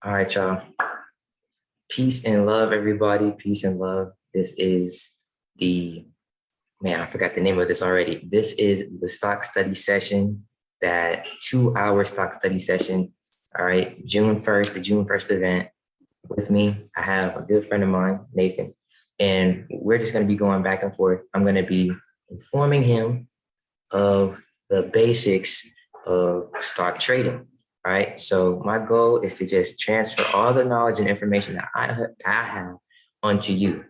All right, y'all. Peace and love, everybody. Peace and love. This is the, man, I forgot the name of this already. This is the stock study session, that 2-hour stock study session. All right, June 1st, the June 1st event. With me, I have a good friend of mine, Nathan, and we're just going to be going back and forth. I'm going to be informing him of the basics of stock trading. All right. So my goal is to just transfer all the knowledge and information that I have onto you.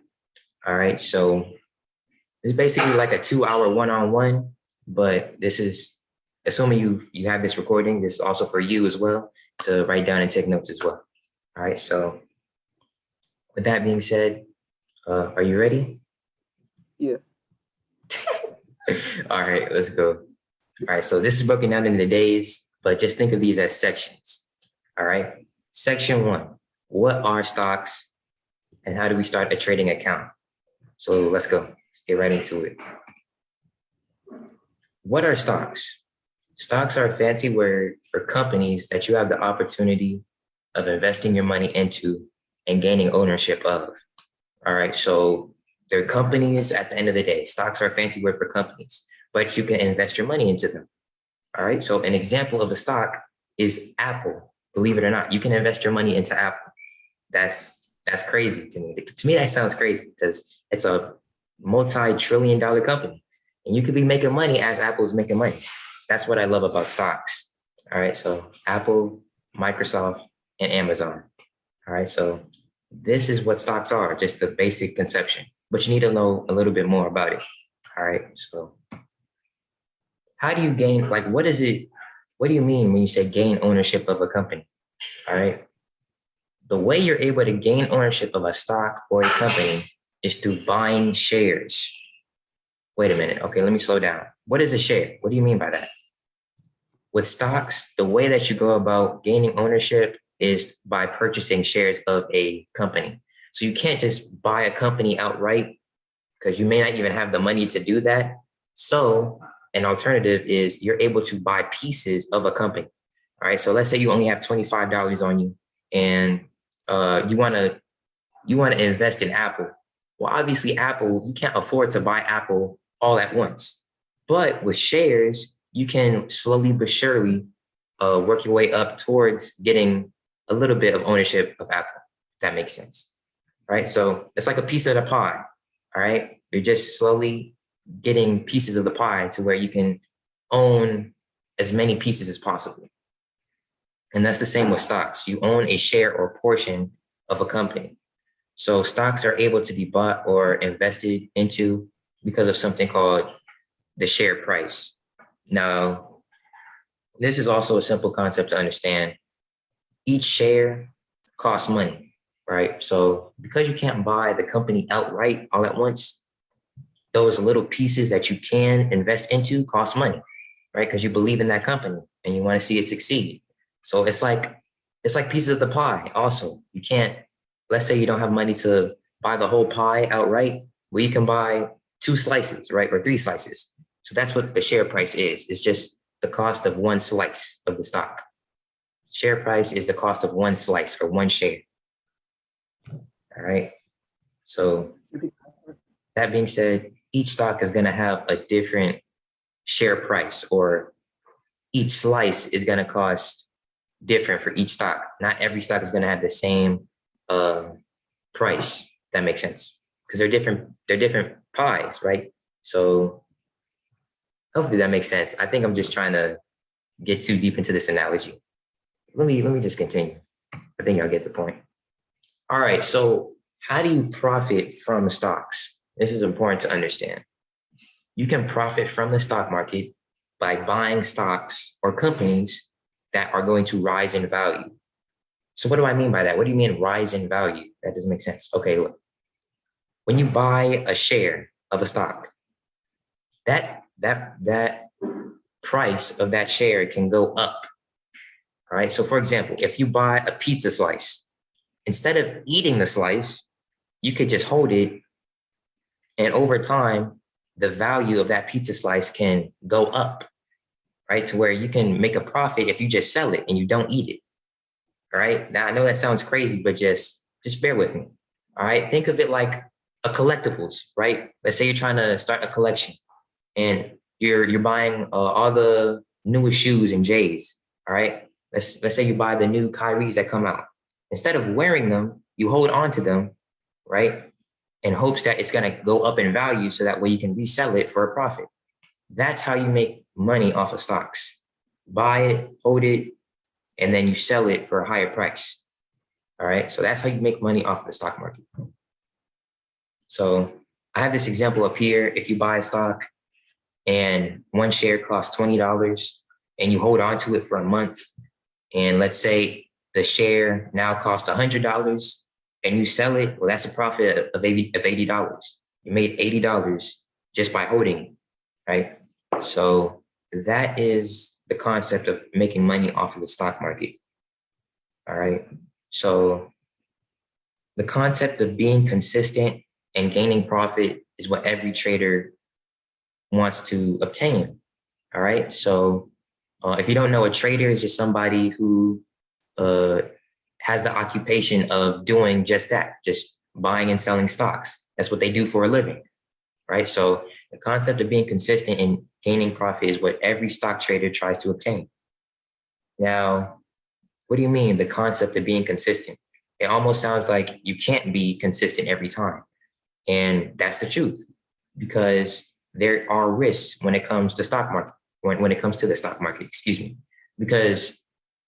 All right. So it's basically like a 2-hour one-on-one, but this is, assuming you have this recording, this is also for you as well to write down and take notes as well. All right. So with that being said, are you ready? Yeah. All right, let's go. All right, so this is broken down into days, but just think of these as sections. All right, section 1, what are stocks and how do we start a trading account? So let's go, let's get right into it. What are stocks? Stocks are a fancy word for companies that you have the opportunity of investing your money into and gaining ownership of. All right, so they're companies at the end of the day. Stocks are a fancy word for companies, but you can invest your money into them. All right, so an example of a stock is Apple. Believe it or not, you can invest your money into Apple. That's crazy to me. To me, that sounds crazy because it's a multi-trillion-dollar company, and you could be making money as Apple's making money. That's what I love about stocks. All right, so Apple, Microsoft, and Amazon. All right, so this is what stocks are, just the basic conception, but you need to know a little bit more about it. All right, so how do you gain, like, what is it? What do you mean when you say gain ownership of a company? All right, the way you're able to gain ownership of a stock or a company is through buying shares. Wait a minute, okay, let me slow down. What is a share? What do you mean by that? With stocks, the way that you go about gaining ownership is by purchasing shares of a company. So you can't just buy a company outright because you may not even have the money to do that. So an alternative is you're able to buy pieces of a company. All right. So let's say you only have $25 on you and you want to invest in Apple. Well, obviously Apple, you can't afford to buy Apple all at once. But with shares, you can slowly but surely work your way up towards getting a little bit of ownership of Apple, if that makes sense. Right? So it's like a piece of the pie. All right. You're just slowly getting pieces of the pie to where you can own as many pieces as possible. And that's the same with stocks. You own a share or portion of a company. So stocks are able to be bought or invested into because of something called the share price. Now, this is also a simple concept to understand. Each share costs money, right? So because you can't buy the company outright all at once, those little pieces that you can invest into cost money, right? Because you believe in that company and you want to see it succeed. So it's like pieces of the pie. Also, you can't, let's say you don't have money to buy the whole pie outright, well, you can buy 2 slices, right? Or 3 slices. So that's what the share price is. It's just the cost of 1 slice of the stock. Share price is the cost of 1 slice or 1 share. All right. So that being said, each stock is going to have a different share price, or each slice is going to cost different for each stock. Not every stock is going to have the same price. That makes sense because they're different pies, right? So hopefully that makes sense. I think I'm just trying to get too deep into this analogy. Let me just continue. I think I'll get the point. All right. So how do you profit from stocks? This is important to understand. You can profit from the stock market by buying stocks or companies that are going to rise in value. So what do I mean by that? What do you mean rise in value? That doesn't make sense. Okay, look. When you buy a share of a stock, that price of that share can go up. All right. So for example, if you buy a pizza slice, instead of eating the slice, you could just hold it. And over time, the value of that pizza slice can go up, right? To where you can make a profit if you just sell it and you don't eat it. All right. Now I know that sounds crazy, but just bear with me. All right. Think of it like a collectibles, right? Let's say you're trying to start a collection and you're buying all the newest shoes and J's. All right. Let's say you buy the new Kyries that come out. Instead of wearing them, you hold on to them, right? In hopes that it's going to go up in value so that way you can resell it for a profit. That's how you make money off of stocks. Buy it, hold it, and then you sell it for a higher price. All right. So that's how you make money off the stock market. So I have this example up here. If you buy a stock and one share costs $20 and you hold on to it for a month, and let's say the share now costs $100 and you sell it, well, that's a profit of $80. You made $80 just by holding it, right? So that is the concept of making money off of the stock market. All right. So the concept of being consistent and gaining profit is what every trader wants to obtain. All right. So if you don't know, a trader is just somebody who has the occupation of doing just that, just buying and selling stocks. That's what they do for a living. Right. So the concept of being consistent and gaining profit is what every stock trader tries to obtain. Now, what do you mean the concept of being consistent? It almost sounds like you can't be consistent every time. And that's the truth, because there are risks when it comes to stock market, when it comes to the stock market, excuse me, because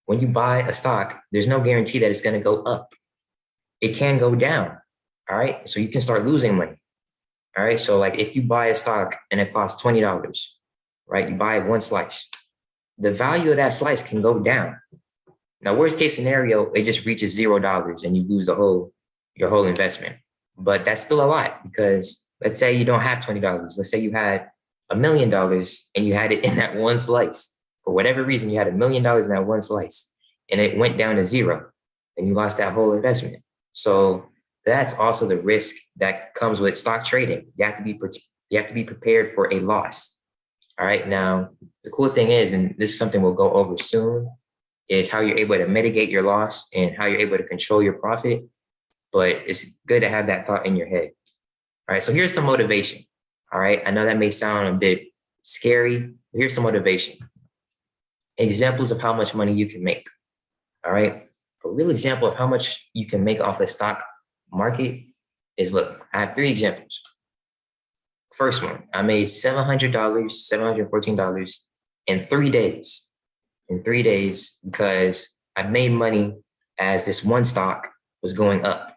when you buy a stock, there's no guarantee that it's going to go up. It can go down. All right. So you can start losing money. All right. So like if you buy a stock and it costs $20, right? You buy one slice. The value of that slice can go down. Now, worst case scenario, it just reaches $0 and you lose your whole investment. But that's still a lot, because let's say you don't have $20. Let's say you had $1 million and you had it in that one slice. For whatever reason, you had $1 million in that one slice and it went down to zero and you lost that whole investment. So that's also the risk that comes with stock trading. You have to be prepared for a loss. All right. Now, the cool thing is, and this is something we'll go over soon, is how you're able to mitigate your loss and how you're able to control your profit. But it's good to have that thought in your head. All right. So here's some motivation. All right. I know that may sound a bit scary, but here's some motivation. Examples of how much money you can make. All right. A real example of how much you can make off the stock market is, look, I have 3 examples. First one, I made $700, $714 in 3 days. In 3 days, because I made money as this one stock was going up.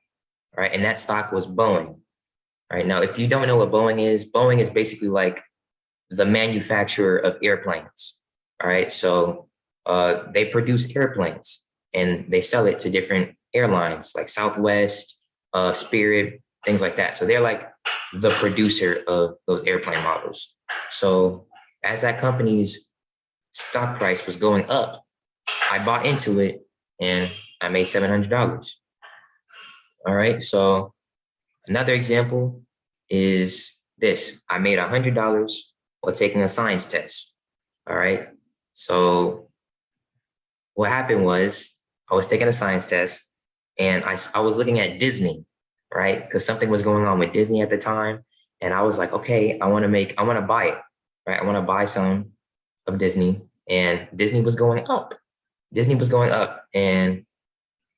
Right. And that stock was Boeing. All right. Now, if you don't know what Boeing is basically like the manufacturer of airplanes. All right. So they produce airplanes and they sell it to different airlines like Southwest, Spirit, things like that. So they're like the producer of those airplane models. So as that company's stock price was going up, I bought into it and I made $700. All right. So another example is this. I made $100 while taking a science test. All right. So what happened was I was taking a science test and I was looking at Disney, right? Because something was going on with Disney at the time. And I was like, okay, I want to buy it, right? I want to buy some of Disney, and Disney was going up. And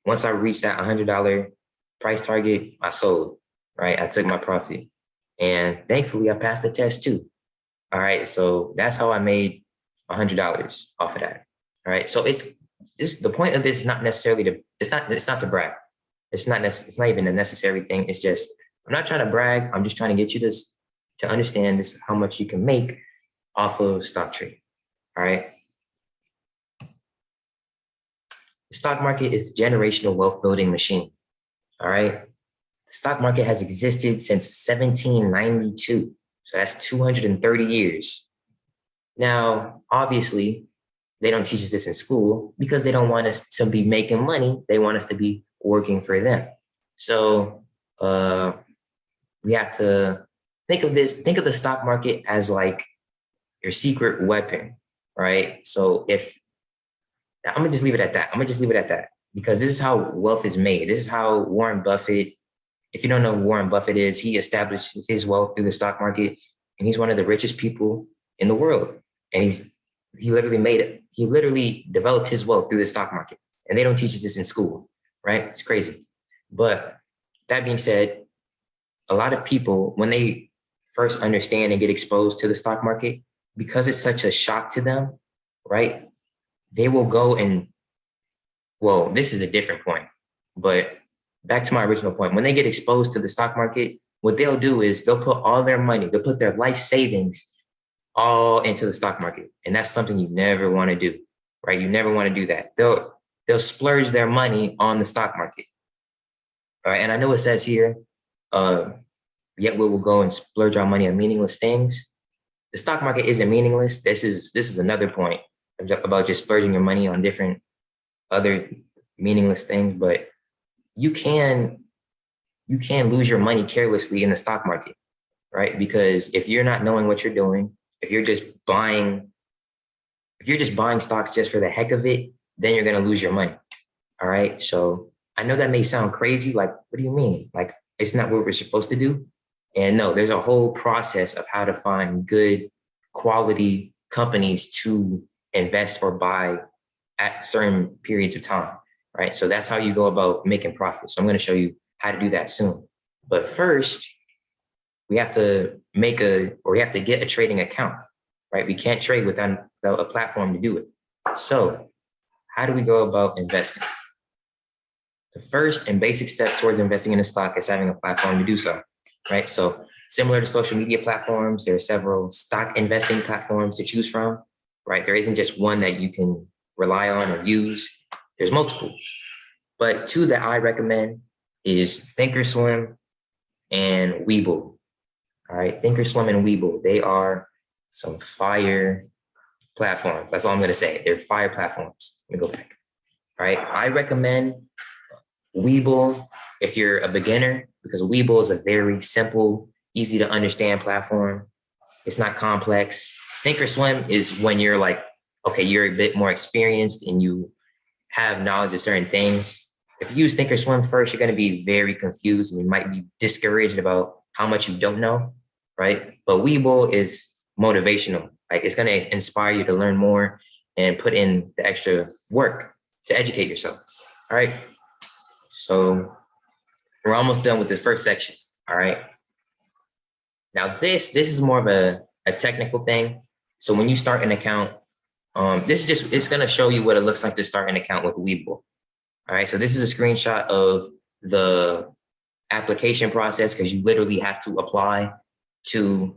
once I reached that $100 price target, I sold, right? I took my profit, and thankfully I passed the test too. All right. So that's how I made $100 off of that. All right. So it's the point of this is not necessarily it's not to brag. It's not even a necessary thing. It's just, I'm not trying to brag. I'm just trying to get you to understand this, how much you can make off of stock trading. All right. The stock market is a generational wealth building machine. All right. The stock market has existed since 1792. So that's 230 years. Now, obviously, they don't teach us this in school because they don't want us to be making money. They want us to be working for them. So we have to think of the stock market as like your secret weapon, right? So I'm gonna just leave it at that. because this is how wealth is made. This is how Warren Buffett, if you don't know who Warren Buffett is, he established his wealth through the stock market, and he's one of the richest people in the world. And he literally developed his wealth through the stock market. And they don't teach us this in school, right? It's crazy. But that being said, a lot of people, when they first understand and get exposed to the stock market, because it's such a shock to them, right? They will go and, well, this is a different point, but back to my original point, when they get exposed to the stock market, what they'll do is they'll put all their money, they'll put their life savings all into the stock market. And that's something you never want to do, right? You never want to do that. They'll splurge their money on the stock market. All right. And I know it says here, yet we will go and splurge our money on meaningless things. The stock market isn't meaningless. This is another point about just splurging your money on different other meaningless things, but you can lose your money carelessly in the stock market, right? Because if you're not knowing what you're doing, if you're just buying stocks just for the heck of it, then you're going to lose your money. All right. So I know that may sound crazy. Like, what do you mean? Like, it's not what we're supposed to do. And no, there's a whole process of how to find good quality companies to invest or buy at certain periods of time, right? So that's how you go about making profits. So I'm going to show you how to do that soon. But first, we have to get a trading account, right? We can't trade without a platform to do it. So how do we go about investing? The first and basic step towards investing in a stock is having a platform to do so, right? So similar to social media platforms, there are several stock investing platforms to choose from, right? There isn't just one that you can rely on or use. There's multiple. But two that I recommend is Thinkorswim and Webull. All right, Thinkorswim and Webull, they are some fire platforms. That's all I'm going to say. They're fire platforms. Let me go back. All right, I recommend Webull if you're a beginner, because Webull is a very simple, easy to understand platform. It's not complex. Thinkorswim is when you're like, okay, you're a bit more experienced and you have knowledge of certain things. If you use Thinkorswim first, you're going to be very confused and you might be discouraged about how much you don't know, right? But Webull is motivational. Like, it's going to inspire you to learn more and put in the extra work to educate yourself. All right. So we're almost done with this first section. All right. Now this is more of a technical thing. So when you start an account, it's going to show you what it looks like to start an account with Webull. All right. So this is a screenshot of the application process, because you literally have to apply to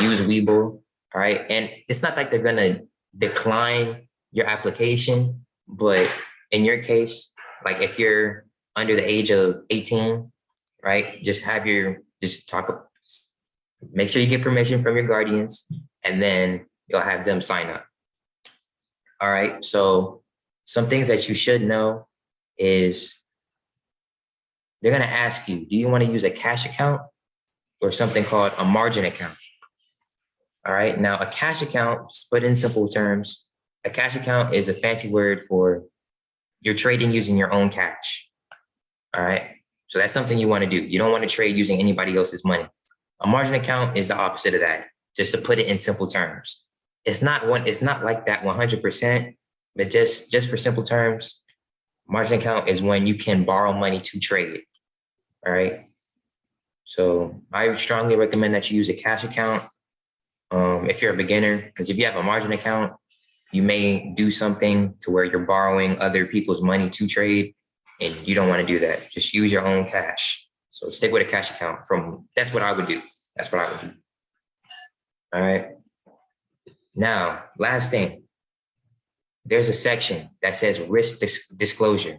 use Webull. All right. And it's not like they're going to decline your application, but in your case, like if you're under the age of 18, right, make sure you get permission from your guardians, and then you'll have them sign up. All right. So some things that you should know is they're going to ask you, do you want to use a cash account or something called a margin account? All right. Now, a cash account, just put in simple terms, a cash account is a fancy word for you're trading using your own cash. All right. So that's something you want to do. You don't want to trade using anybody else's money. A margin account is the opposite of that, just to put it in simple terms. It's not like that 100%, but just for simple terms, margin account is when you can borrow money to trade. All right. So I strongly recommend that you use a cash account if you're a beginner, because if you have a margin account, you may do something to where you're borrowing other people's money to trade, and you don't want to do that. Just use your own cash. So stick with a cash account. That's what I would do. All right. Now, last thing, there's a section that says risk disclosure,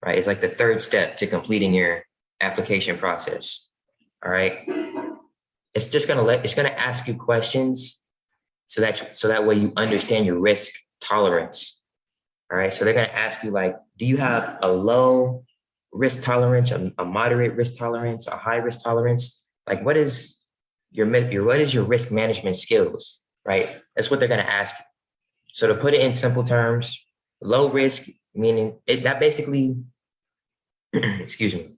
right? It's like the third step to completing your application process. All right. It's going to ask you questions so that way you understand your risk tolerance. All right. So they're going to ask you, like, do you have a low risk tolerance, a moderate risk tolerance, a high risk tolerance? Like, what is your risk management skills, right? That's what they're going to ask you. So to put it in simple terms, low risk meaning that basically, excuse me,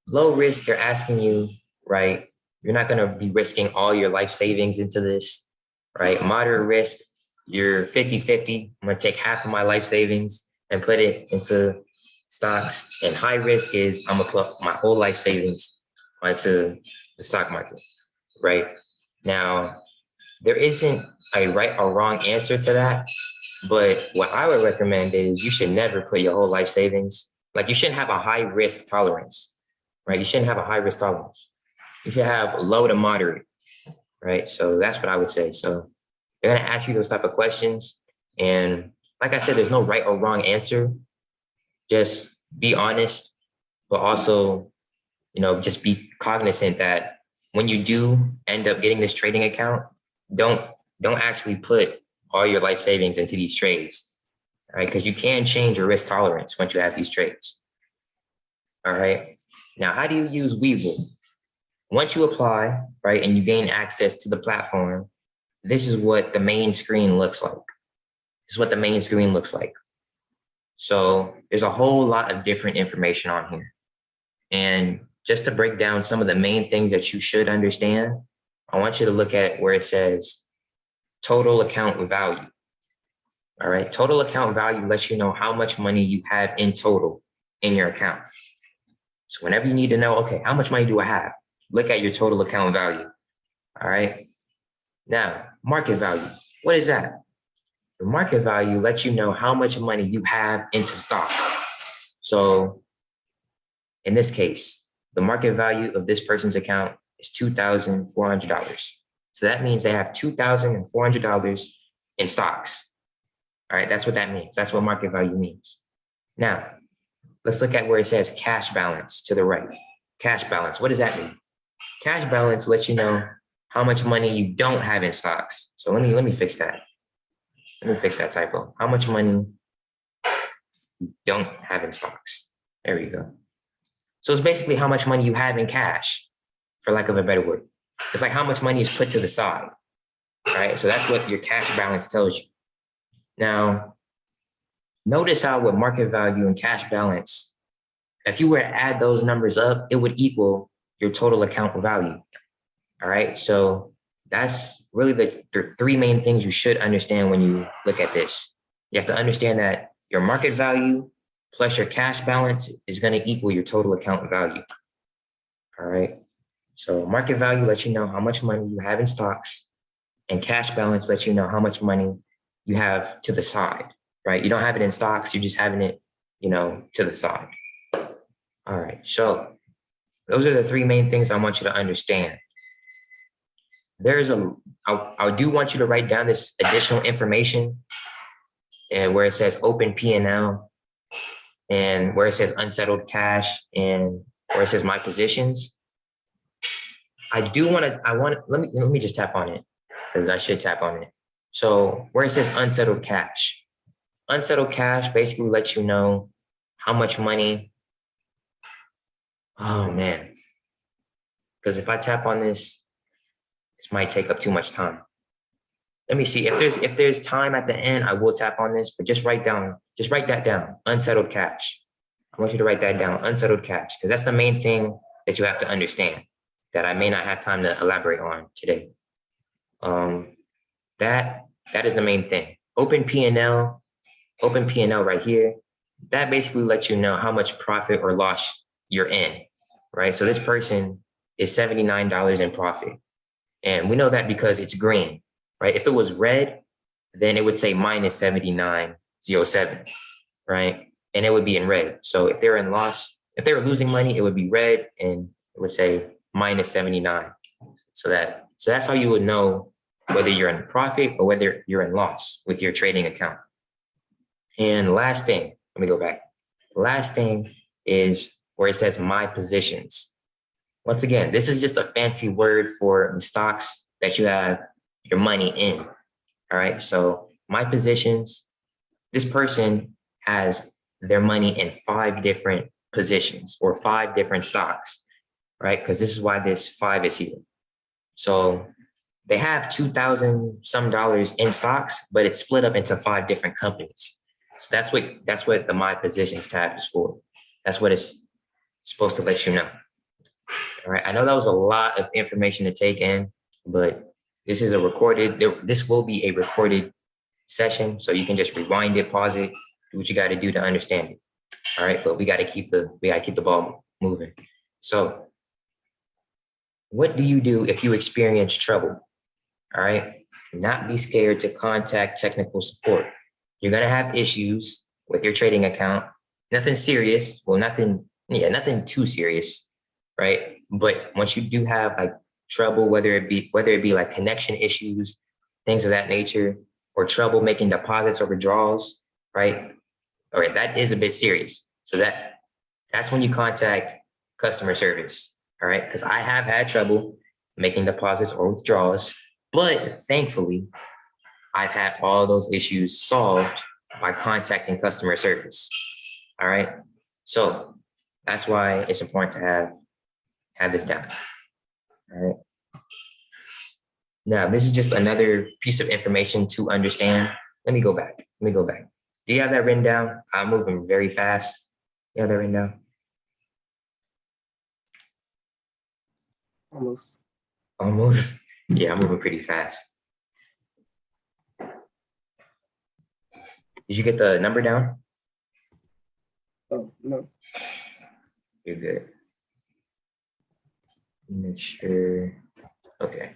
low risk, they're asking you, right? You're not going to be risking all your life savings into this, right? Moderate risk, you're 50-50. I'm going to take half of my life savings and put it into stocks. And high risk is I'm going to put my whole life savings onto the stock market, right? Now, there isn't a right or wrong answer to that. But what I would recommend is you should never put your whole life savings, like you shouldn't have a high risk tolerance, right? You shouldn't have a high risk tolerance. You should have low to moderate, right? So that's what I would say. So they're going to ask you those type of questions. And like I said, there's no right or wrong answer. Just be honest, but also, just be cognizant that when you do end up getting this trading account, don't actually put all your life savings into these trades, right? Because you can change your risk tolerance once you have these trades. All right. Now, how do you use Webull? Once you apply, right, and you gain access to the platform, this is what the main screen looks like. This is what the main screen looks like. So there's a whole lot of different information on here. And just to break down some of the main things that you should understand, I want you to look at where it says total account value. All right. Total account value lets you know how much money you have in total in your account. So whenever you need to know, okay, how much money do I have? Look at your total account value. All right. Now, market value. What is that? The market value lets you know how much money you have into stocks. So in this case, the market value of this person's account is $2,400. So that means they have $2,400 in stocks. All right, that's what that means. That's what market value means. Now, let's look at where it says cash balance to the right. Cash balance, what does that mean? Cash balance lets you know how much money you don't have in stocks. So let me fix that. Let me fix that typo. How much money you don't have in stocks. There we go. So it's basically how much money you have in cash, for lack of a better word. It's like how much money is put to the side, right? So that's what your cash balance tells you. Now, notice how with market value and cash balance, if you were to add those numbers up, it would equal your total account value. All right. So that's really the three main things you should understand when you look at this. You have to understand that your market value plus your cash balance is going to equal your total account value. All right. So market value lets you know how much money you have in stocks, and cash balance lets you know how much money you have to the side, right? You don't have it in stocks. You're just having it, to the side. All right. So those are the three main things I want you to understand. I do want you to write down this additional information, and where it says open P&L, and where it says unsettled cash, and where it says my positions. Let me just tap on it, because I should tap on it. So where it says unsettled cash basically lets you know how much money. Oh man. Because if I tap on this might take up too much time. Let me see if there's time at the end, I will tap on this, but just write that down. Unsettled cash. I want you to write that down, unsettled cash, because that's the main thing that you have to understand that I may not have time to elaborate on today. That is the main thing. Open P&L right here. That basically lets you know how much profit or loss you're in, right? So this person is $79 in profit. And we know that because it's green, right? If it was red, then it would say minus 79.07, right? And it would be in red. So if they're in loss, if they were losing money, it would be red and it would say minus 79. So that's how you would know whether you're in profit or whether you're in loss with your trading account. And last thing, let me go back. Last thing is where it says my positions. Once again, this is just a fancy word for the stocks that you have your money in. All right. So my positions, this person has their money in 5 different positions or 5 different stocks, right? Because this is why this 5 is here. So they have $2,000 some in stocks, but it's split up into 5 different companies. So that's what the My Positions tab is for. That's what it's supposed to let you know. All right. I know that was a lot of information to take in, but this will be a recorded session. So you can just rewind it, pause it, do what you got to do to understand it. All right. But we got to keep the ball moving. So what do you do if you experience trouble? All right. Not be scared to contact technical support. You're going to have issues with your trading account. Nothing serious. Well, nothing too serious, right? But once you do have like trouble, whether it be like connection issues, things of that nature, or trouble making deposits or withdrawals, right? All right, that is a bit serious. So that's when you contact customer service, all right? Because I have had trouble making deposits or withdrawals, but thankfully, I've had all those issues solved by contacting customer service. All right. So that's why it's important to have this down. All right. Now, this is just another piece of information to understand. Let me go back. Do you have that written down? I'm moving very fast. You have that written down? Almost. Almost. Yeah, I'm moving pretty fast. Did you get the number down? Oh, no. You're good. Make sure. Okay.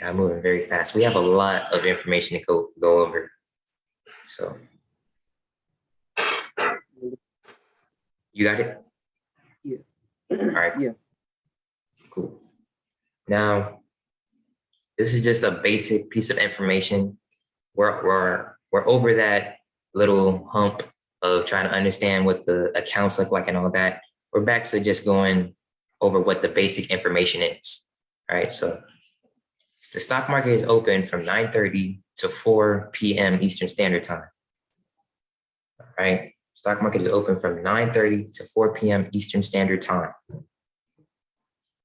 Yeah, I'm moving very fast. We have a lot of information to go over. So you got it? Yeah. All right. Yeah. Cool. Now, this is just a basic piece of information. We're over that little hump of trying to understand what the accounts look like and all that. We're back to just going over what the basic information is. All right. So the stock market is open from 9:30 to 4 p.m. Eastern Standard Time. All right. Stock market is open from 9:30 to 4 p.m. Eastern Standard Time.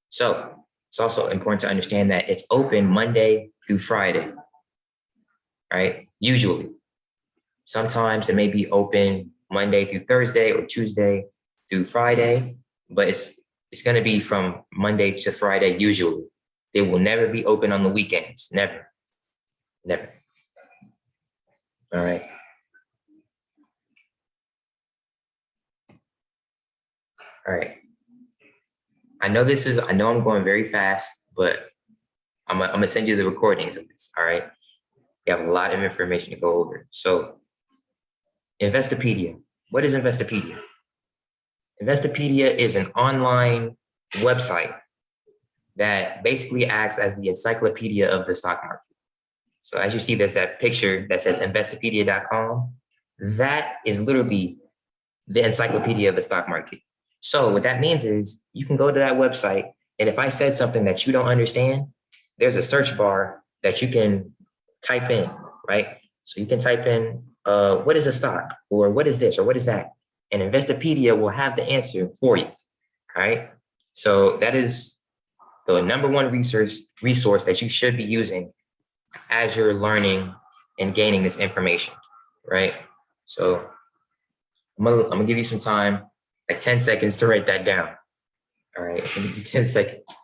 So it's also important to understand that it's open Monday through Friday, right? Usually. Sometimes it may be open Monday through Thursday or Tuesday through Friday, but it's going to be from Monday to Friday usually. They will never be open on the weekends. Never. All right. All right. I know I'm going very fast, but I'm gonna send you the recordings of this. All right. You have a lot of information to go over. So Investopedia. What is Investopedia? Investopedia is an online website that basically acts as the encyclopedia of the stock market. So as you see, there's that picture that says investopedia.com. That is literally the encyclopedia of the stock market. So what that means is you can go to that website, and if I said something that you don't understand, there's a search bar that you can type in, right? So you can type in, what is a stock, or what is this, or what is that? And Investopedia will have the answer for you, all right? So that is the number one resource that you should be using as you're learning and gaining this information, right? So I'm gonna give you some time, like 10 seconds to write that down. All right, I'm gonna give you 10 seconds.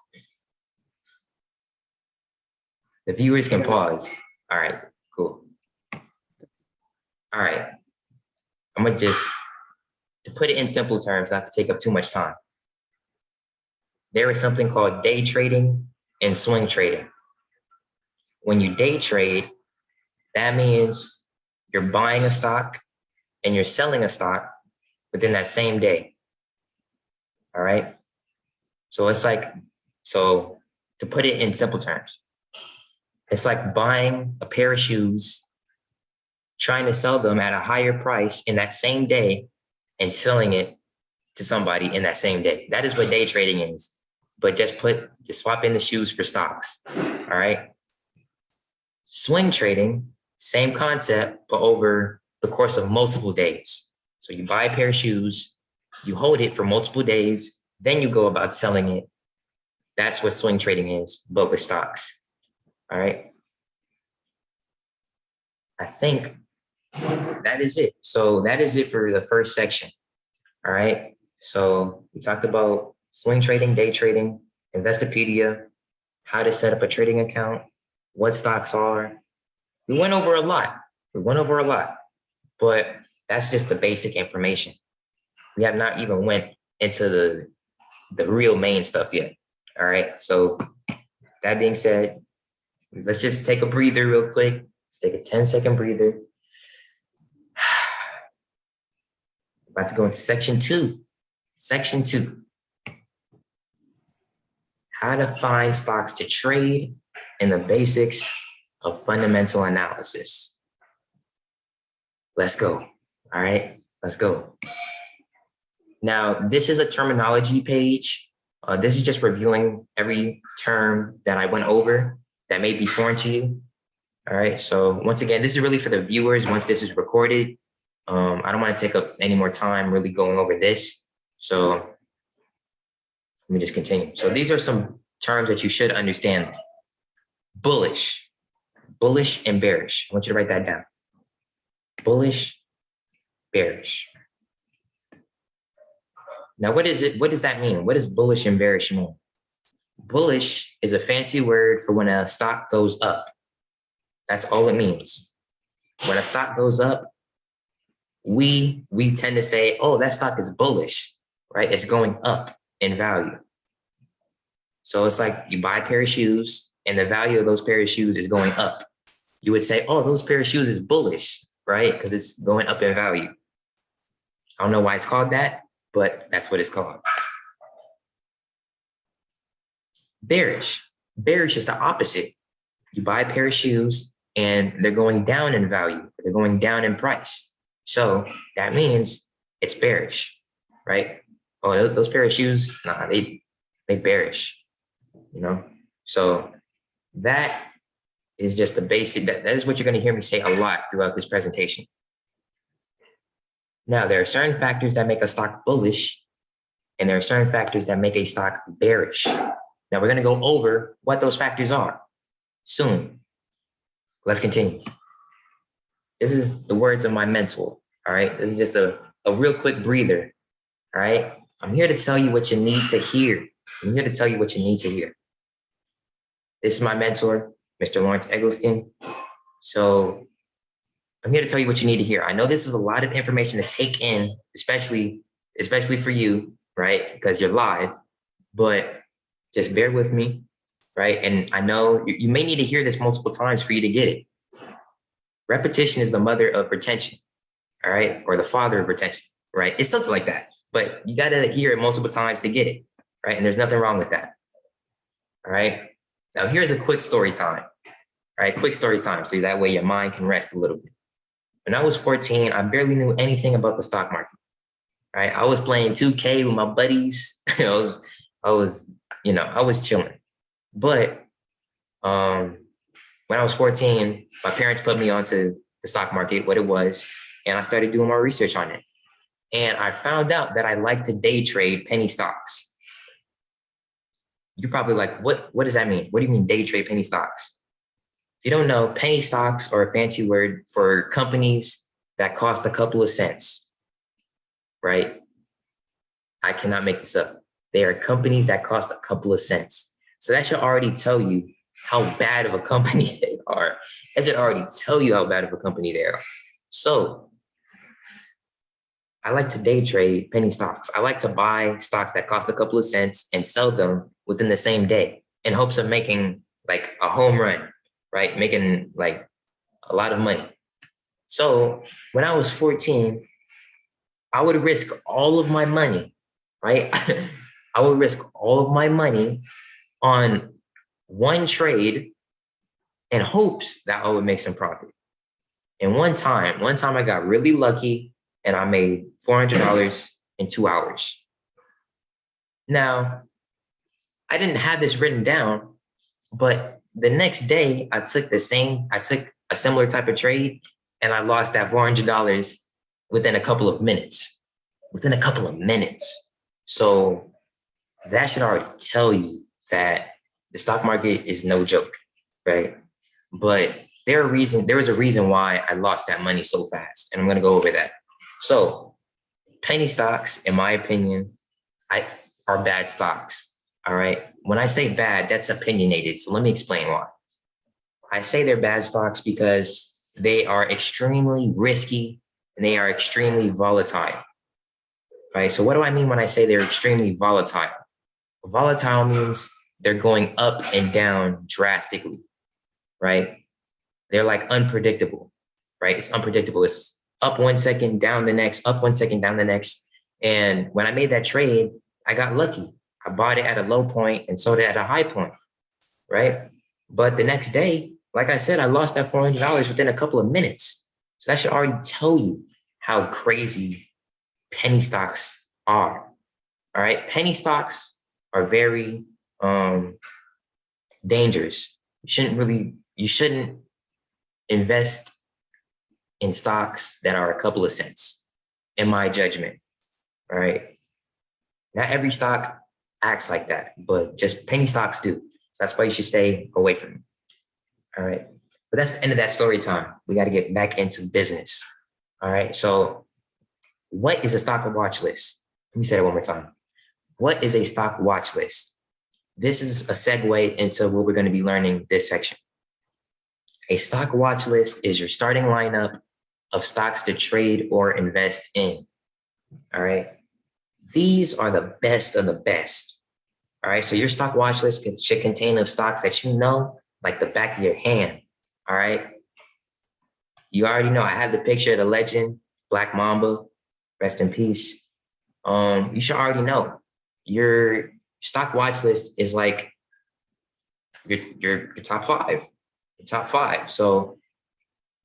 The viewers can pause. All right, cool. All right, I'm gonna just, to put it in simple terms, not to take up too much time. There is something called day trading and swing trading. When you day trade, that means you're buying a stock and you're selling a stock within that same day. All right. So it's like, so to put it in simple terms, it's like buying a pair of shoes, trying to sell them at a higher price in that same day and selling it to somebody in that same day. That is what day trading is. But just swap in the shoes for stocks. All right. Swing trading, same concept, but over the course of multiple days. So you buy a pair of shoes, you hold it for multiple days, then you go about selling it. That's what swing trading is, but with stocks. All right. I think that is it. So that is it for the first section. All right. So we talked about swing trading, day trading, Investopedia, how to set up a trading account, what stocks are. We went over a lot. But that's just the basic information. We have not even went into the real main stuff yet. All right. So that being said, let's just take a breather real quick. Let's take a 10-second breather. About to go into section 2. Section 2. How to find stocks to trade and the basics of fundamental analysis. Let's go. All right, let's go. Now, this is a terminology page. This is just reviewing every term that I went over that may be foreign to you. All right, so once again, this is really for the viewers once this is recorded. I don't want to take up any more time really going over this. So let me just continue. So these are some terms that you should understand. Bullish and bearish. I want you to write that down. Bullish, bearish. Now, what is it? What does that mean? What does bullish and bearish mean? Bullish is a fancy word for when a stock goes up. That's all it means. When a stock goes up, we tend to say, oh, that stock is bullish, right? It's going up in value. So it's like you buy a pair of shoes and the value of those pair of shoes is going up. You would say, oh, those pair of shoes is bullish, right? Because it's going up in value. I don't know why it's called that, but that's what it's called. Bearish. Bearish is the opposite. You buy a pair of shoes and they're going down in value. They're going down in price. So that means it's bearish, right? Oh, those pair of shoes, nah, they bearish, you know? So that is just the basic, that is what you're going to hear me say a lot throughout this presentation. Now, there are certain factors that make a stock bullish, and there are certain factors that make a stock bearish. Now, we're going to go over what those factors are soon. Let's continue. This is the words of my mentor, all right? This is just a real quick breather, all right? I'm here to tell you what you need to hear. I'm here to tell you what you need to hear. This is my mentor, Mr. Lawrence Eggleston. So I'm here to tell you what you need to hear. I know this is a lot of information to take in, especially for you, right? Because you're live, but just bear with me, right? And I know you may need to hear this multiple times for you to get it. Repetition is the mother of retention, all right? Or the father of retention, right? It's something like that, but you got to hear it multiple times to get it, right? And there's nothing wrong with that, all right? Now, here's a quick story time, all right? Quick story time, so that way your mind can rest a little bit. When I was 14, I barely knew anything about the stock market, right? I was playing 2K with my buddies. I was chilling. But when I was 14, my parents put me onto the stock market, what it was, and I started doing my research on it. And I found out that I like to day trade penny stocks. You're probably like, what does that mean? What do you mean day trade penny stocks? If you don't know, penny stocks are a fancy word for companies that cost a couple of cents, right? I cannot make this up. They are companies that cost a couple of cents. So that should already tell you how bad of a company they are. That should already tell you how bad of a company they are. So I like to day trade penny stocks. I like to buy stocks that cost a couple of cents and sell them within the same day in hopes of making like a home run, right? Making like a lot of money. So when I was 14, I would risk all of my money, right? I would risk all of my money on one trade in hopes that I would make some profit. And one time I got really lucky and I made $400 in 2 hours. Now, I didn't have this written down, but the next day I took a similar type of trade and I lost that $400 within a couple of minutes. So that should already tell you that the stock market is no joke, right? But there was a reason why I lost that money so fast. And I'm gonna go over that. So penny stocks, in my opinion, are bad stocks. All right. When I say bad, that's opinionated. So let me explain why. I say they're bad stocks because they are extremely risky and they are extremely volatile. Right. So what do I mean when I say they're extremely volatile? Volatile means they're going up and down drastically, right? They're like unpredictable, right? It's unpredictable. It's up 1 second, down the next, up 1 second, down the next. And when I made that trade, I got lucky. I bought it at a low point and sold it at a high point, right? But the next day, like I said, I lost that $400 within a couple of minutes. So that should already tell you how crazy penny stocks are. All right. Penny stocks are very dangerous. You shouldn't invest in stocks that are a couple of cents, in my judgment. All right. Not every stock acts like that, but just penny stocks do. So that's why you should stay away from them. All right. But that's the end of that story time. We got to get back into business. All right. So what is a stock watch list? Let me say it one more time. What is a stock watch list? This is a segue into what we're going to be learning this section. A stock watch list is your starting lineup of stocks to trade or invest in. All right. These are the best of the best. All right. So your stock watch list should contain of stocks that you know like the back of your hand. All right. You already know I have the picture of the legend, Black Mamba, rest in peace. You should already know your stock watch list is like your top five. Top five. So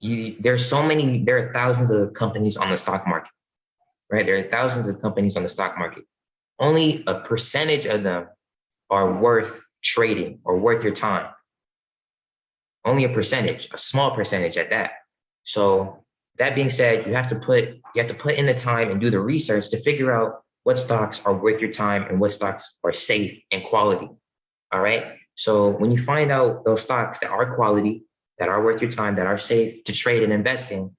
there are thousands of companies on the stock market, right? There are thousands of companies on the stock market. Only a percentage of them are worth trading or worth your time. Only a small percentage at that. So that being said, you have to put in the time and do the research to figure out what stocks are worth your time and what stocks are safe and quality. All right. So when you find out those stocks that are quality, that are worth your time, that are safe to trade and invest in,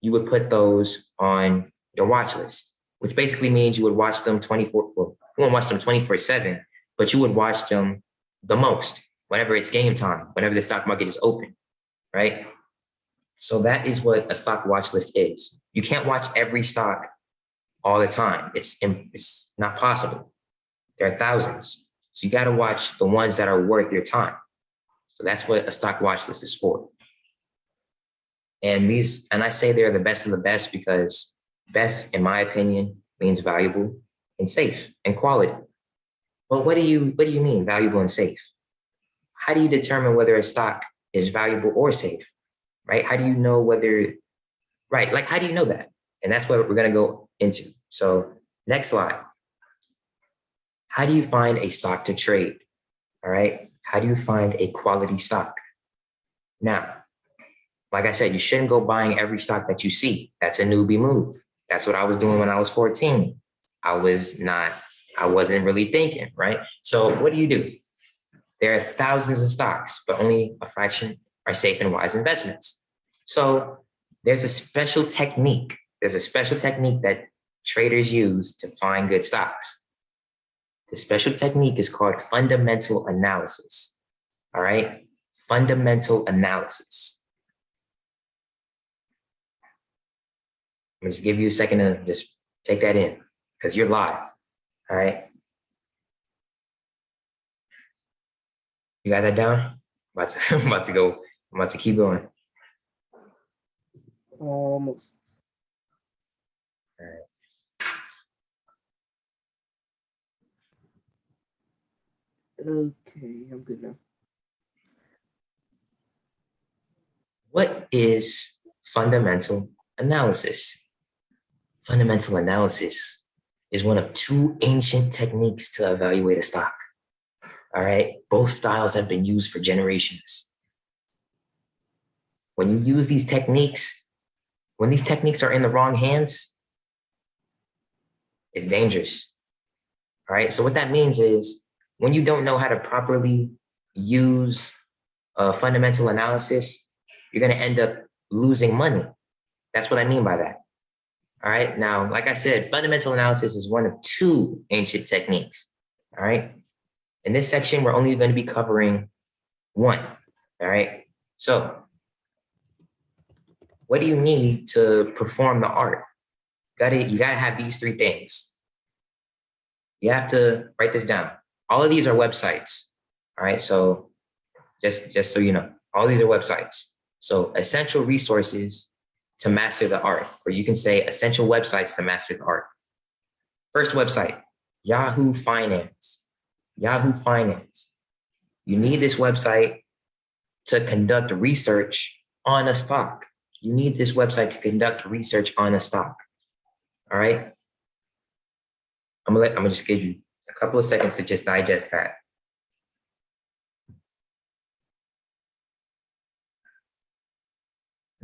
you would put those on your watch list, which basically means you would watch them 24, well, you won't watch them 24/7, but you would watch them the most whenever it's game time, whenever the stock market is open, right? So that is what a stock watch list is. You can't watch every stock all the time. It's not possible. There are thousands. So you got to watch the ones that are worth your time. So that's what a stock watch list is for. And I say they're the best of the best because best, in my opinion, means valuable and safe and quality. But what do you mean valuable and safe? How do you determine whether a stock is valuable or safe? Right? How do you know like how do you know that? And that's what we're going to go into. So next slide. How do you find a stock to trade? All right. How do you find a quality stock? Now, like I said, you shouldn't go buying every stock that you see. That's a newbie move. That's what I was doing when I was 14. I wasn't really thinking, right? So what do? There are thousands of stocks, but only a fraction are safe and wise investments. So there's a special technique. There's a special technique that traders use to find good stocks. The special technique is called fundamental analysis. All right. Fundamental analysis. I'm going to just give you a second to just take that in because you're live. All right. You got that down? I'm about to keep going. Almost. All right. Okay, I'm good now. What is fundamental analysis? Fundamental analysis is one of two ancient techniques to evaluate a stock. All right. Both styles have been used for generations. When you use these techniques, when these techniques are in the wrong hands, it's dangerous. All right. So what that means is when you don't know how to properly use fundamental analysis, you're going to end up losing money. That's what I mean by that. All right. Now, like I said, fundamental analysis is one of two ancient techniques. All right. In this section, we're only going to be covering one. All right. So what do you need to perform the art? You gotta have these three things. You have to write this down. All of these are websites. All right. So just so you know, all these are websites. So essential resources to master the art, or you can say essential websites to master the art. First website, Yahoo Finance. Yahoo Finance. You need this website to conduct research on a stock. You need this website to conduct research on a stock. All right. I'm gonna just give you a couple of seconds to just digest that.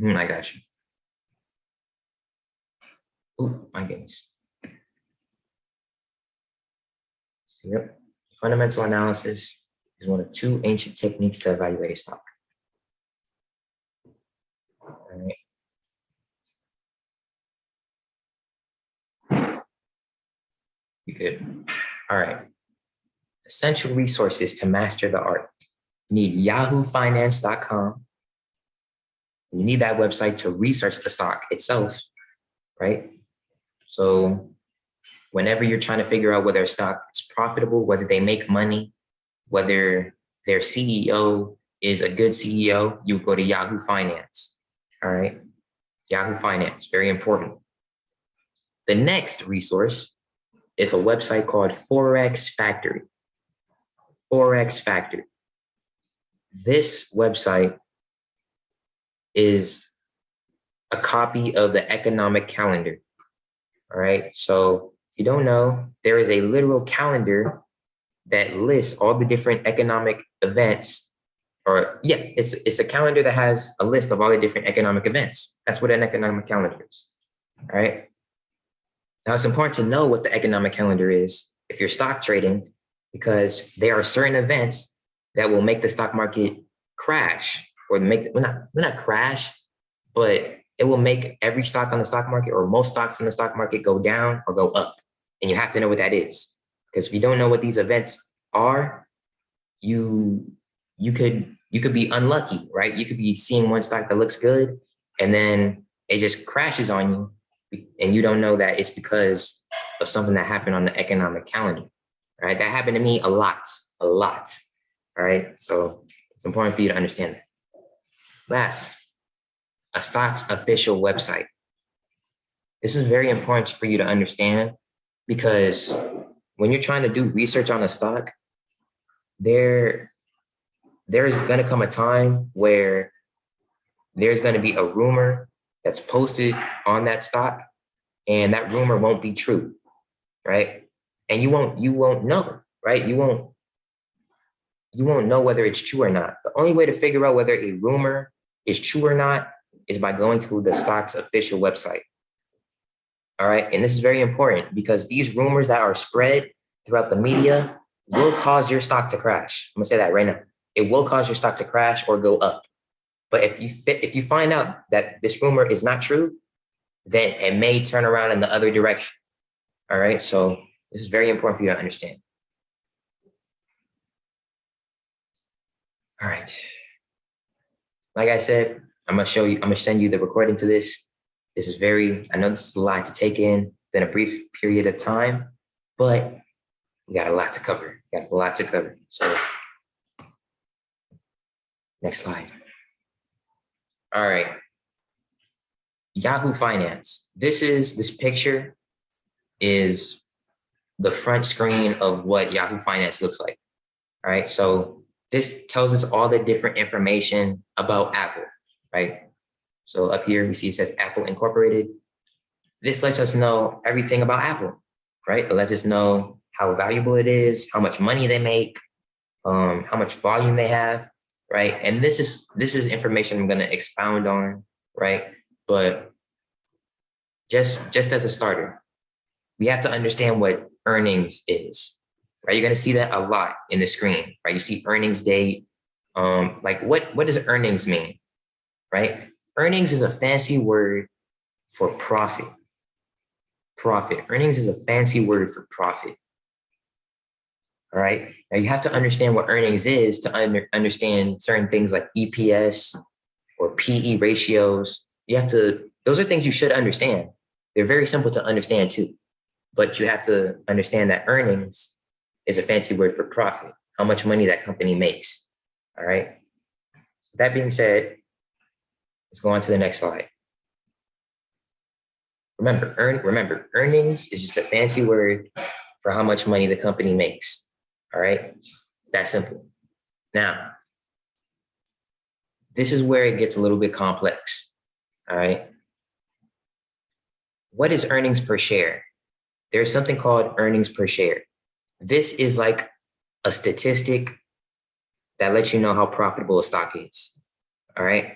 I got you. Oh, my goodness. Yep. Fundamental analysis is one of two ancient techniques to evaluate a stock. All right. You good? All right. Essential resources to master the art. You need yahoofinance.com. You need that website to research the stock itself, right? So whenever you're trying to figure out whether a stock is profitable, whether they make money, whether their CEO is a good CEO, you go to Yahoo Finance. All right. Yahoo Finance, very important. The next resource is a website called Forex Factory. Forex Factory. This website is a copy of the economic calendar. All right. So if you don't know, there is a literal calendar that lists all the different economic events, or it's a calendar that has a list of all the different economic events. That's what an economic calendar is. All right. Now it's important to know what the economic calendar is if you're stock trading, because there are certain events that will make the stock market crash, or not crash, but it will make every stock on the stock market, or most stocks in the stock market, go down or go up. And you have to know what that is. Because if you don't know what these events are, you could be unlucky, right? You could be seeing one stock that looks good, and then it just crashes on you, and you don't know that it's because of something that happened on the economic calendar, right? That happened to me a lot. All right. So it's important for you to understand that. Last, a stock's official website. This is very important for you to understand, because when you're trying to do research on a stock, there is going to come a time where there's going to be a rumor that's posted on that stock, and that rumor won't be true, right? And you won't know, right? You won't know whether it's true or not. The only way to figure out whether a rumor is true or not is by going to the stock's official website. All right. And this is very important, because these rumors that are spread throughout the media will cause your stock to crash. I'm gonna say that right now. It will cause your stock to crash or go up. But if you find out that this rumor is not true, then it may turn around in the other direction. All right. So this is very important for you to understand. All right. Like I said, I'm gonna send you the recording to this. I know this is a lot to take in a brief period of time, but we got a lot to cover. So next slide. All right. Yahoo Finance. This picture is the front screen of what Yahoo Finance looks like. All right. So this tells us all the different information about Apple, right? So up here, we see it says Apple Incorporated. This lets us know everything about Apple, right? It lets us know how valuable it is, how much money they make, how much volume they have, right? And this is information I'm going to expound on, right? But just as a starter, we have to understand what earnings is, right? You're going to see that a lot in the screen, right? You see earnings date, Like what does earnings mean, right? Earnings is a fancy word for profit. Profit. Earnings is a fancy word for profit. All right. Now you have to understand what earnings is to understand certain things like EPS or PE ratios. Those are things you should understand. They're very simple to understand too, but you have to understand that earnings is a fancy word for profit, how much money that company makes. All right. That being said, let's go on to the next slide. Remember, earnings is just a fancy word for how much money the company makes. All right. It's that simple. Now, this is where it gets a little bit complex. All right. What is earnings per share? There's something called earnings per share. This is like a statistic that lets you know how profitable a stock is. All right.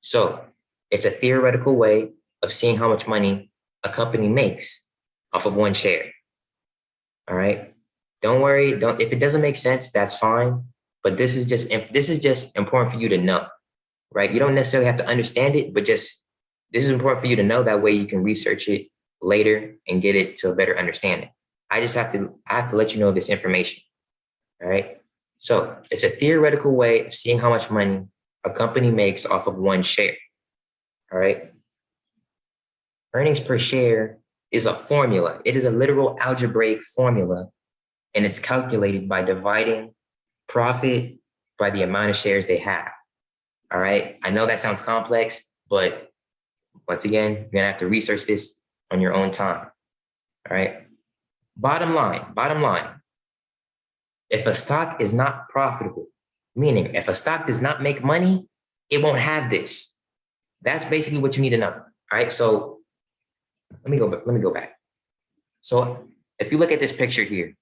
So it's a theoretical way of seeing how much money a company makes off of one share. All right. Don't worry. If it doesn't make sense, that's fine. But this is just important for you to know, right? You don't necessarily have to understand it, but this is important for you to know. That way you can research it later and get it to a better understanding. I have to let you know this information. All right. So it's a theoretical way of seeing how much money a company makes off of one share. All right. Earnings per share is a formula. It is a literal algebraic formula, and it's calculated by dividing profit by the amount of shares they have. All right. I know that sounds complex, but once again, you're going to have to research this on your own time. All right. Bottom line. If a stock is not profitable, meaning if a stock does not make money, it won't have this. That's basically what you need to know. All right. So let me go back. So if you look at this picture here,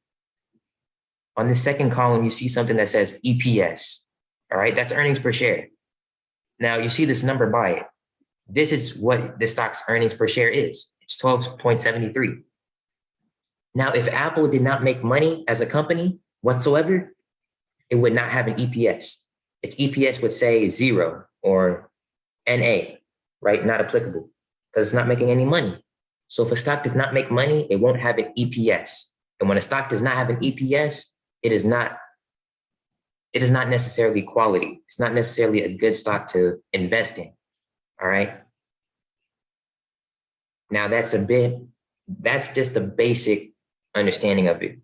on the second column, you see something that says EPS. All right. That's earnings per share. Now you see this number by it. This is what the stock's earnings per share is. It's 12.73. Now, if Apple did not make money as a company whatsoever, it would not have an EPS. Its EPS would say 0 or NA, right? Not applicable because it's not making any money. So if a stock does not make money, it won't have an EPS. And when a stock does not have an EPS, it is not necessarily quality. It's not necessarily a good stock to invest in. All right. Now that's just the basic understanding of it.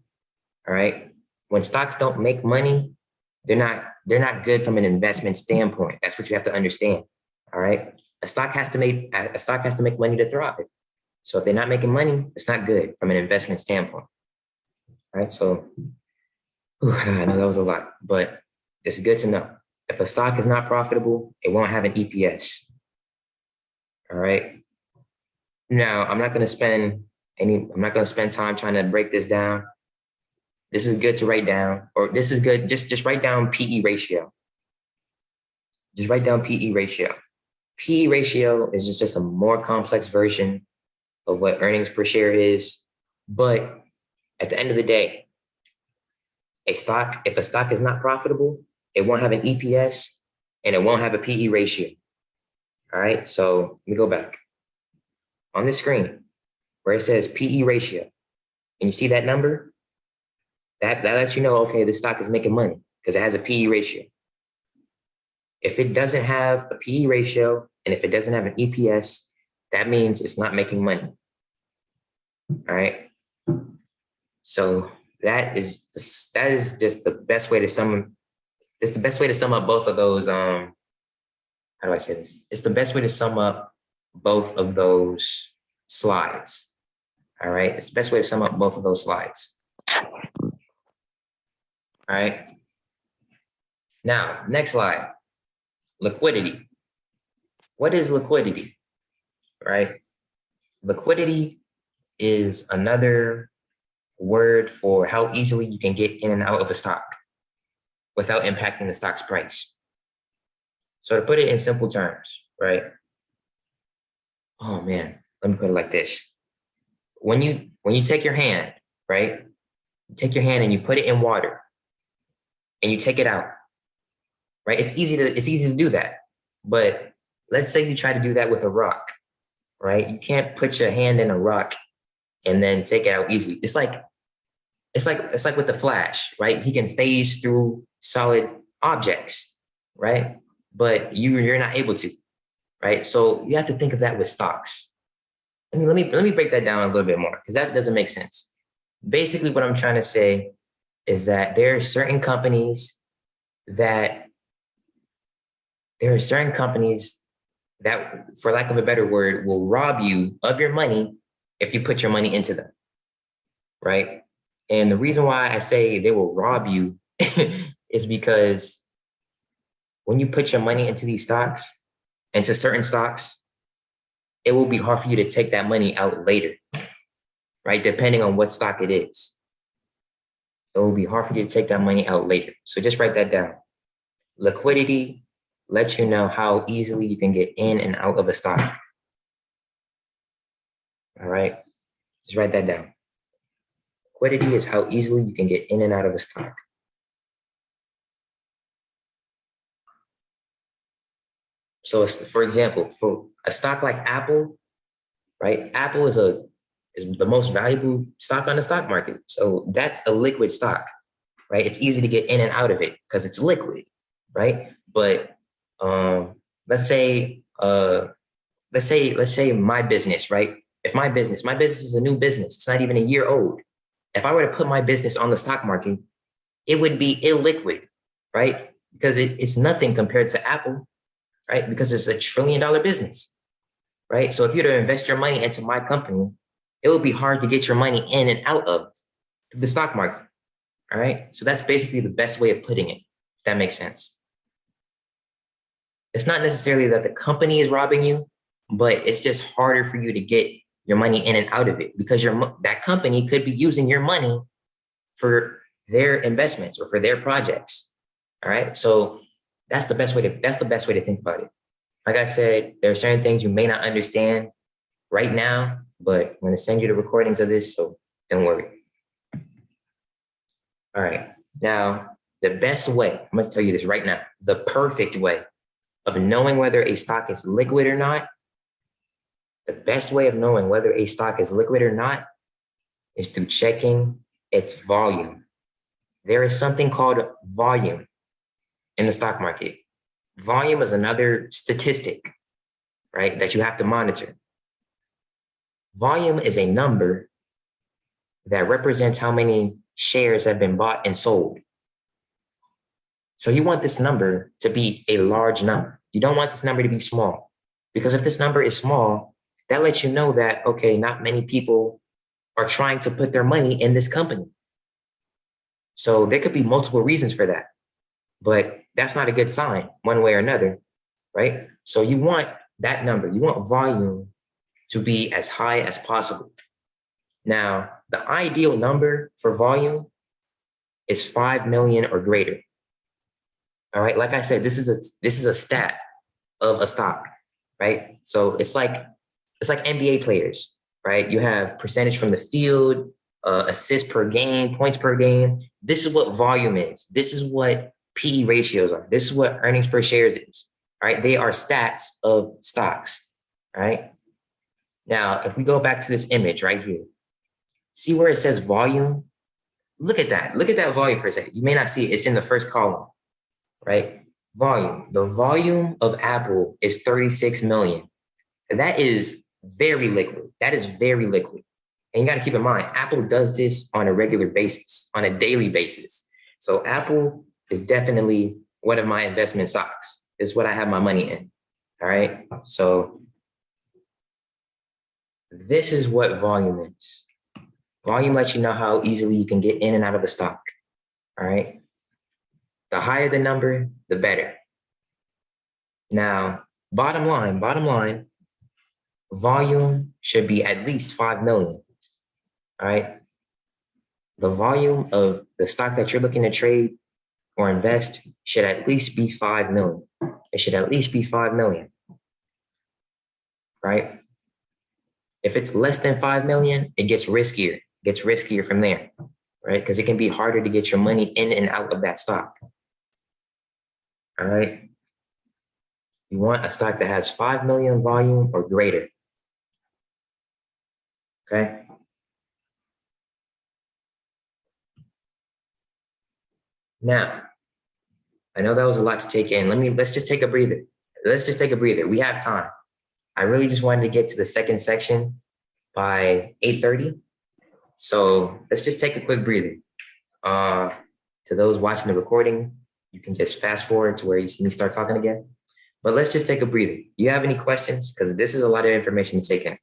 All right. When stocks don't make money, they're not good from an investment standpoint. That's what you have to understand. All right. A stock has to make money to thrive. So if they're not making money, it's not good from an investment standpoint. All right. So I know that was a lot, but it's good to know. If a stock is not profitable, it won't have an EPS. All right. Now, I'm not going to spend time trying to break this down. This is good to write down, or this is good. Just write down PE ratio. Just write down PE ratio. PE ratio is just a more complex version of what earnings per share is. But at the end of the day, if a stock is not profitable, it won't have an EPS and it won't have a PE ratio. All right. So let me go back. On the screen where it says PE ratio, and you see that number, that lets you know, okay, this stock is making money because it has a PE ratio. If it doesn't have a PE ratio and if it doesn't have an EPS, that means it's not making money. All right. So that is just the best way to sum. It's the best way to sum up both of those. How do I say this? It's the best way to sum up both of those slides. All right. It's the best way to sum up both of those slides. All right. Now, next slide. Liquidity. What is liquidity? Right? Liquidity is another word for how easily you can get in and out of a stock without impacting the stock's price. So to put it in simple terms, right? Oh man, let me put it like this. When you take your hand, right? You take your hand and you put it in water and you take it out. right? It's easy to do that. But let's say you try to do that with a rock, right? You can't put your hand in a rock and then take it out easily. It's like with the Flash, right? He can phase through solid objects, right? But you're not able to, right? So you have to think of that with stocks. Let me break that down a little bit more because that doesn't make sense. Basically, what I'm trying to say is that that there are certain companies that, for lack of a better word, will rob you of your money if you put your money into them, right? And the reason why I say they will rob you is because when you put your money into these stocks, into certain stocks, it will be hard for you to take that money out later, right? Depending on what stock it is. It will be hard for you to take that money out later. So just write that down. Liquidity lets you know how easily you can get in and out of a stock. All right, just write that down. Liquidity is how easily you can get in and out of a stock. So, for example, for a stock like Apple, right? Apple is the most valuable stock on the stock market. So that's a liquid stock, right? It's easy to get in and out of it because it's liquid, right? But let's say my business, right? If my business is a new business, it's not even a year old. If I were to put my business on the stock market, it would be illiquid, right? Because it's nothing compared to Apple, right? Because it's $1 trillion business, right? So if you were to invest your money into my company, it would be hard to get your money in and out of the stock market, all right? So that's basically the best way of putting it, if that makes sense. It's not necessarily that the company is robbing you, but it's just harder for you to get your money in and out of it because that company could be using your money for their investments or for their projects. All right. So that's the best way to think about it. Like I said, there are certain things you may not understand right now, but I'm going to send you the recordings of this, so don't worry. All right. Now, the best way, I'm going to tell you this right now, the perfect way of knowing whether a stock is liquid or not, the best way of knowing whether a stock is liquid or not is through checking its volume. There is something called volume in the stock market. Volume is another statistic, right, that you have to monitor. Volume is a number that represents how many shares have been bought and sold. So you want this number to be a large number. You don't want this number to be small, because if this number is small, that lets you know that, okay, not many people are trying to put their money in this company. So there could be multiple reasons for that, but that's not a good sign one way or another, right? So you want that number, you want volume to be as high as possible. Now, the ideal number for volume is 5 million or greater. All right, like I said, this is a stat of a stock, right? So it's like NBA players, right? You have percentage from the field, assists per game, points per game. This is what volume is. This is what PE ratios are. This is what earnings per shares is. All right, they are stats of stocks. All right. Now, if we go back to this image right here, see where it says volume? Look at that. Look at that volume for a second. You may not see it. It's in the first column, right? Volume. The volume of Apple is 36 million. And that is very liquid. That is very liquid. And you got to keep in mind, Apple does this on a regular basis, on a daily basis. So Apple is definitely one of my investment stocks. It's what I have my money in. All right. So this is what volume is. Volume lets you know how easily you can get in and out of a stock. All right. The higher the number, the better. Now, bottom line, volume should be at least 5 million. All right. The volume of the stock that you're looking to trade or invest should at least be 5 million. It should at least be 5 million. Right. If it's less than 5 million, it gets riskier. It gets riskier from there. Right. Because it can be harder to get your money in and out of that stock. All right. You want a stock that has 5 million volume or greater. Okay. Now, I know that was a lot to take in. Let's just take a breather. Let's just take a breather. We have time. I really just wanted to get to the second section by 8:30. So let's just take a quick breather. To those watching the recording, you can just fast forward to where you see me start talking again. But let's just take a breather. You have any questions? Because this is a lot of information to take in.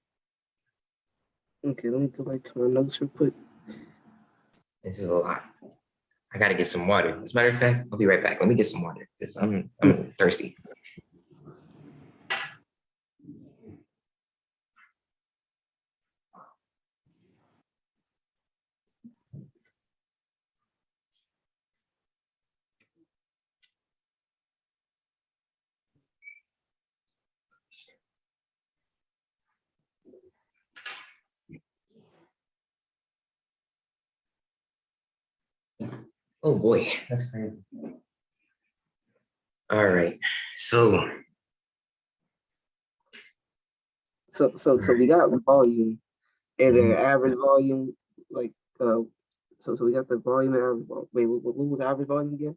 Okay, let me go back to my notes real quick. This is a lot. I got to get some water. As a matter of fact, I'll be right back. Let me get some water because I'm thirsty. Oh boy, that's crazy. All right, so So we got volume and then Mhm. average volume, like so we got the volume and average volume. Wait, what was average volume again?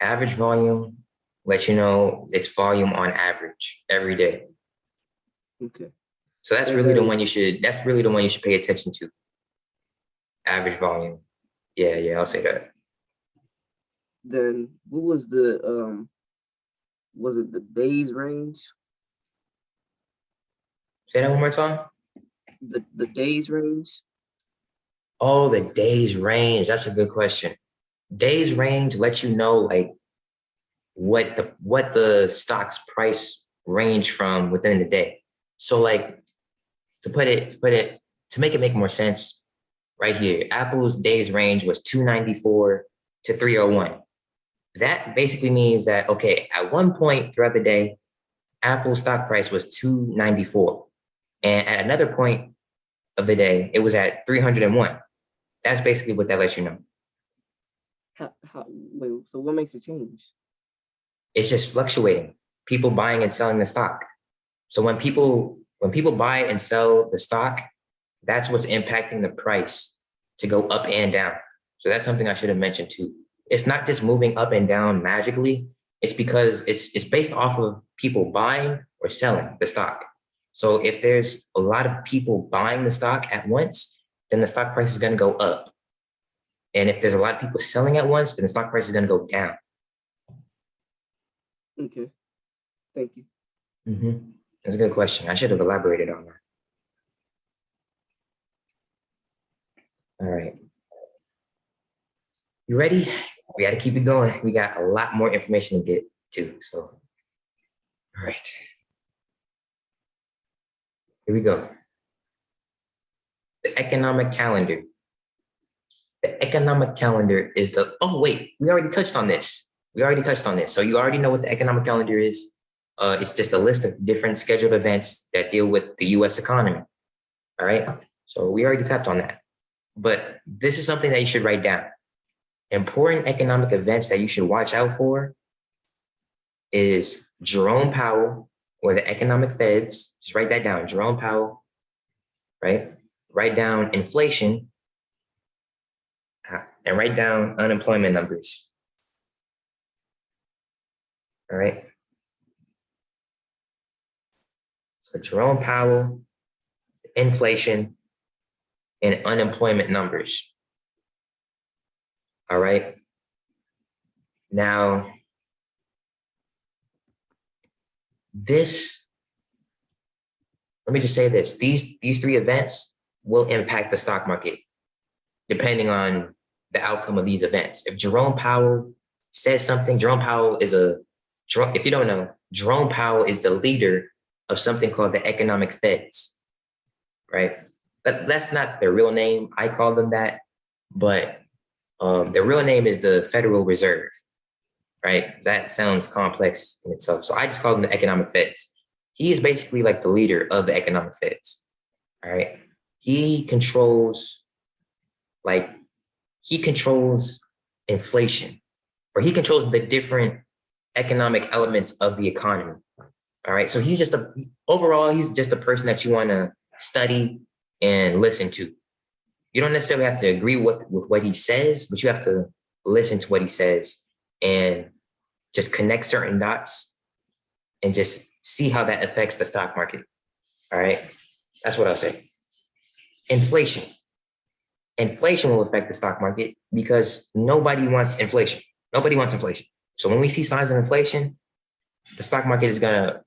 Average volume lets you know its volume on average every day. Okay. So that's And really the then one you should. That's really the one you should pay attention to. Average volume. Yeah, I'll say that. then what was it the days range? Say that one more time. The days range? Oh, the days range. That's a good question. Days range lets you know like what the stock's price range from within the day. So like to make it make more sense, right here, Apple's days range was 294 to 301. That basically means that okay, at one point throughout the day, Apple's stock price was 294. And at another point of the day, it was at 301. That's basically what that lets you know. Wait, so what makes it change? It's just fluctuating. People buying and selling the stock. So when people buy and sell the stock, that's what's impacting the price to go up and down. So that's something I should have mentioned too. It's not just moving up and down magically. It's because it's based off of people buying or selling the stock. So if there's a lot of people buying the stock at once, then the stock price is going to go up. And if there's a lot of people selling at once, then the stock price is going to go down. Okay, thank you. That's a good question. I should have elaborated on that. All right. You ready? We got to keep it going. We got a lot more information to get to. So, all right. Here we go. The economic calendar. The economic calendar is oh, wait, we already touched on this. So you already know what the economic calendar is. It's just a list of different scheduled events that deal with the US economy. All right. So we already tapped on that. But this is something that you should write down. Important economic events that you should watch out for is Jerome Powell or the economic feds. Just write that down. Jerome Powell, right? Write down inflation and write down unemployment numbers. All right. So Jerome Powell, inflation, and unemployment numbers. All right. Now, let me just say this. These three events will impact the stock market depending on the outcome of these events. If Jerome Powell says something, if you don't know, Jerome Powell is the leader of something called the economic feds, right? But that's not their real name. I call them that, but their real name is the Federal Reserve, right? That sounds complex in itself. So I just call them the economic feds. He is basically like the leader of the economic feds, all right? He controls inflation, or he controls the different economic elements of the economy. All right. So overall, he's just a person that you want to study and listen to. You don't necessarily have to agree with what he says, but you have to listen to what he says and just connect certain dots and just see how that affects the stock market. All right. That's what I'll say. Inflation. Inflation will affect the stock market because nobody wants inflation. Nobody wants inflation. So when we see signs of inflation, the stock market is gonna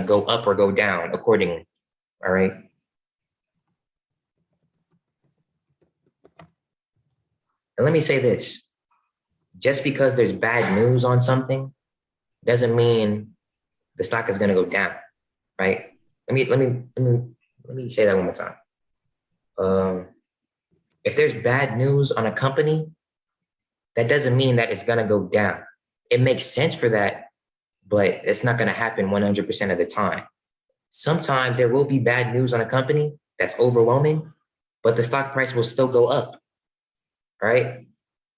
go up or go down accordingly. All right. And let me say this. Just because there's bad news on something doesn't mean the stock is gonna go down. Right? Let me say that one more time. If there's bad news on a company, that doesn't mean that it's gonna go down. It makes sense for that, but it's not gonna happen 100% of the time. Sometimes there will be bad news on a company that's overwhelming, but the stock price will still go up, right?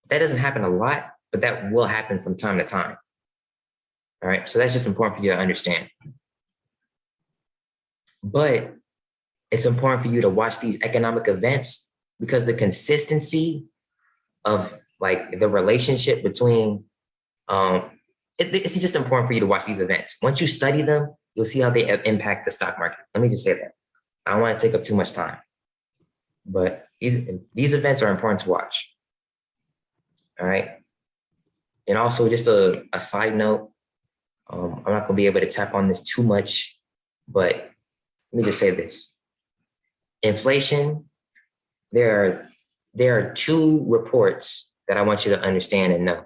That doesn't happen a lot, but that will happen from time to time. All right, so that's just important for you to understand. But it's important for you to watch these economic events because the consistency of like the relationship between, it's just important for you to watch these events. Once you study them, you'll see how they impact the stock market. Let me just say that. I don't want to take up too much time, but these events are important to watch. All right. And also just a side note, I'm not going to be able to tap on this too much, but let me just say this. Inflation, there are two reports that I want you to understand and know.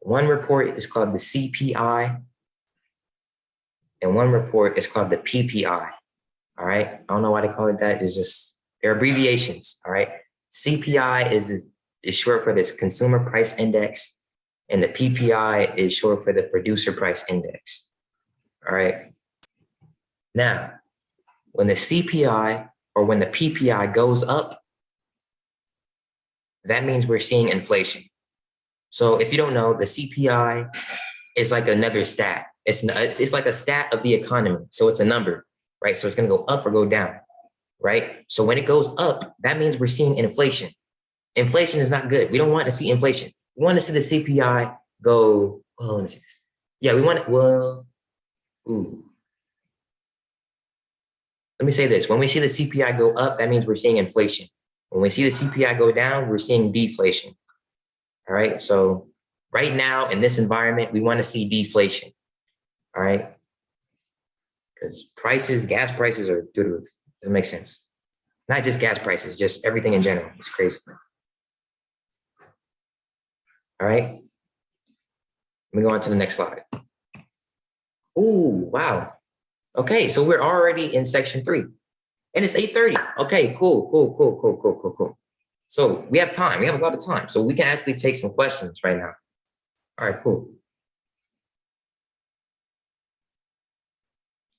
One report is called the CPI, and one report is called the PPI. All right. I don't know why they call it that. It's just, they're abbreviations. All right. CPI is short for this Consumer Price Index, and the PPI is short for the Producer Price Index. All right. Now, when the CPI or when the PPI goes up, that means we're seeing inflation. So if you don't know, the CPI is like another stat. It's like a stat of the economy. So it's a number, right? So it's going to go up or go down, right? So when it goes up, that means we're seeing inflation. Inflation is not good. We don't want to see inflation. We want to see the CPI go, oh, let me see this. Yeah, we want it, well, ooh. Let me say this. When we see the CPI go up, that means we're seeing inflation. When we see the CPI go down, we're seeing deflation. All right. So right now in this environment, we want to see deflation. All right. Because gas prices are through the roof. Doesn't make sense. Not just gas prices, just everything in general. It's crazy. All right. Let me go on to the next slide. Ooh, wow. Okay, so we're already in section 3. And it's 8:30. Okay, cool. So we have time. We have a lot of time. So we can actually take some questions right now. All right, cool.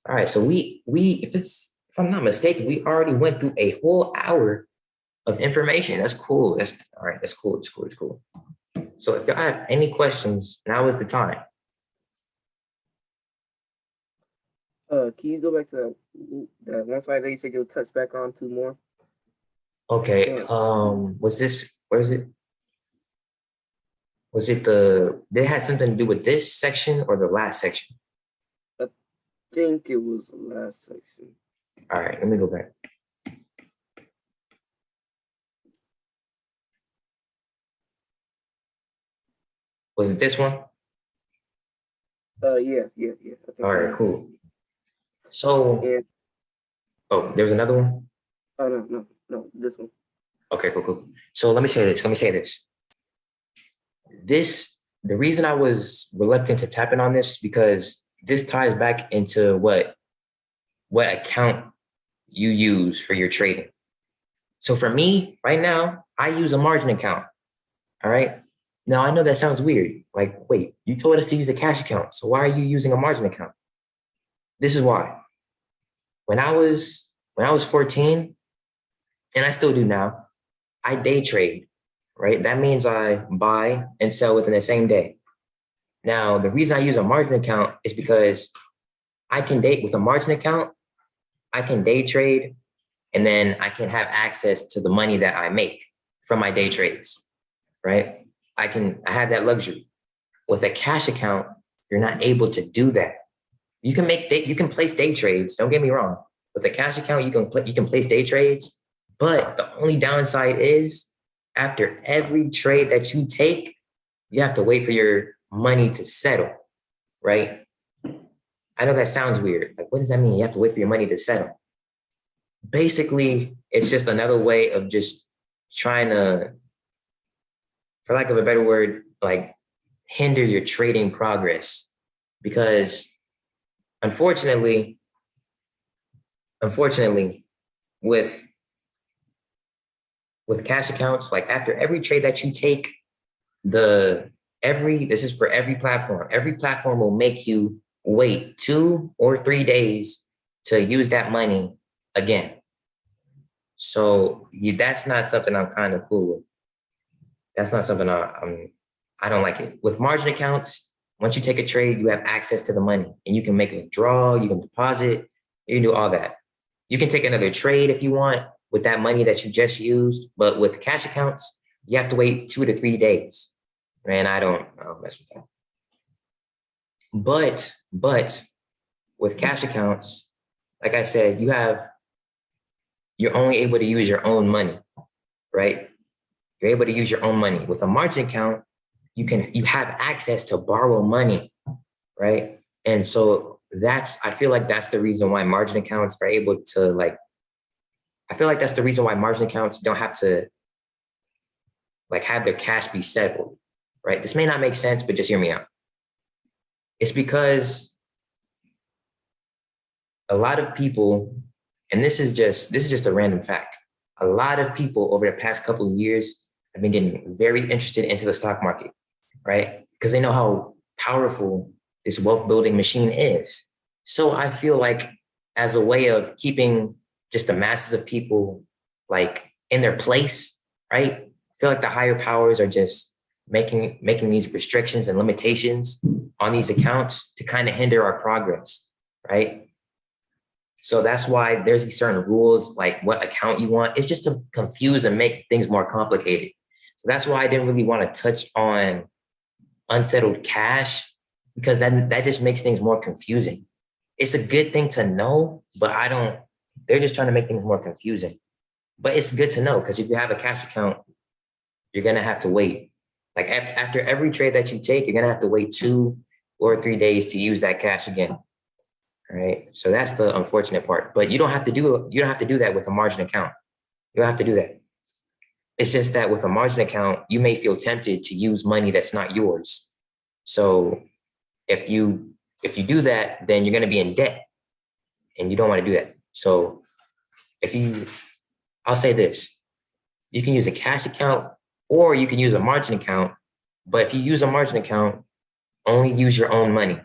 All right, so if I'm not mistaken, we already went through a whole hour of information. That's cool. That's cool. It's cool. So if y'all have any questions, now is the time. Can you go back to that one slide that you said you'll touch back on 2 more? Okay. Was this, where is it? Was it did it have something to do with this section or the last section? I think it was the last section. All right, let me go back. Was it this one? Yeah. All right, cool. So, yeah. Oh, there was another one? Oh, no, this one. Okay, cool. So let me say this. The reason I was reluctant to tap in on this because this ties back into what account you use for your trading. So for me, right now, I use a margin account. All right. Now I know that sounds weird. Like, wait, you told us to use a cash account. So why are you using a margin account? This is why. When I was 14, and I still do now, I day trade, right? That means I buy and sell within the same day. Now, the reason I use a margin account is because I can date with a margin account, I can day trade, and then I can have access to the money that I make from my day trades, right? I have that luxury. With a cash account, you're not able to do that. You can place day trades. Don't get me wrong. With a cash account, you can place day trades, but the only downside is after every trade that you take, you have to wait for your money to settle, right? I know that sounds weird. Like, what does that mean? You have to wait for your money to settle. Basically, it's just another way of just trying to, for lack of a better word, like hinder your trading progress. Because unfortunately, with cash accounts, like after every trade that you take, this is for every platform. Every platform will make you wait 2 or 3 days to use that money again. So that's not something I'm kind of cool with. That's not something I don't like it. With margin accounts, once you take a trade, you have access to the money and you can make a withdrawal, you can deposit, you can do all that. You can take another trade if you want with that money that you just used, but with cash accounts, you have to wait 2 to 3 days. And I don't mess with that. But with cash accounts, like I said, you're only able to use your own money, right? You're able to use your own money. With a margin account, you have access to borrow money, right? And so I feel like that's the reason why margin accounts are able to I feel like that's the reason why margin accounts don't have to have their cash be settled, right? This may not make sense, but just hear me out. It's because a lot of people, and this is just a random fact, a lot of people over the past couple of years have been getting very interested into the stock market, right? Because they know how powerful this wealth building machine is. So I feel like as a way of keeping just the masses of people in their place, right? I feel like the higher powers are just making these restrictions and limitations on these accounts to kind of hinder our progress, right? So that's why there's these certain rules, like what account you want. It's just to confuse and make things more complicated. So that's why I didn't really want to touch on unsettled cash, because that just makes things more confusing. It's a good thing to know, but they're just trying to make things more confusing. But it's good to know, because if you have a cash account, you're going to have to wait. Like after every trade that you take, you're going to have to wait 2 or 3 days to use that cash again. All right. So that's the unfortunate part. But you don't have to do that with a margin account. You don't have to do that. It's just that with a margin account, you may feel tempted to use money that's not yours. So if you do that, then you're going to be in debt, and you don't want to do that. So I'll say this, you can use a cash account or you can use a margin account. But if you use a margin account, only use your own money,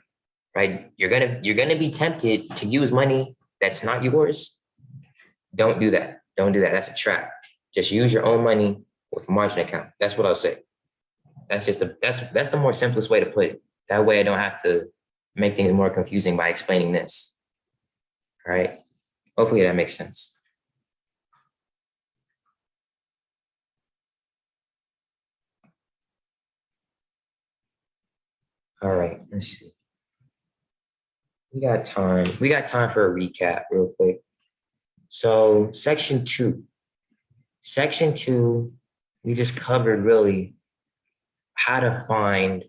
right? You're gonna be tempted to use money that's not yours. Don't do that. Don't do that. That's a trap. Just use your own money with a margin account. That's what I'll say. That's the more simplest way to put it. That way I don't have to make things more confusing by explaining this. All right. Hopefully that makes sense. All right, let's see. We got time for a recap real quick. So section 2, we just covered really how to find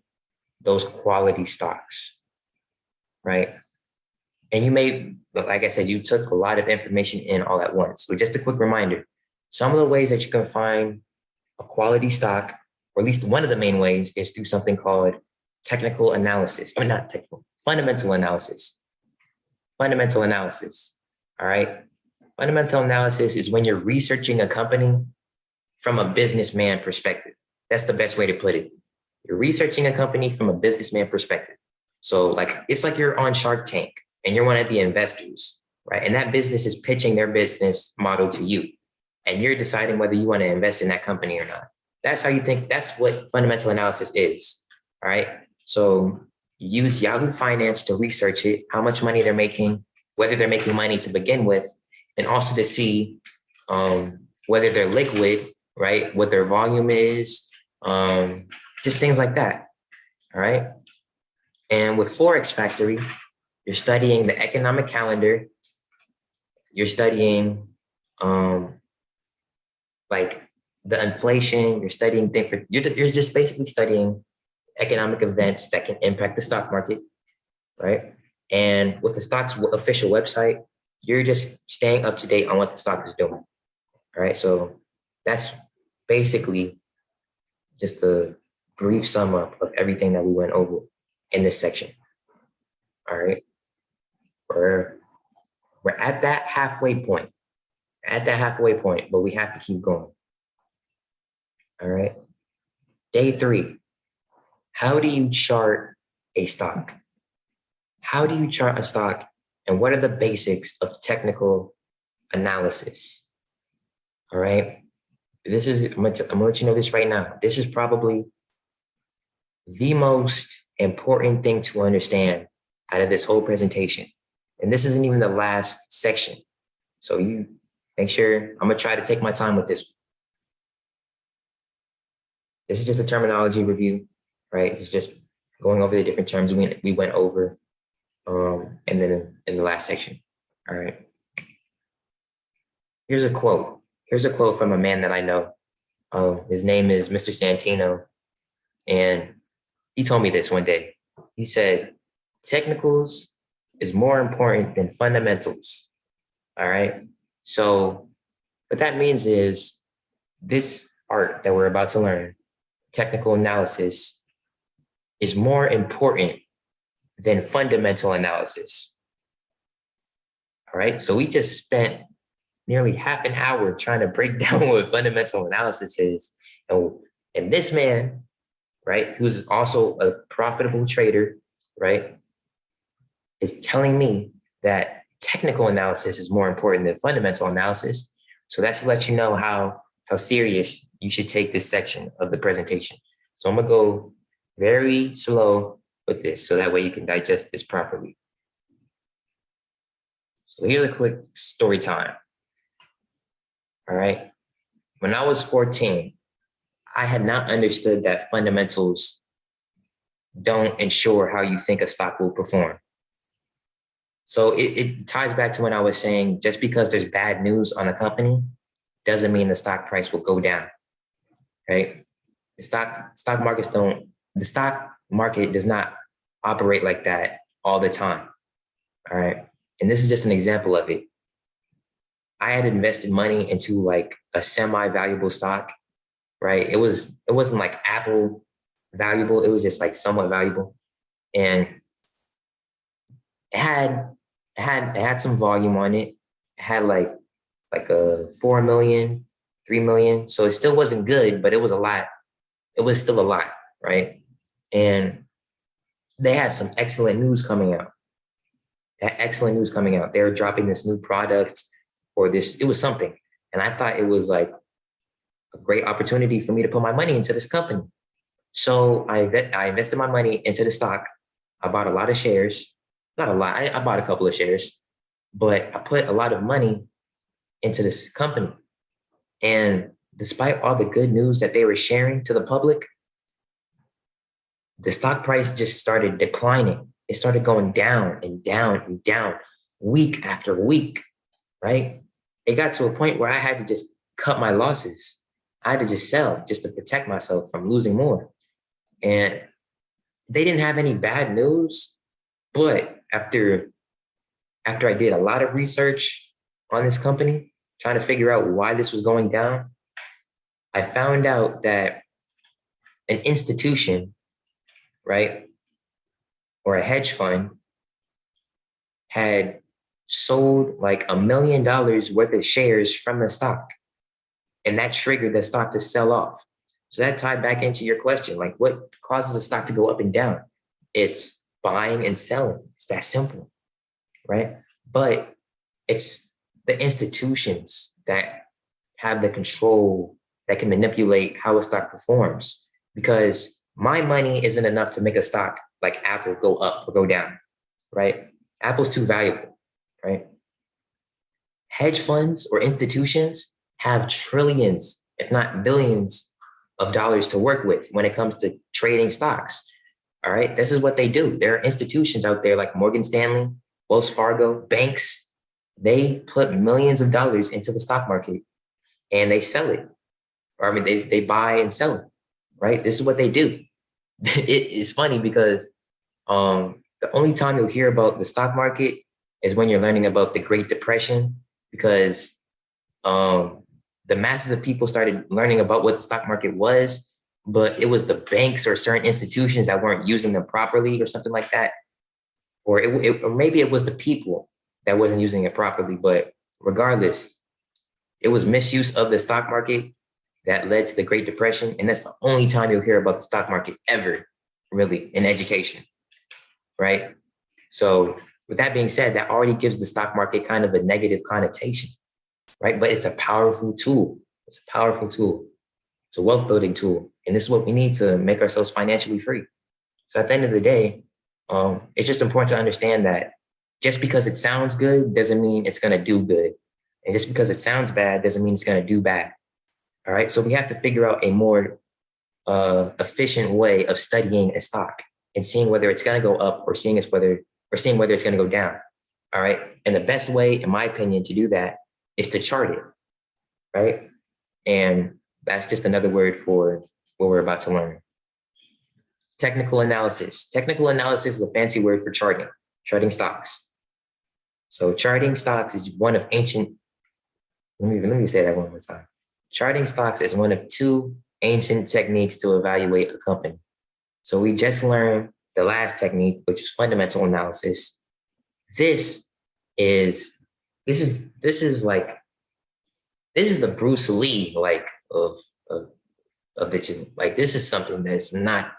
those quality stocks, right? And like I said, you took a lot of information in all at once. So just a quick reminder, some of the ways that you can find a quality stock, or at least one of the main ways, is through something called technical analysis, or not technical, fundamental analysis. Fundamental analysis, all right? Fundamental analysis is when you're researching a company from a businessman perspective. That's the best way to put it. You're researching a company from a businessman perspective. So it's like you're on Shark Tank and you're one of the investors, right? And that business is pitching their business model to you, and you're deciding whether you want to invest in that company or not. That's how you think. That's what fundamental analysis is, all right? So you use Yahoo Finance to research it, how much money they're making, whether they're making money to begin with, and also to see whether they're liquid, right? What their volume is, just things like that. All right. And with Forex Factory, you're studying the economic calendar. You're studying like the inflation. You're studying different. You're just basically studying economic events that can impact the stock market, right? And with the stock's official website, you're just staying up to date on what the stock is doing. All right. So that's basically just a brief sum up of everything that we went over in this section. All right. We're at that halfway point. But we have to keep going. All right. Day 3. How do you chart a stock? How do you chart a stock? And what are the basics of technical analysis? All right. I'm gonna let you know this right now. This is probably the most important thing to understand out of this whole presentation. And this isn't even the last section. So you make sure, I'm gonna try to take my time with this. This is just a terminology review, right? It's just going over the different terms we went over, and then in the last section. All right. Here's a quote. Here's a quote from a man that I know. His name is Mr. Santino, and he told me this one day. He said, "Technicals is more important than fundamentals." All right. So what that means is this art that we're about to learn, technical analysis, is more important than fundamental analysis. All right. So we just spent nearly half an hour trying to break down what fundamental analysis is. And this man, right, who's also a profitable trader, right, is telling me that technical analysis is more important than fundamental analysis. So that's to let you know how serious you should take this section of the presentation. So I'm gonna go very slow with this so that way you can digest this properly. So here's a quick story time. All right. When I was 14, I had not understood that fundamentals don't ensure how you think a stock will perform. So it ties back to when I was saying, just because there's bad news on a company doesn't mean the stock price will go down, right? The stock market does not operate like that all the time. All right. And this is just an example of it. I had invested money into like a semi-valuable stock, right? It wasn't like Apple valuable. It was just like somewhat valuable. And it had some volume on it. It had like a 4 million, 3 million. So it still wasn't good, but it was a lot. It was still a lot, right? And they had some excellent news coming out. They were dropping this new product or this, it was something. And I thought it was like a great opportunity for me to put my money into this company. So I invested my money into the stock. I bought a lot of shares, not a lot. I bought a couple of shares, but I put a lot of money into this company. And despite all the good news that they were sharing to the public, the stock price just started declining. It started going down and down and down week after week, right? It got to a point where I had to just cut my losses. I had to just sell just to protect myself from losing more. And they didn't have any bad news, but after I did a lot of research on this company, trying to figure out why this was going down, I found out that an institution, right, or a hedge fund had sold like $1 million worth of shares from the stock. And that triggered the stock to sell off. So that tied back into your question, like what causes a stock to go up and down? It's buying and selling. It's that simple, right? But it's the institutions that have the control that can manipulate how a stock performs. Because My money isn't enough to make a stock like Apple go up or go down, right? Apple's too valuable, right? Hedge funds or institutions have trillions, if not billions, of dollars to work with when it comes to trading stocks. All right. This is what they do. There are institutions out there like Morgan Stanley, Wells Fargo, banks. They put millions of dollars into the stock market and they sell it. Or I mean, they buy and sell it. Right. This is what they do. It is funny because the only time you'll hear about the stock market is when you're learning about the Great Depression, because the masses of people started learning about what the stock market was, but it was the banks or certain institutions that weren't using them properly or something like that. Or maybe it was the people that wasn't using it properly. But regardless, it was misuse of the stock market that led to the Great Depression. And that's the only time you'll hear about the stock market ever, really, in education, right? So with that being said, that already gives the stock market kind of a negative connotation, right? But it's a powerful tool. It's a powerful tool. It's a wealth building tool. And this is what we need to make ourselves financially free. So at the end of the day, it's just important to understand that just because it sounds good doesn't mean it's going to do good. And just because it sounds bad doesn't mean it's going to do bad. All right. So we have to figure out a more efficient way of studying a stock and seeing whether it's going to go up or seeing whether it's going to go down. All right. And the best way, in my opinion, to do that is to chart it. Right. And that's just another word for what we're about to learn. Technical analysis. Technical analysis is a fancy word for charting stocks. So charting stocks is one of ancient, let me say that one more time. Charting stocks is one of two ancient techniques to evaluate a company. So we just learned the last technique, which is fundamental analysis. This is the Bruce Lee of bitching. Like, this is something that's not,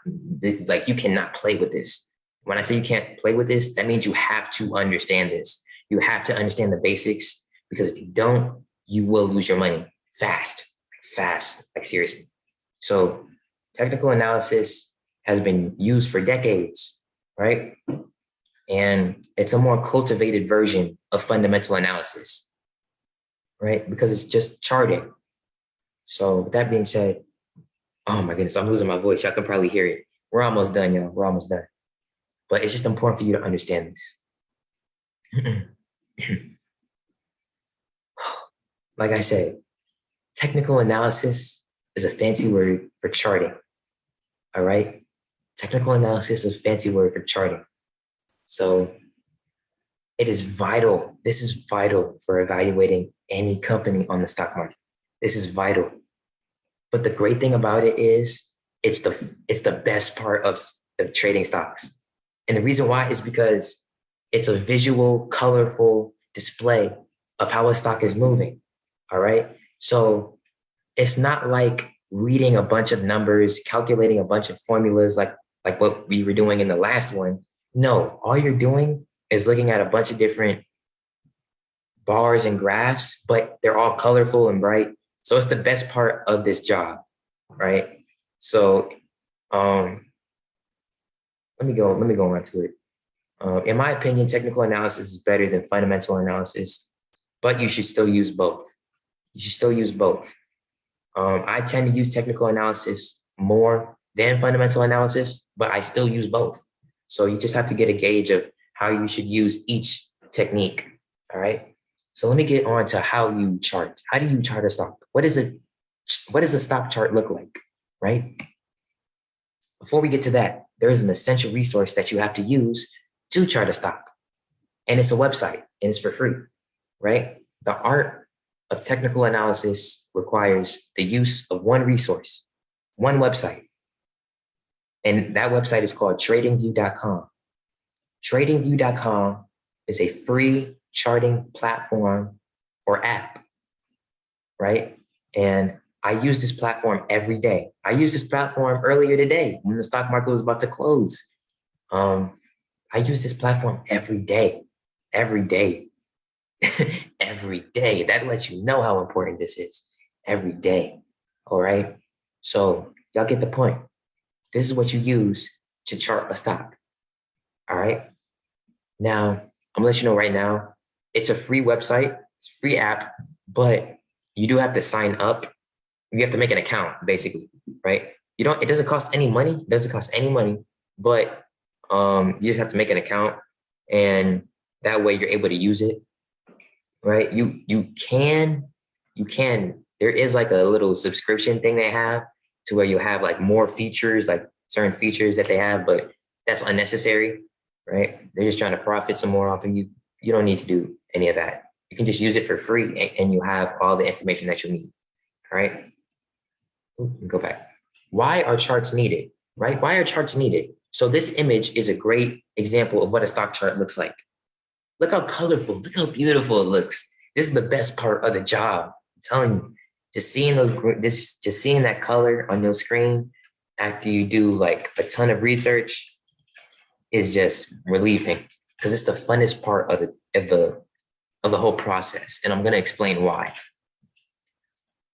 like, you cannot play with this. When I say you can't play with this, that means you have to understand this. You have to understand the basics, because if you don't, you will lose your money fast, like seriously. So technical analysis has been used for decades, right? And it's a more cultivated version of fundamental analysis, right? Because it's just charting. So with that being said, oh my goodness, I'm losing my voice. Y'all can probably hear it. We're almost done, y'all. We're almost done. But it's just important for you to understand this. Like I said, technical analysis is a fancy word for charting. All right? Technical analysis is a fancy word for charting. So it is vital. This is vital for evaluating any company on the stock market. This is vital. But the great thing about it is it's the best part of trading stocks. And the reason why is because it's a visual, colorful display of how a stock is moving. All right. So it's not like reading a bunch of numbers, calculating a bunch of formulas like what we were doing in the last one. No, all you're doing is looking at a bunch of different bars and graphs, but they're all colorful and bright. So it's the best part of this job, right? So let me go on to it. In my opinion, technical analysis is better than fundamental analysis, but you should still use both. I tend to use technical analysis more than fundamental analysis, but I still use both. So you just have to get a gauge of how you should use each technique. All right. So let me get on to how you chart. How do you chart a stock? What does a stock chart look like? Right. Before we get to that, there is an essential resource that you have to use to chart a stock. And it's a website, and it's for free. Right. The art of technical analysis requires the use of one resource, one website. And that website is called tradingview.com. Tradingview.com is a free charting platform or app, right? And I use this platform every day. I used this platform earlier today when the stock market was about to close. I use this platform every day. Every day. That lets you know how important this is. Every day. All right. So y'all get the point. This is what you use to chart a stock. All right. Now, I'm gonna let you know right now, it's a free website, it's a free app, but you do have to sign up. You have to make an account, basically, right? It doesn't cost any money, but you just have to make an account, and that way you're able to use it, right? There is like a little subscription thing they have to where you have like more features, like certain features that they have, but that's unnecessary, right? They're just trying to profit some more off of you. You don't need to do any of that. You can just use it for free and you have all the information that you need. All right. Go back. Why are charts needed? Right? Why are charts needed? So this image is a great example of what a stock chart looks like. Look how colorful, look how beautiful it looks. This is the best part of the job. I'm telling you, just seeing that color on your screen after you do like a ton of research is just relieving because it's the funnest part of the whole process. And I'm going to explain why.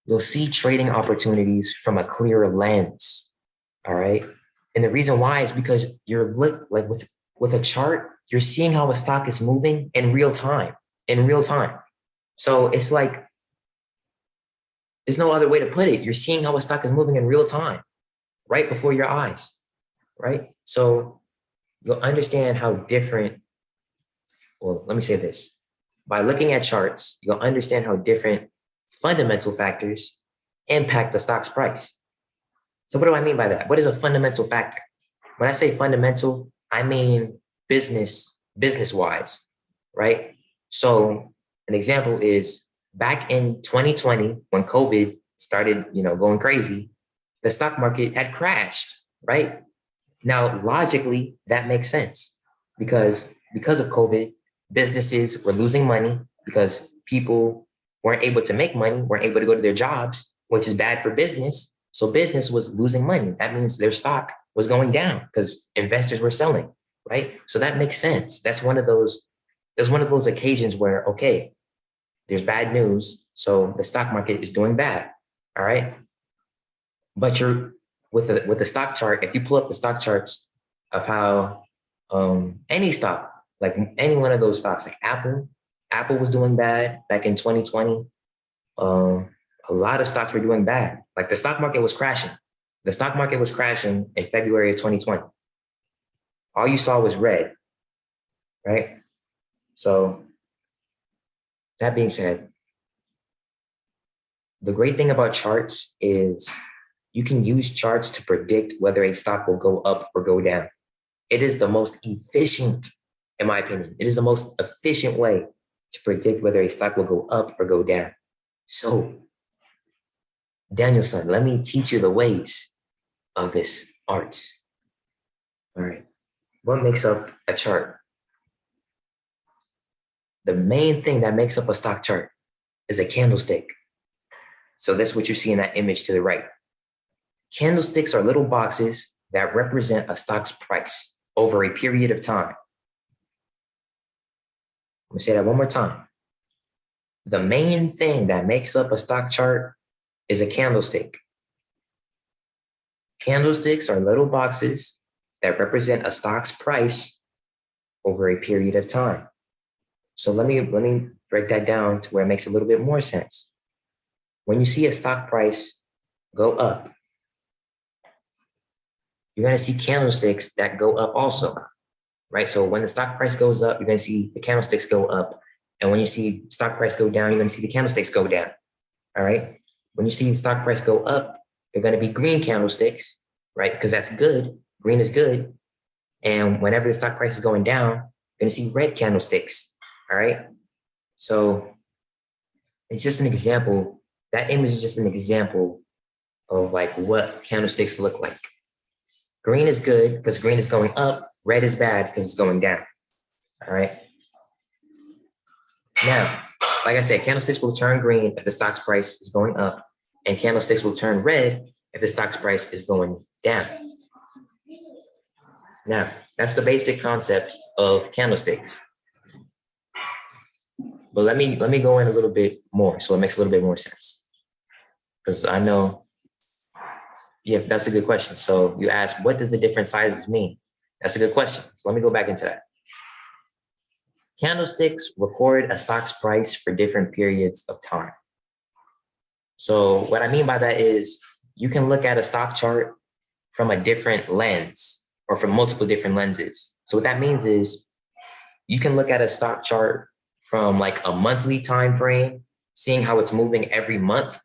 You'll see trading opportunities from a clearer lens. All right. And the reason why is because you're like with a chart, you're seeing how a stock is moving in real time. So it's like, there's no other way to put it. You're seeing how a stock is moving in real time, right before your eyes, right? So you'll understand how different, well, let me say this. By looking at charts, you'll understand how different fundamental factors impact the stock's price. So what do I mean by that? What is a fundamental factor? When I say fundamental, I mean business-wise, right? So an example is back in 2020, when COVID started, going crazy, the stock market had crashed, right? Now, logically, that makes sense because of COVID, businesses were losing money because people weren't able to make money, weren't able to go to their jobs, which is bad for business. So business was losing money. That means their stock was going down because investors were selling, right? So that makes sense. That's one of those occasions where, okay, there's bad news. So the stock market is doing bad. All right. But you're with the stock chart, if you pull up the stock charts of how any stock, like any one of those stocks, like Apple was doing bad back in 2020. A lot of stocks were doing bad. Like the stock market was crashing. The stock market was crashing in February of 2020. All you saw was red, right? So that being said, the great thing about charts is you can use charts to predict whether a stock will go up or go down. It is the most efficient, in my opinion, it is the most efficient way to predict whether a stock will go up or go down. So, Danielson, let me teach you the ways of this art. All right. What makes up a chart? The main thing that makes up a stock chart is a candlestick. So that's what you see in that image to the right. Candlesticks are little boxes that represent a stock's price over a period of time. I'm gonna say that one more time. The main thing that makes up a stock chart is a candlestick. Candlesticks are little boxes that represent a stock's price over a period of time. So let me break that down to where it makes a little bit more sense. When you see a stock price go up, you're going to see candlesticks that go up also, right? So when the stock price goes up, you're going to see the candlesticks go up. And when you see stock price go down, you're going to see the candlesticks go down, all right? When you see the stock price go up, they're going to be green candlesticks, right? Because that's good. Green is good. And whenever the stock price is going down, you're going to see red candlesticks, all right? So it's just an example. That image is just an example of like what candlesticks look like. Green is good because green is going up. Red is bad because it's going down. All right. Now, like I said, candlesticks will turn green if the stock's price is going up, and candlesticks will turn red if the stock's price is going down. Now, that's the basic concept of candlesticks. But let me go in a little bit more so it makes a little bit more sense. Because I know Yeah, that's a good question. So you asked, what does the different sizes mean? That's a good question. So let me go back into that. Candlesticks record a stock's price for different periods of time. So what I mean by that is you can look at a stock chart from a different lens or from multiple different lenses. So what that means is you can look at a stock chart from like a monthly time frame, seeing how it's moving every month.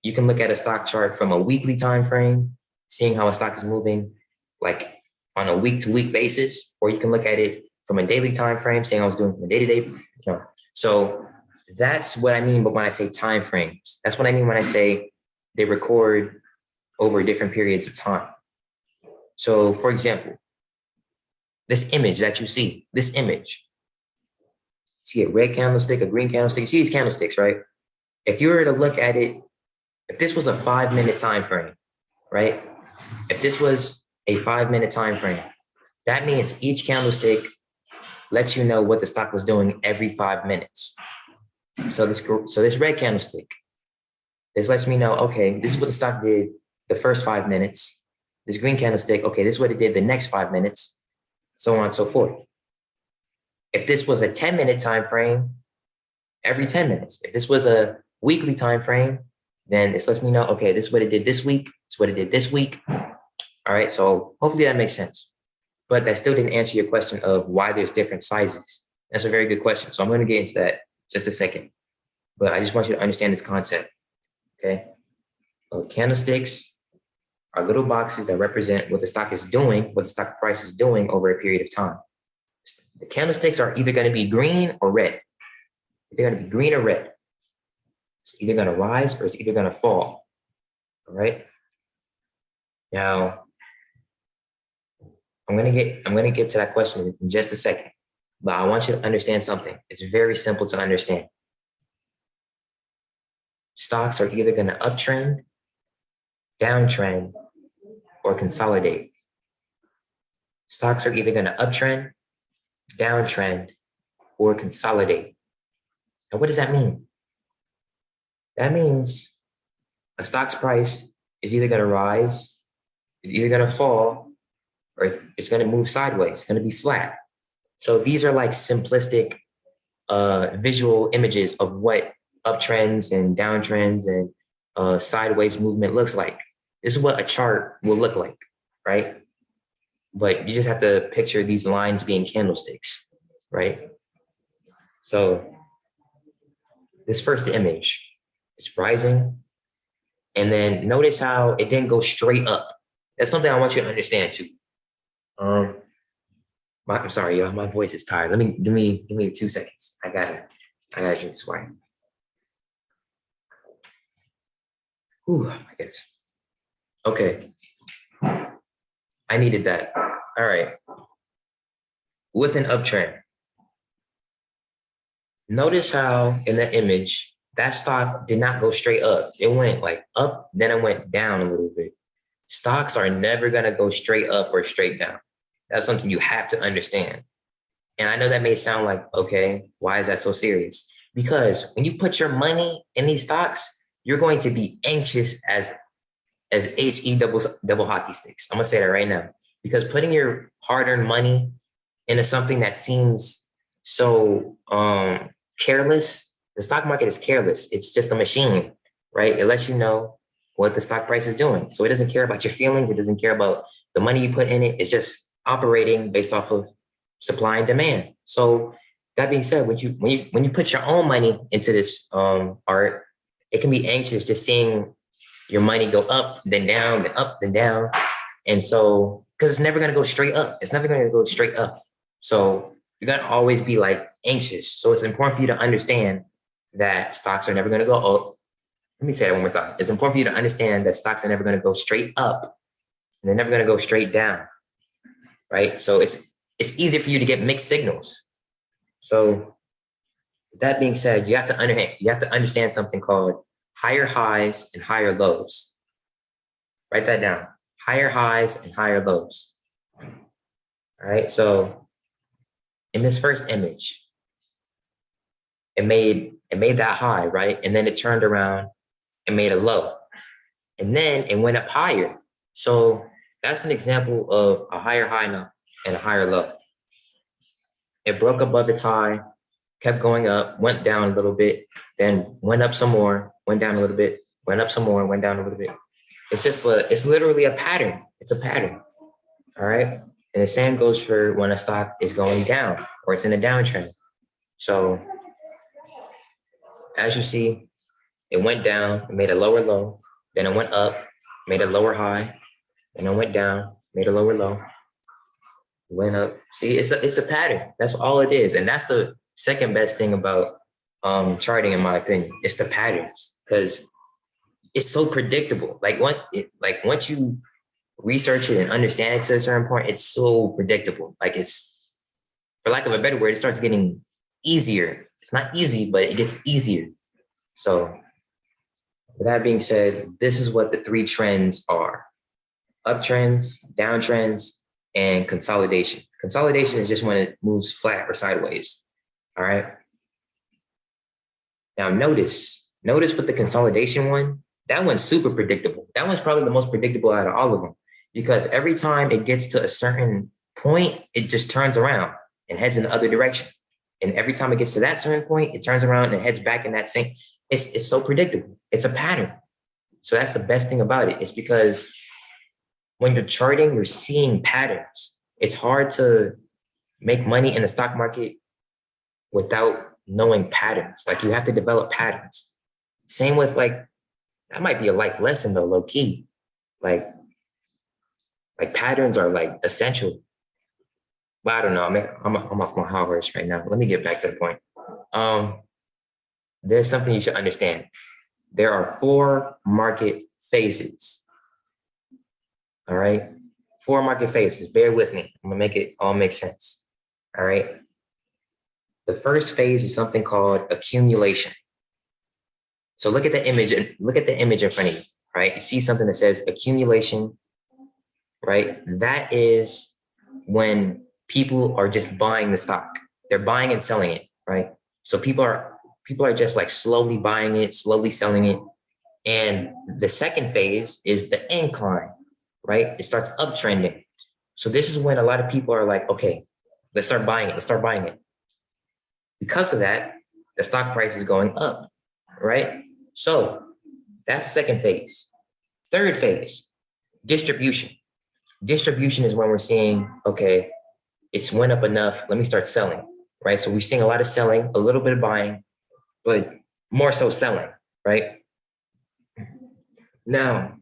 You can look at a stock chart from a weekly time frame, seeing how a stock is moving like on a week-to-week basis, or you can look at it from a daily time frame, seeing how it's doing from a day-to-day. So that's what I mean. But when I say time frames, that's what I mean when I say they record over different periods of time. So, for example, this image that you see, this image, see a red candlestick, a green candlestick. You see these candlesticks, right? If you were to look at it, if this was a 5-minute time frame, right? If this was a 5-minute time frame, that means each candlestick lets you know what the stock was doing every 5 minutes. So this red candlestick, this lets me know, okay, this is what the stock did the first 5 minutes. This green candlestick, okay, this is what it did the next 5 minutes, so on and so forth. If this was a 10-minute time frame, every 10 minutes. If this was a weekly time frame, then this lets me know, okay, this is what it did this week. It's what it did this week. All right, so hopefully that makes sense. But that still didn't answer your question of why there's different sizes. That's a very good question. So I'm going to get into that just a second. But I just want you to understand this concept, okay? Candlesticks are little boxes that represent what the stock is doing, what the stock price is doing over a period of time. The candlesticks are either going to be green or red. They're going to be green or red. It's either going to rise or it's either going to fall. All right. Now, I'm going to get to that question in just a second, but I want you to understand something. It's very simple to understand. Stocks are either going to uptrend, downtrend, or consolidate. Stocks are either going to uptrend, downtrend, or consolidate. Now, what does that mean? That means a stock's price is either going to rise, is either going to fall, or it's going to move sideways. It's going to be flat. So these are like simplistic visual images of what uptrends and downtrends and sideways movement looks like. This is what a chart will look like, right? But you just have to picture these lines being candlesticks, right? So this first image, it's rising. And then notice how it didn't go straight up. That's something I want you to understand too. I'm sorry, y'all. My voice is tired. Give me 2 seconds. I gotta drink this wine. Ooh, my goodness. Okay. I needed that. All right. With an uptrend. Notice how in the image, that stock did not go straight up. It went like up, then it went down a little bit. Stocks are never going to go straight up or straight down. That's something you have to understand. And I know that may sound like, okay, why is that so serious? Because when you put your money in these stocks, you're going to be anxious as HE double hockey sticks. I'm going to say that right now. Because putting your hard-earned money into something that seems so careless, the stock market is careless. It's just a machine, right? It lets you know what the stock price is doing. So it doesn't care about your feelings. It doesn't care about the money you put in it. It's just operating based off of supply and demand. So that being said, when you put your own money into this art, it can be anxious just seeing your money go up, then down, then up, then down. And so, because it's never going to go straight up. It's never going to go straight up. So you're going to always be like anxious. So it's important for you to understand that stocks are never going to go up. Let me say that one more time. It's important for you to understand that stocks are never going to go straight up and they're never going to go straight down, right? So it's easy for you to get mixed signals. So that being said, you have to understand something called higher highs and higher lows. Write that down. Higher highs and higher lows. All right. So in this first image, it made that high, right? And then it turned around and made a low. And then it went up higher. So that's an example of a higher high now and a higher low. It broke above its high, kept going up, went down a little bit, then went up some more, went down a little bit, went up some more, went down a little bit. It's literally a pattern. It's a pattern. All right. And the same goes for when a stock is going down or it's in a downtrend. So as you see, it went down, it made a lower low, then it went up, made a lower high, then it went down, made a lower low, went up. See, it's a pattern. That's all it is. And that's the second best thing about charting, in my opinion. It's the patterns, because it's so predictable. Like once you research it and understand it to a certain point, it's so predictable. Like it's, for lack of a better word, it starts getting easier. It's not easy, but it gets easier. So with that being said, this is what the three trends are: uptrends, downtrends, and consolidation. Consolidation is just when it moves flat or sideways. All right. Now notice with the consolidation one, that one's super predictable. That one's probably the most predictable out of all of them, because every time it gets to a certain point, it just turns around and heads in the other direction. And every time it gets to that certain point, it turns around and heads back in that same. It's so predictable. It's a pattern. So that's the best thing about it. It's because when you're charting, you're seeing patterns. It's hard to make money in the stock market without knowing patterns. Like, you have to develop patterns. Same with, like, that might be a life lesson though, low key. Like patterns are like essential. But I don't know. I'm off my high horse right now. Let me get back to the point. There's something you should understand. There are 4 market phases. All right. 4 market phases. Bear with me. I'm gonna make it all make sense. All right. The first phase is something called accumulation. So look at the image in front of you, right? You see something that says accumulation, right? That is when people are just buying the stock. They're buying and selling it, right? So people are just like slowly buying it, slowly selling it. And the second phase is the incline, right? It starts uptrending. So this is when a lot of people are like, okay, let's start buying it. Because of that, the stock price is going up, right? So that's the second phase. Third phase, distribution. Distribution is when we're seeing, okay, it's went up enough, let me start selling, right? So we're seeing a lot of selling, a little bit of buying, but more so selling, right? Now,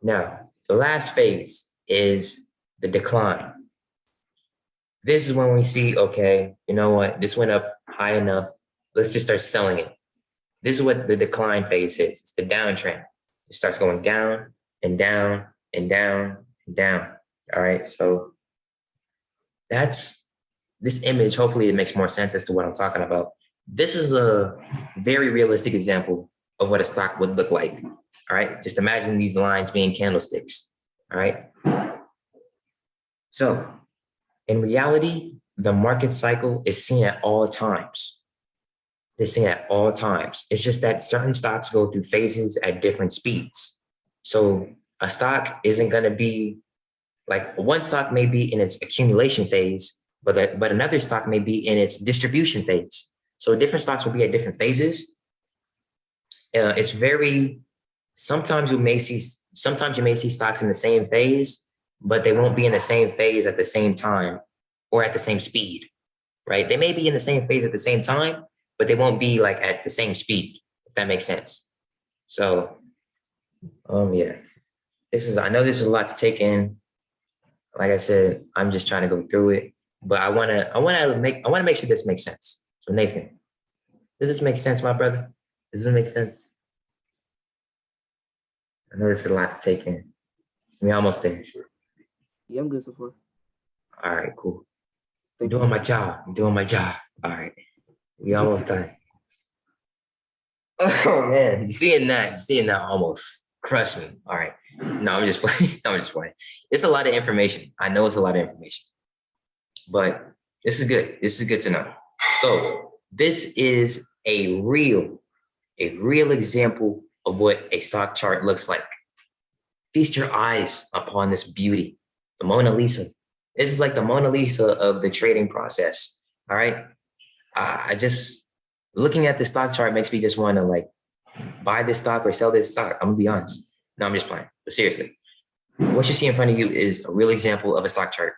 the last phase is the decline. This is when we see, okay, you know what? This went up high enough. Let's just start selling it. This is what the decline phase is. It's the downtrend. It starts going down and down and down and down. All right. So that's this image. Hopefully it makes more sense as to what I'm talking about. This is a very realistic example of what a stock would look like. All right. Just imagine these lines being candlesticks. All right. So in reality, the market cycle is seen at all times. It's seen at all times. It's just that certain stocks go through phases at different speeds. So a stock isn't going to be like, one stock may be in its accumulation phase, but another stock may be in its distribution phase. So different stocks will be at different phases. Sometimes you may see stocks in the same phase, but they won't be in the same phase at the same time or at the same speed, right? They may be in the same phase at the same time, but they won't be like at the same speed, if that makes sense. So, yeah, I know this is a lot to take in. Like I said, I'm just trying to go through it, but I want to make sure this makes sense. So Nathan, does this make sense, my brother? Does this make sense? I know this is a lot to take in. We almost there. Yeah, I'm good so far. All right, cool. I'm Thank you. doing my job. All right. We almost done. Oh man, you seeing that almost crushed me. All right. No, I'm just playing. It's a lot of information. I know it's a lot of information, but this is good. This is good to know. So this is a real example of what a stock chart looks like. feast your eyes upon this beauty, the Mona Lisa. This is like the Mona Lisa of the trading process. All right. I just looking at the stock chart makes me just want to like buy this stock or sell this stock. I'm gonna be honest. No, I'm just playing. But seriously, what you see in front of you is a real example of a stock chart.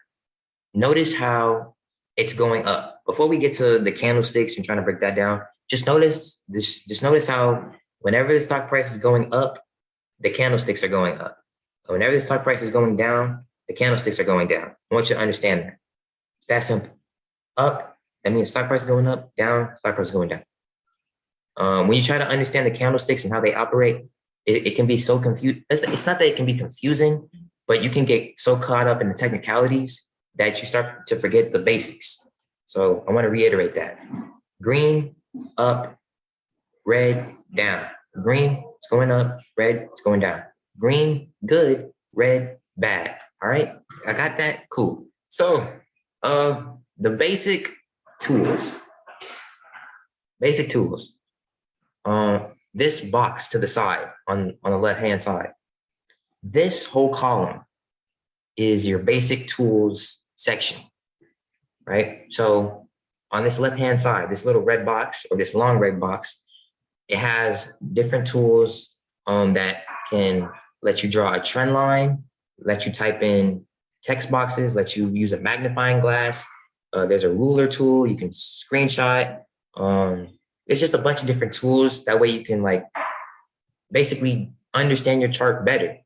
Notice how it's going up. Before we get to the candlesticks and trying to break that down, just notice this. Just notice how whenever the stock price is going up, the candlesticks are going up. Whenever the stock price is going down, the candlesticks are going down. I want you to understand that. It's that simple. Up, that means stock price is going up. Down, stock price is going down. When you try to understand the candlesticks and how they operate, it can be so confused. It's not that it can be confusing, but you can get so caught up in the technicalities that you start to forget the basics. So I want to reiterate that. Green, up, red, down. Green, it's going up. Red, it's going down. Green, good. Red, bad. All right, I got that. Cool. So the basic tools. This box to the side on the left-hand side. This whole column is your basic tools section, right? So on this left-hand side, this little red box or this long red box, it has different tools that can let you draw a trend line, let you type in text boxes, let you use a magnifying glass. There's a ruler tool you can screenshot. It's just a bunch of different tools. That way you can like basically understand your chart better,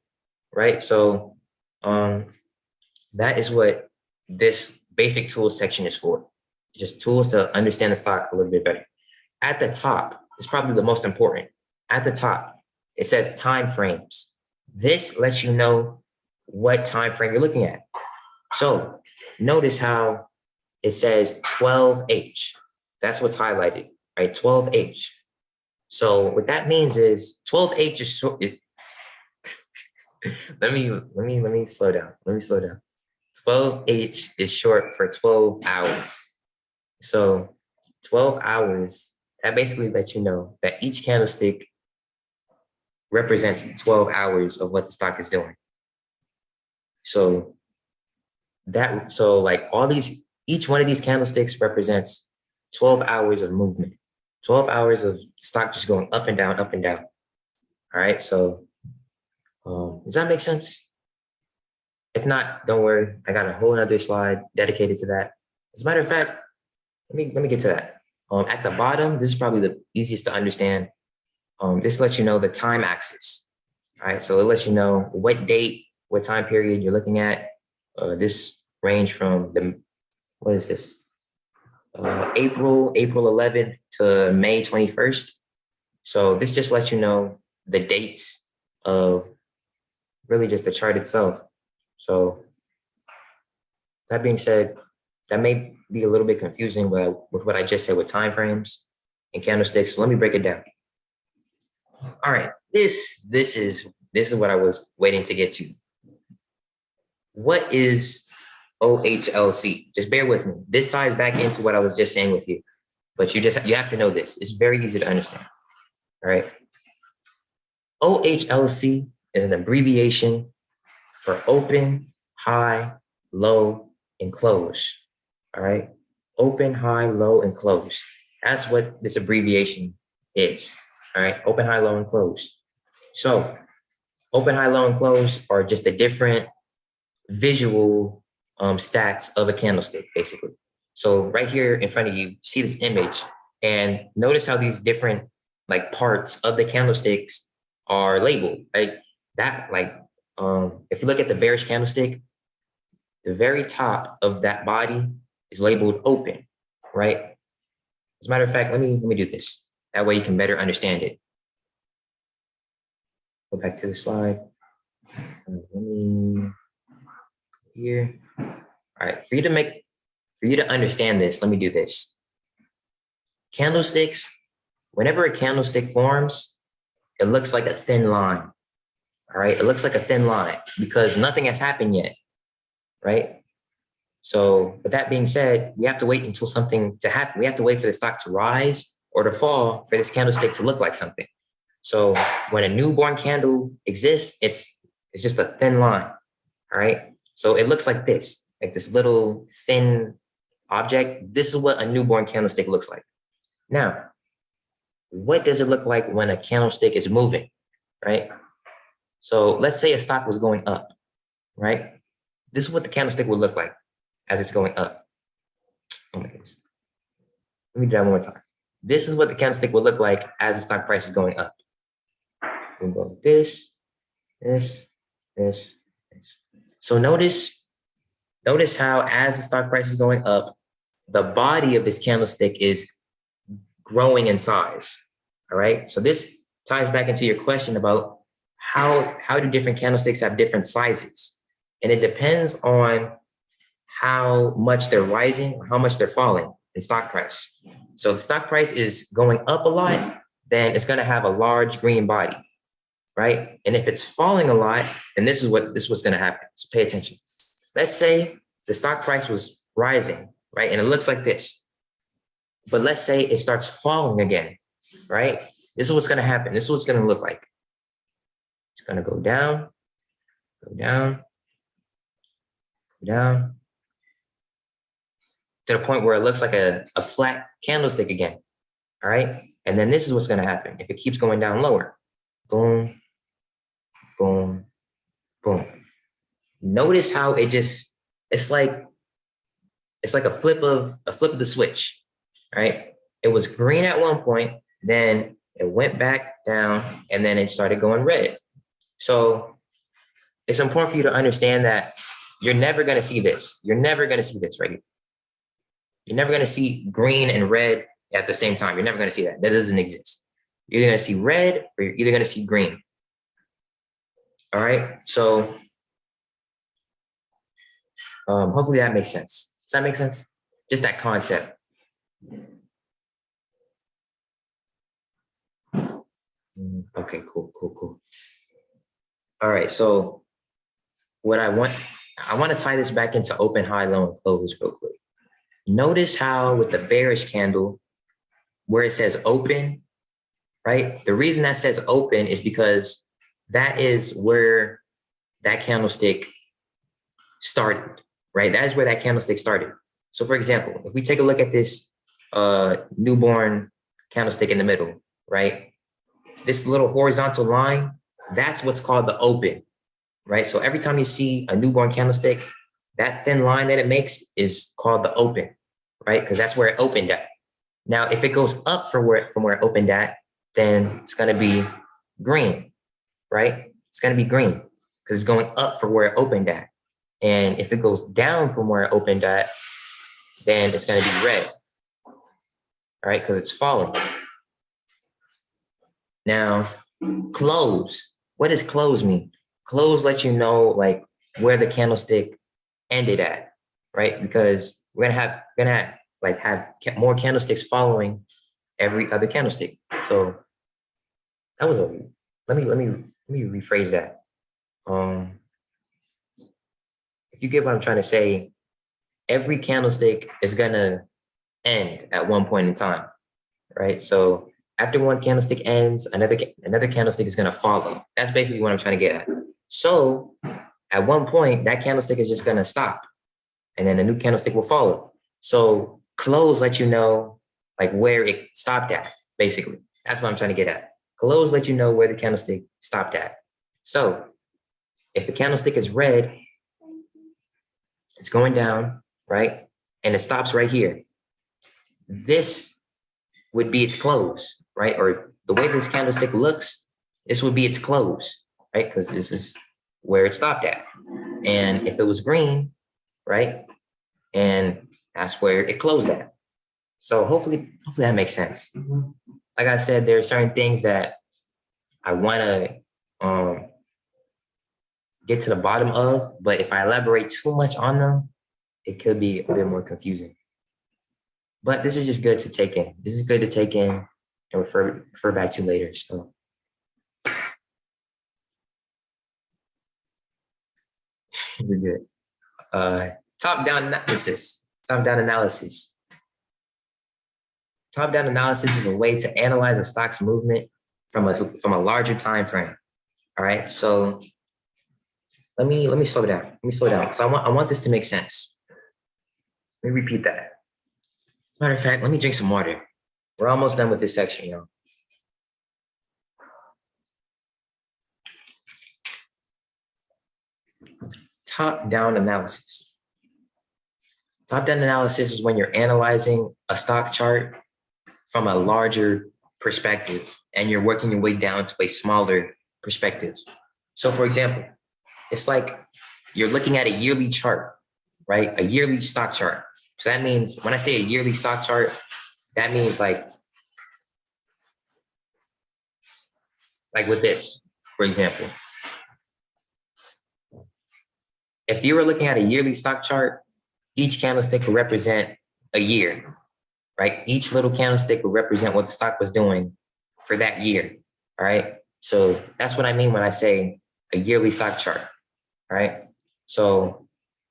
right? So that is what this basic tools section is for. Just tools to understand the stock a little bit better. At the top is probably the most important. At the top, it says time frames. This lets you know what time frame you're looking at. So notice how it says 12H. That's what's highlighted, right? 12H. So what that means is 12H is short. Let me slow down. 12H is short for 12 hours. So 12 hours, that basically lets you know that each candlestick represents 12 hours of what the stock is doing. So like each one of these candlesticks represents 12 hours of movement, 12 hours of stock just going up and down, up and down. All right. So does that make sense? If not, don't worry. I got a whole other slide dedicated to that. As a matter of fact, let me get to that. At the bottom, this is probably the easiest to understand. This lets you know the time axis. All right. So it lets you know what date, what time period you're looking at. This range from what is this? April 11th to May 21st. So this just lets you know the dates of really just the chart itself. So that being said, that may be a little bit confusing with what I just said with time frames and candlesticks. So let me break it down. All right, this is what I was waiting to get to. What is OHLC? Just bear with me. This ties back into what I was just saying with you, but you have to know this. It's very easy to understand. All right. OHLC is an abbreviation for open, high, low, and close. All right. Open, high, low, and close. That's what this abbreviation is. All right. Open, high, low, and close. So open, high, low, and close are just the different visual stats of a candlestick, basically. So right here in front of you, see this image and notice how these different like parts of the candlesticks are labeled. Like that, if you look at the bearish candlestick, the very top of that body is labeled open, right? As a matter of fact, let me do this. That way you can better understand it. Go back to the slide. Let me here. All right, for you to understand this, let me do this. Candlesticks, whenever a candlestick forms, it looks like a thin line. All right, it looks like a thin line because nothing has happened yet, right? So with that being said, we have to wait until something to happen. We have to wait for the stock to rise or to fall for this candlestick to look like something. So when a newborn candle exists, it's It's just a thin line. All right. So it looks like this little thin object. This is what a newborn candlestick looks like. Now, what does it look like when a candlestick is moving, right? So let's say a stock was going up, right? This is what the candlestick would look like as it's going up. Oh my goodness. Let me do that one more time. This is what the candlestick would look like as the stock price is going up. We go like this. So notice how as the stock price is going up, the body of this candlestick is growing in size. All right. So this ties back into your question about how do different candlesticks have different sizes? And it depends on how much they're rising or how much they're falling in stock price. So if the stock price is going up a lot, then it's going to have a large green body, right? And if it's falling a lot, then this is what's going to happen. So pay attention. Let's say the stock price was rising, right? And it looks like this. But let's say it starts falling again, right? This is what's going to happen. This is what's going to look like. It's going to go down, go down, go down, to the point where it looks like a flat candlestick again. All right. And then this is what's going to happen if it keeps going down lower. Boom, boom, boom. Notice how it's like a flip of the switch, right? It was green at one point, then it went back down, and then it started going red. So it's important for you to understand that you're never going to see this. You're never going to see this right here. You're never going to see green and red at the same time. You're never going to see that. That doesn't exist. You're either going to see red or you're either going to see green. All right. So hopefully that makes sense. Does that make sense? Just that concept. Okay, cool. All right. So what I want to tie this back into open, high, low, and close real quick. Notice how with the bearish candle, where it says open, right? The reason that says open is because that is where that candlestick started, right? That is where that candlestick started. So for example, if we take a look at this newborn candlestick in the middle, right? This little horizontal line, that's what's called the open, right? So every time you see a newborn candlestick, that thin line that it makes is called the open, right? Because that's where it opened at. Now, if it goes up from where it opened at, then it's going to be green, right? It's going to be green because it's going up from where it opened at. And if it goes down from where it opened at, then it's going to be red, all right? Because it's falling. Now, close. What does close mean? Close lets you know like where the candlestick ended at, right? Because we're gonna have more candlesticks following every other candlestick. So that was let me rephrase that. If you get what I'm trying to say, every candlestick is gonna end at one point in time, right? So after one candlestick ends, another candlestick is gonna follow. That's basically what I'm trying to get at. So at one point, that candlestick is just gonna stop, and then a new candlestick will follow. So close lets you know like where it stopped at, basically. That's what I'm trying to get at. Close lets you know where the candlestick stopped at. So if the candlestick is red, it's going down, right? And it stops right here. This would be its close, right? Or the way this candlestick looks, this would be its close, right? Because this is where it stopped at. And if it was green, right? And that's where it closed at. So hopefully that makes sense. Like I said, there are certain things that I want to get to the bottom of, but if I elaborate too much on them, it could be a bit more confusing. But this is just good to take in. This is good to take in and refer back to later. So we're good. Top-down analysis. Top-down analysis. Top-down analysis is a way to analyze a stock's movement from a larger time frame. All right. So Let me slow down. Let me slow down because I want this to make sense. Let me repeat that. Matter of fact, let me drink some water. We're almost done with this section, y'all. Top-down analysis. Top-down analysis is when you're analyzing a stock chart from a larger perspective and you're working your way down to a smaller perspective. So for example, it's like you're looking at a yearly chart, right? A yearly stock chart. So that means when I say a yearly stock chart, that means like with this, for example. If you were looking at a yearly stock chart, each candlestick would represent a year, right? Each little candlestick would represent what the stock was doing for that year, all right? So that's what I mean when I say a yearly stock chart, all right? So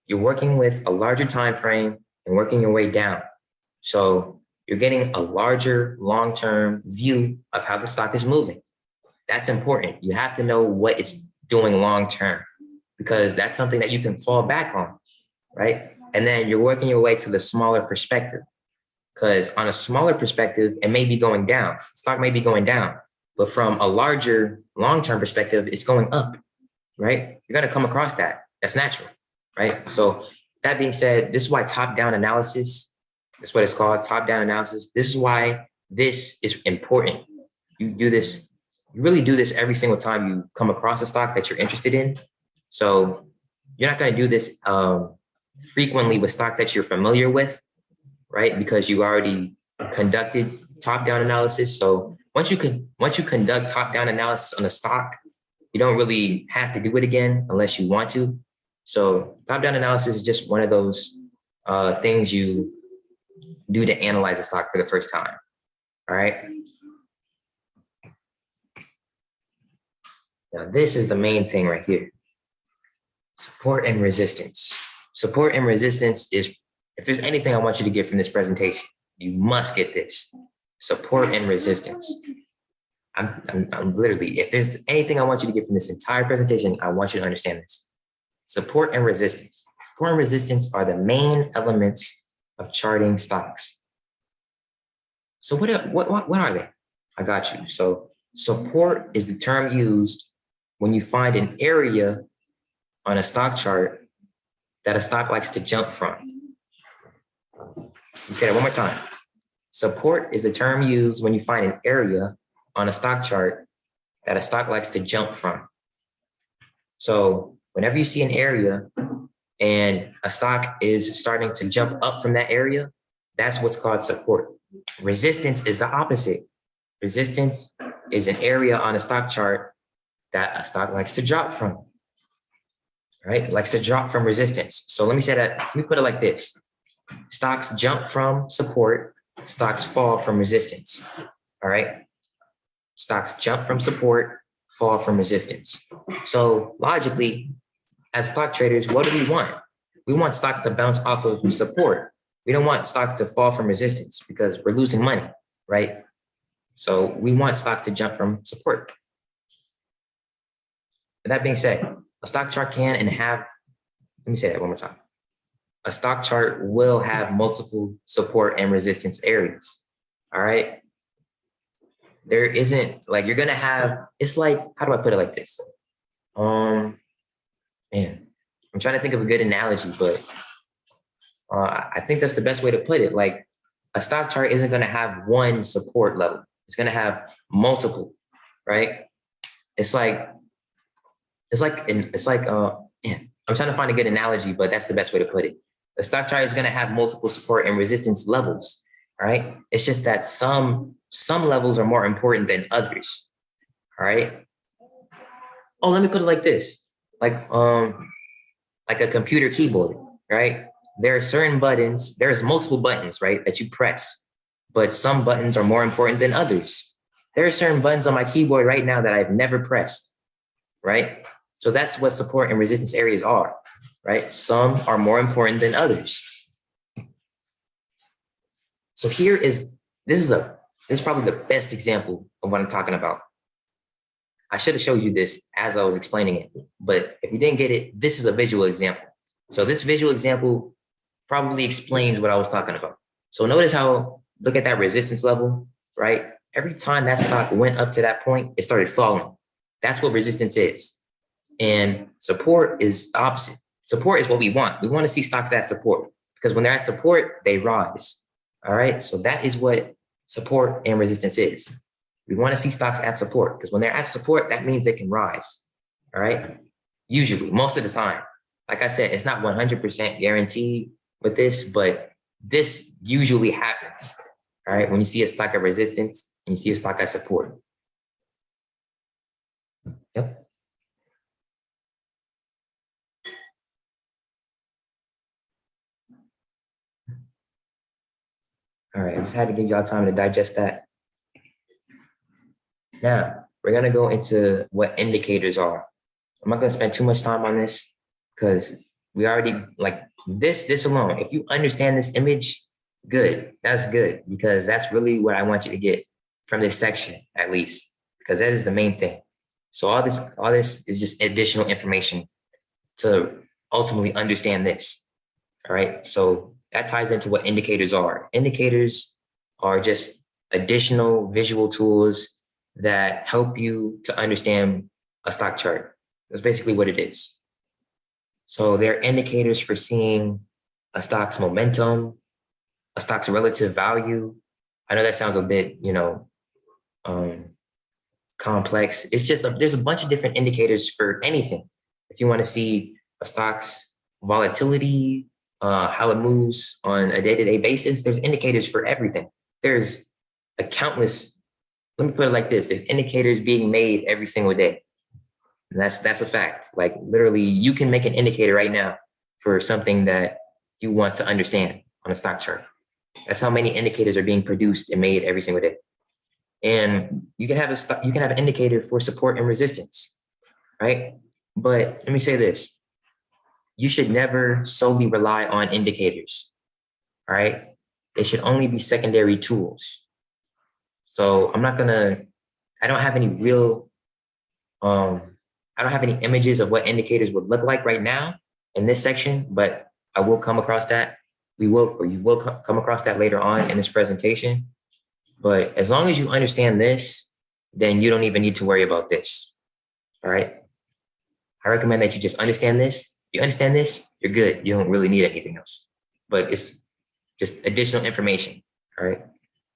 you're working with a larger time frame and working your way down. So you're getting a larger long-term view of how the stock is moving. That's important. You have to know what it's doing long-term because that's something that you can fall back on, right? And then you're working your way to the smaller perspective because on a smaller perspective, it may be going down. Stock may be going down, but from a larger long-term perspective, it's going up, right? You're going to come across that. That's natural, right? So that being said, this is why top-down analysis, that's what it's called, top-down analysis. This is why this is important. You do this, you really do this every single time you come across a stock that you're interested in. So you're not going to do this frequently with stocks that you're familiar with, right? Because you already conducted top-down analysis. So once you conduct top-down analysis on a stock, you don't really have to do it again unless you want to. So top-down analysis is just one of those things you do to analyze a stock for the first time. All right. Now this is the main thing right here. Support and resistance. Support and resistance is, if there's anything I want you to get from this presentation, you must get this. Support and resistance. I'm literally, if there's anything I want you to get from this entire presentation, I want you to understand this. Support and resistance. Support and resistance are the main elements of charting stocks. So what are they? I got you. So support is the term used when you find an area on a stock chart that a stock likes to jump from. Let me say that one more time. Support is the term used when you find an area on a stock chart that a stock likes to jump from. So whenever you see an area and a stock is starting to jump up from that area, that's what's called support. Resistance is the opposite. Resistance is an area on a stock chart that a stock likes to drop from, right? Likes to drop from resistance. So let me say that, let me put it like this. Stocks jump from support, stocks fall from resistance, all right? Stocks jump from support, fall from resistance. So logically, as stock traders, what do we want? We want stocks to bounce off of support. We don't want stocks to fall from resistance because we're losing money, right? So we want stocks to jump from support. With that being said, a stock chart can and have, let me say that one more time. A stock chart will have multiple support and resistance areas, all right? There isn't, like, you're gonna have, it's like, how do I put it like this? Man, I'm trying to think of a good analogy, but I think that's the best way to put it. Like, a stock chart isn't gonna have one support level. It's gonna have multiple, right? It's like, man, I'm trying to find a good analogy, but that's the best way to put it. The stock chart is going to have multiple support and resistance levels, all right? It's just that some levels are more important than others, all right? Oh, let me put it like this, like a computer keyboard, right? There are certain buttons, there's multiple buttons, right, that you press, but some buttons are more important than others. There are certain buttons on my keyboard right now that I've never pressed, right? So that's what support and resistance areas are, right? Some are more important than others. So this is probably the best example of what I'm talking about. I should have showed you this as I was explaining it, but if you didn't get it, this is a visual example. So this visual example probably explains what I was talking about. So notice how, look at that resistance level, right? Every time that stock went up to that point, it started falling. That's what resistance is. And support is the opposite. Support is what we want. We want to see stocks at support because when they're at support, they rise. All right. So that is what support and resistance is. We want to see stocks at support because when they're at support, that means they can rise. All right. Usually, most of the time. Like I said, it's not 100% guaranteed with this, but this usually happens. All right. When you see a stock at resistance and you see a stock at support. Yep. All right. I just had to give y'all time to digest that. Now, we're going to go into what indicators are. I'm not going to spend too much time on this because we already, like this alone, if you understand this image, good. That's good because that's really what I want you to get from this section, at least, because that is the main thing. So all this is just additional information to ultimately understand this. All right. So that ties into what indicators are. Indicators are just additional visual tools that help you to understand a stock chart. That's basically what it is. So they're indicators for seeing a stock's momentum, a stock's relative value. I know that sounds a bit, complex. It's just there's a bunch of different indicators for anything. If you want to see a stock's volatility, how it moves on a day-to-day basis, there's indicators for everything. There's a countless, let me put it like this, there's indicators being made every single day. And that's a fact. Like literally, you can make an indicator right now for something that you want to understand on a stock chart. That's how many indicators are being produced and made every single day. And you can have an indicator for support and resistance, right? But let me say this: you should never solely rely on indicators. All right, they should only be secondary tools. So I don't have any real I don't have any images of what indicators would look like right now in this section, but I will come across that. You will come across that later on in this presentation. But as long as you understand this, then you don't even need to worry about this. All right. I recommend that you just understand this. You understand this, you're good. You don't really need anything else. But it's just additional information. All right.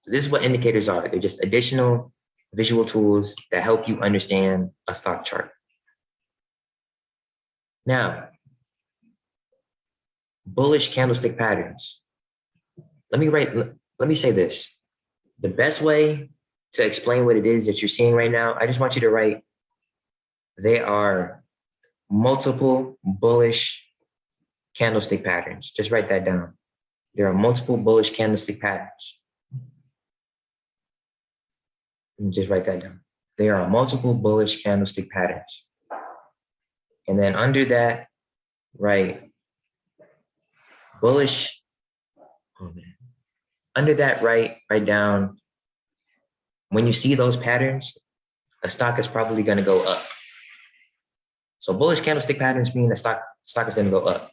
So this is what indicators are. They're just additional visual tools that help you understand a stock chart. Now, bullish candlestick patterns. Let me say this. The best way to explain what it is that you're seeing right now, I just want you to write, there are multiple bullish candlestick patterns. Just write that down. There are multiple bullish candlestick patterns. Just write that down. There are multiple bullish candlestick patterns. And then under that, write bullish. Oh man. Under that, write down, when you see those patterns, a stock is probably going to go up. So bullish candlestick patterns mean the stock is going to go up.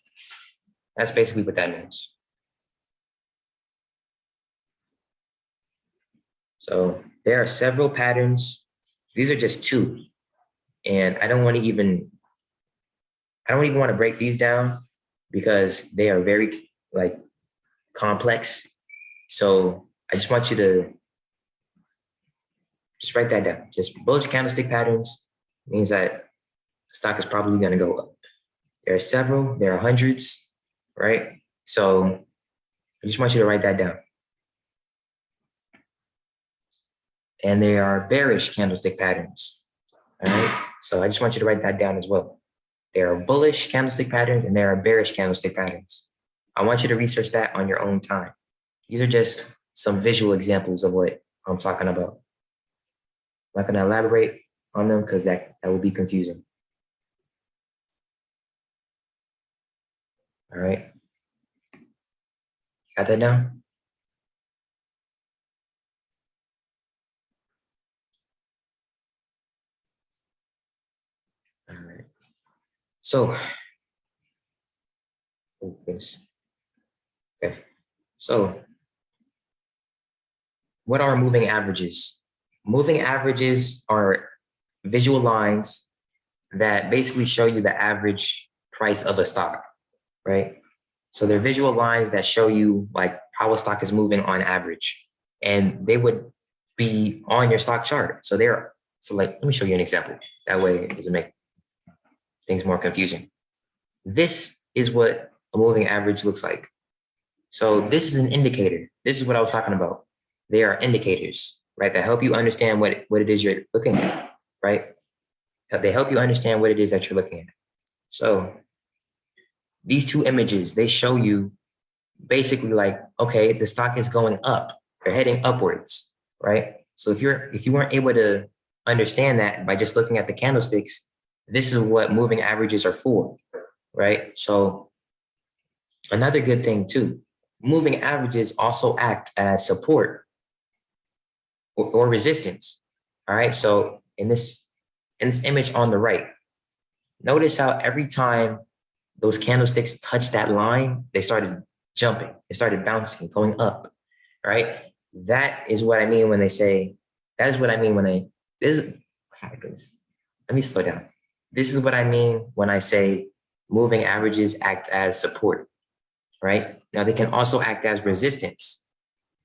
That's basically what that means. So there are several patterns. These are just two. And I don't even want to break these down because they are very complex. So I just want you to just write that down. Just bullish candlestick patterns means that stock is probably going to go up. There are several, there are hundreds, right? So I just want you to write that down. And there are bearish candlestick patterns, all right? So I just want you to write that down as well. There are bullish candlestick patterns and there are bearish candlestick patterns. I want you to research that on your own time. These are just some visual examples of what I'm talking about. I'm not going to elaborate on them because that will be confusing. All right. Got that down? So, oh, goodness. Okay. So, what are moving averages? Moving averages are visual lines that basically show you the average price of a stock, right? So they're visual lines that show you like how a stock is moving on average, and they would be on your stock chart. So like, let me show you an example. That way it doesn't make things more confusing. This is what a moving average looks like. So this is an indicator. This is what I was talking about. They are indicators, right? That help you understand what it is you're looking at, right? They help you understand what it is that you're looking at. So these two images, they show you basically like, okay, the stock is going up, they're heading upwards, right? So if you weren't able to understand that by just looking at the candlesticks, this is what moving averages are for, right? So another good thing too, moving averages also act as support or resistance. All right. So in this image on the right, notice how every time those candlesticks touched that line, they started jumping, they started bouncing, going up. Right. That is what I mean when they say, that is what I mean when oh my goodness. Let me slow down. This is what I mean when I say moving averages act as support. Right. Now they can also act as resistance.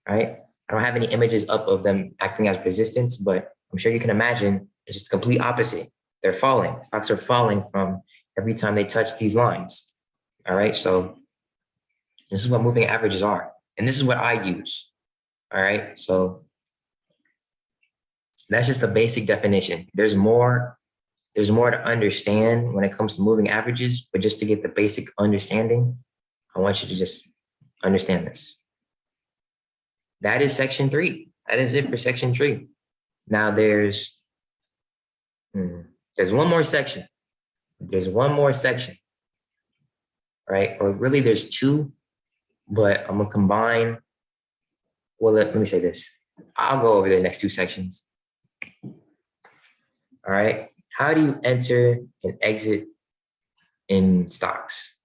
Right. I don't have any images up of them acting as resistance, but I'm sure you can imagine it's just the complete opposite. They're falling. Stocks are falling from every time they touch these lines. All right. So this is what moving averages are. And this is what I use. All right. So that's just the basic definition. There's more to understand when it comes to moving averages, but just to get the basic understanding, I want you to just understand this. That is section 3. That is it for section 3. Now there's one more section. There's one more section, right? Or really there's 2, but I'm gonna combine. Well, let me say this. I'll go over the next 2 sections. All right. How do you enter and exit in stocks?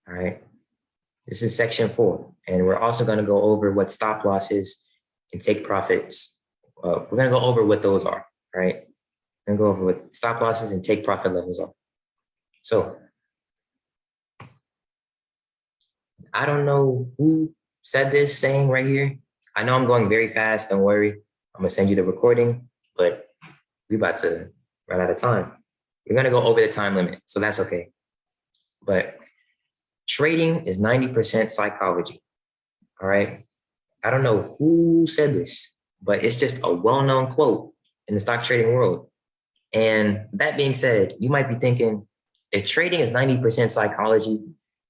All right. This is section 4. And we're also going to go over what stop losses and take profits. We're going to go over what those are. All right. We're going to go over what stop losses and take profit levels are. So I don't know who said this saying right here. I know I'm going very fast. Don't worry. I'm going to send you the recording, but we're about to run out of time. We're going to go over the time limit, so that's okay. But trading is 90% psychology. All right. I don't know who said this, but it's just a well-known quote in the stock trading world. And that being said, you might be thinking, if trading is 90% psychology,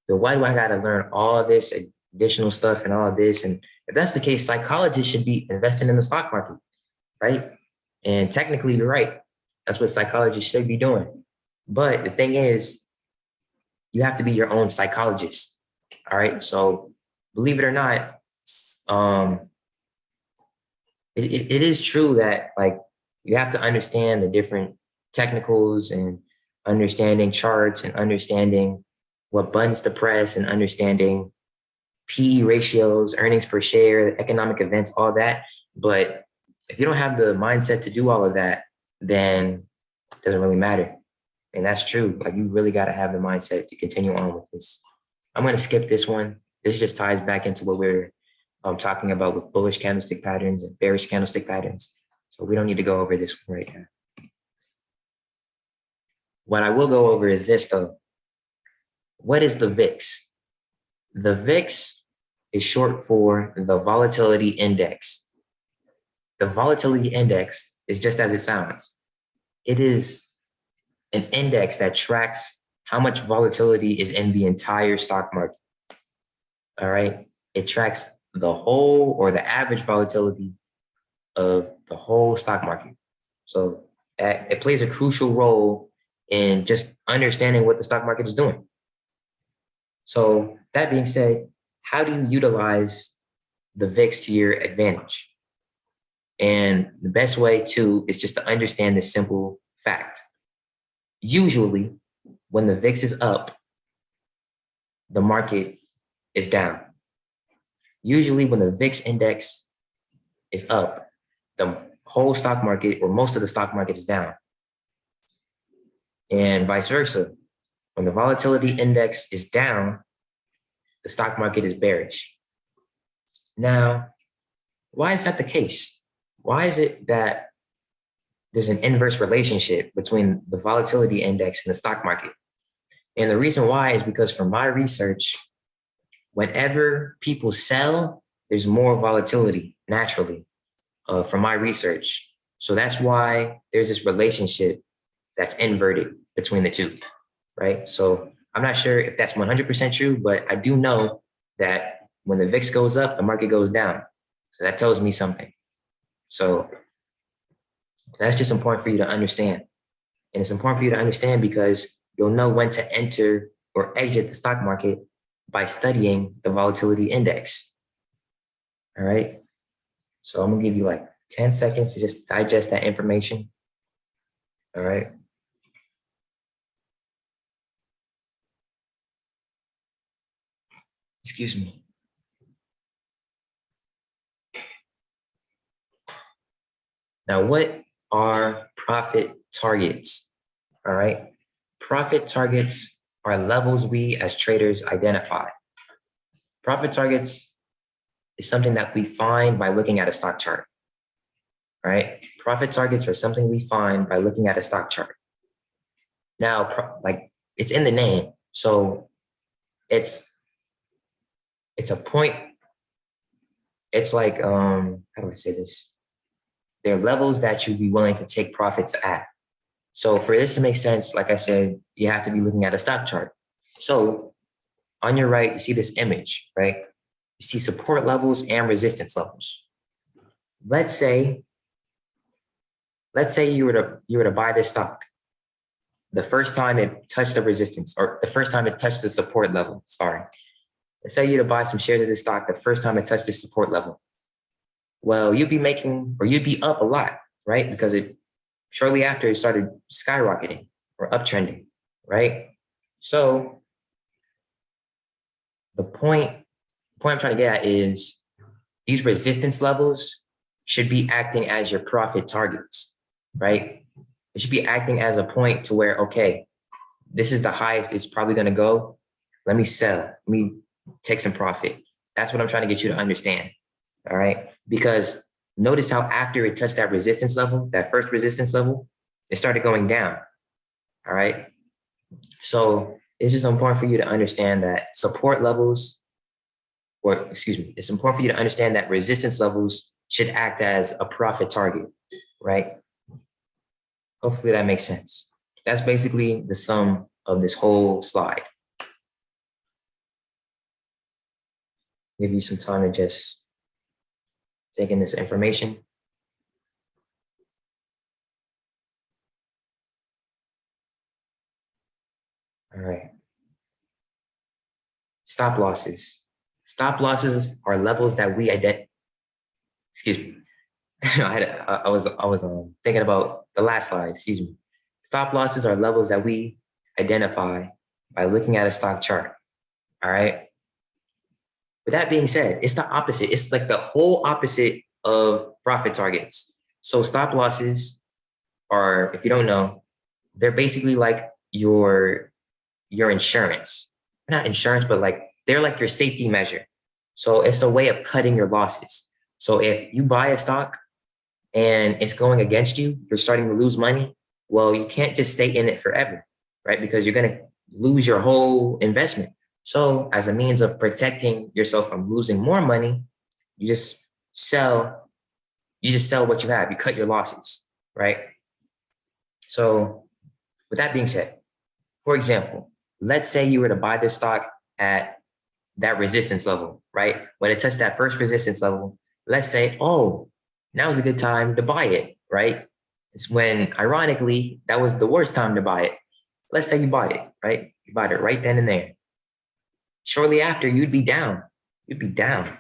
then why do I got to learn all this additional stuff and all of this? And if that's the case, psychologists should be investing in the stock market, right? And technically, you're right. That's what psychologists should be doing. But the thing is, you have to be your own psychologist. All right. So believe it or not, it is true that like you have to understand the different technicals and understanding charts and understanding what buttons to press and understanding PE ratios, earnings per share, economic events, all that. But if you don't have the mindset to do all of that, then it doesn't really matter. And that's true. Like you really got to have the mindset to continue on with this. I'm going to skip this one. This just ties back into what we're talking about with bullish candlestick patterns and bearish candlestick patterns. So we don't need to go over this one right now. What I will go over is this though. What is the VIX? The VIX is short for the volatility index. The volatility index is just as it sounds. It is an index that tracks how much volatility is in the entire stock market. All right. It tracks the whole or the average volatility of the whole stock market. So it plays a crucial role in just understanding what the stock market is doing. So that being said, how do you utilize the VIX to your advantage? And the best way to is just to understand this simple fact. Usually, when the VIX is up, the market is down. Usually when the VIX index is up, the whole stock market or most of the stock market is down. And vice versa. When the volatility index is down, the stock market is bearish. Now, why is that the case? Why is it that there's an inverse relationship between the volatility index and the stock market? And the reason why is because from my research, whenever people sell, there's more volatility naturally from my research. So that's why there's this relationship that's inverted between the two, right? So I'm not sure if that's 100% true, but I do know that when the VIX goes up, the market goes down. So that tells me something. So that's just important for you to understand. And it's important for you to understand because you'll know when to enter or exit the stock market by studying the volatility index. All right. So I'm gonna give you like 10 seconds to just digest that information. All right. Excuse me. Now, what are profit targets? All right. Profit targets are levels we as traders identify. Profit targets is something that we find by looking at a stock chart. All right. Profit targets are something we find by looking at a stock chart. Now, like it's in the name. So it's a point. It's like, how do I say this? There are levels that you'd be willing to take profits at. So for this to make sense, like I said, you have to be looking at a stock chart. So on your right, you see this image, right? You see support levels and resistance levels. Let's say you were to buy this stock. The first time it touched the resistance, or the first time it touched the support level, sorry. Let's say you're to buy some shares of this stock the first time it touched the support level. Well, you'd be up a lot, right? Because shortly after it started skyrocketing or uptrending, right? So the point I'm trying to get at is these resistance levels should be acting as your profit targets, right? It should be acting as a point to where, okay, this is the highest it's probably going to go. Let me sell. Let me take some profit. That's what I'm trying to get you to understand. All right. Because notice how after it touched that resistance level, that first resistance level, it started going down. All right. So it's just important for you to understand that support levels, it's important for you to understand that resistance levels should act as a profit target, right? Hopefully that makes sense. That's basically the sum of this whole slide. Give you some time to just take in this information. All right. Stop losses. Stop losses are levels that we excuse me. I was thinking about the last slide, excuse me. Stop losses are levels that we identify by looking at a stock chart. All right. With that being said, it's the opposite. It's like the whole opposite of profit targets. So stop losses are, if you don't know, they're basically like your insurance. Not insurance, but like they're like your safety measure. So it's a way of cutting your losses. So if you buy a stock and it's going against you, you're starting to lose money, well, you can't just stay in it forever, right? Because you're going to lose your whole investment. So as a means of protecting yourself from losing more money, you just sell what you have. You cut your losses, right? So with that being said, for example, let's say you were to buy this stock at that resistance level, right? When it touched that first resistance level, let's say, oh, now is a good time to buy it, right? It's when, ironically, that was the worst time to buy it. Let's say you bought it, right? You bought it right then and there. Shortly after, you'd be down. You'd be down.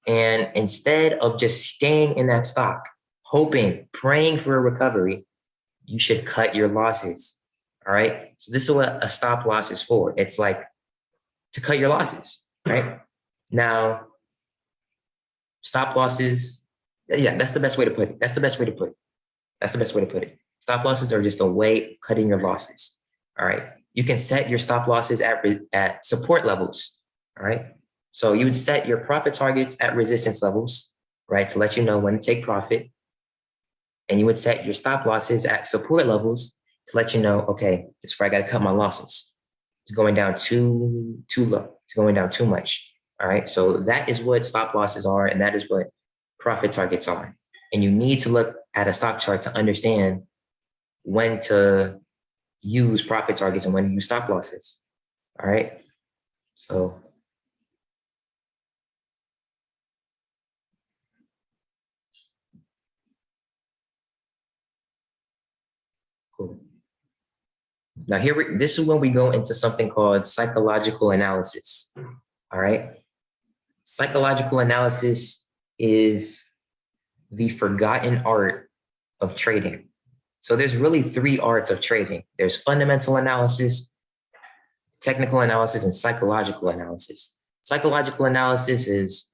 And instead of just staying in that stock, hoping, praying for a recovery, you should cut your losses. All right. So this is what a stop loss is for. It's like to cut your losses, right? Now, stop losses, yeah, that's the best way to put it. That's the best way to put it. That's the best way to put it. Stop losses are just a way of cutting your losses. All right. You can set your stop losses at support levels. All right. So you would set your profit targets at resistance levels, right, to let you know when to take profit. And you would set your stop losses at support levels to let you know, okay, this is where I got to cut my losses. It's going down too low. It's going down too much. All right. So that is what stop losses are, and that is what profit targets are. And you need to look at a stock chart to understand when to use profit targets and when to use stop losses. All right. So cool. Now this is when we go into something called psychological analysis. All right. Psychological analysis is the forgotten art of trading. So there's really three arts of trading. There's fundamental analysis, technical analysis, and psychological analysis. Psychological analysis is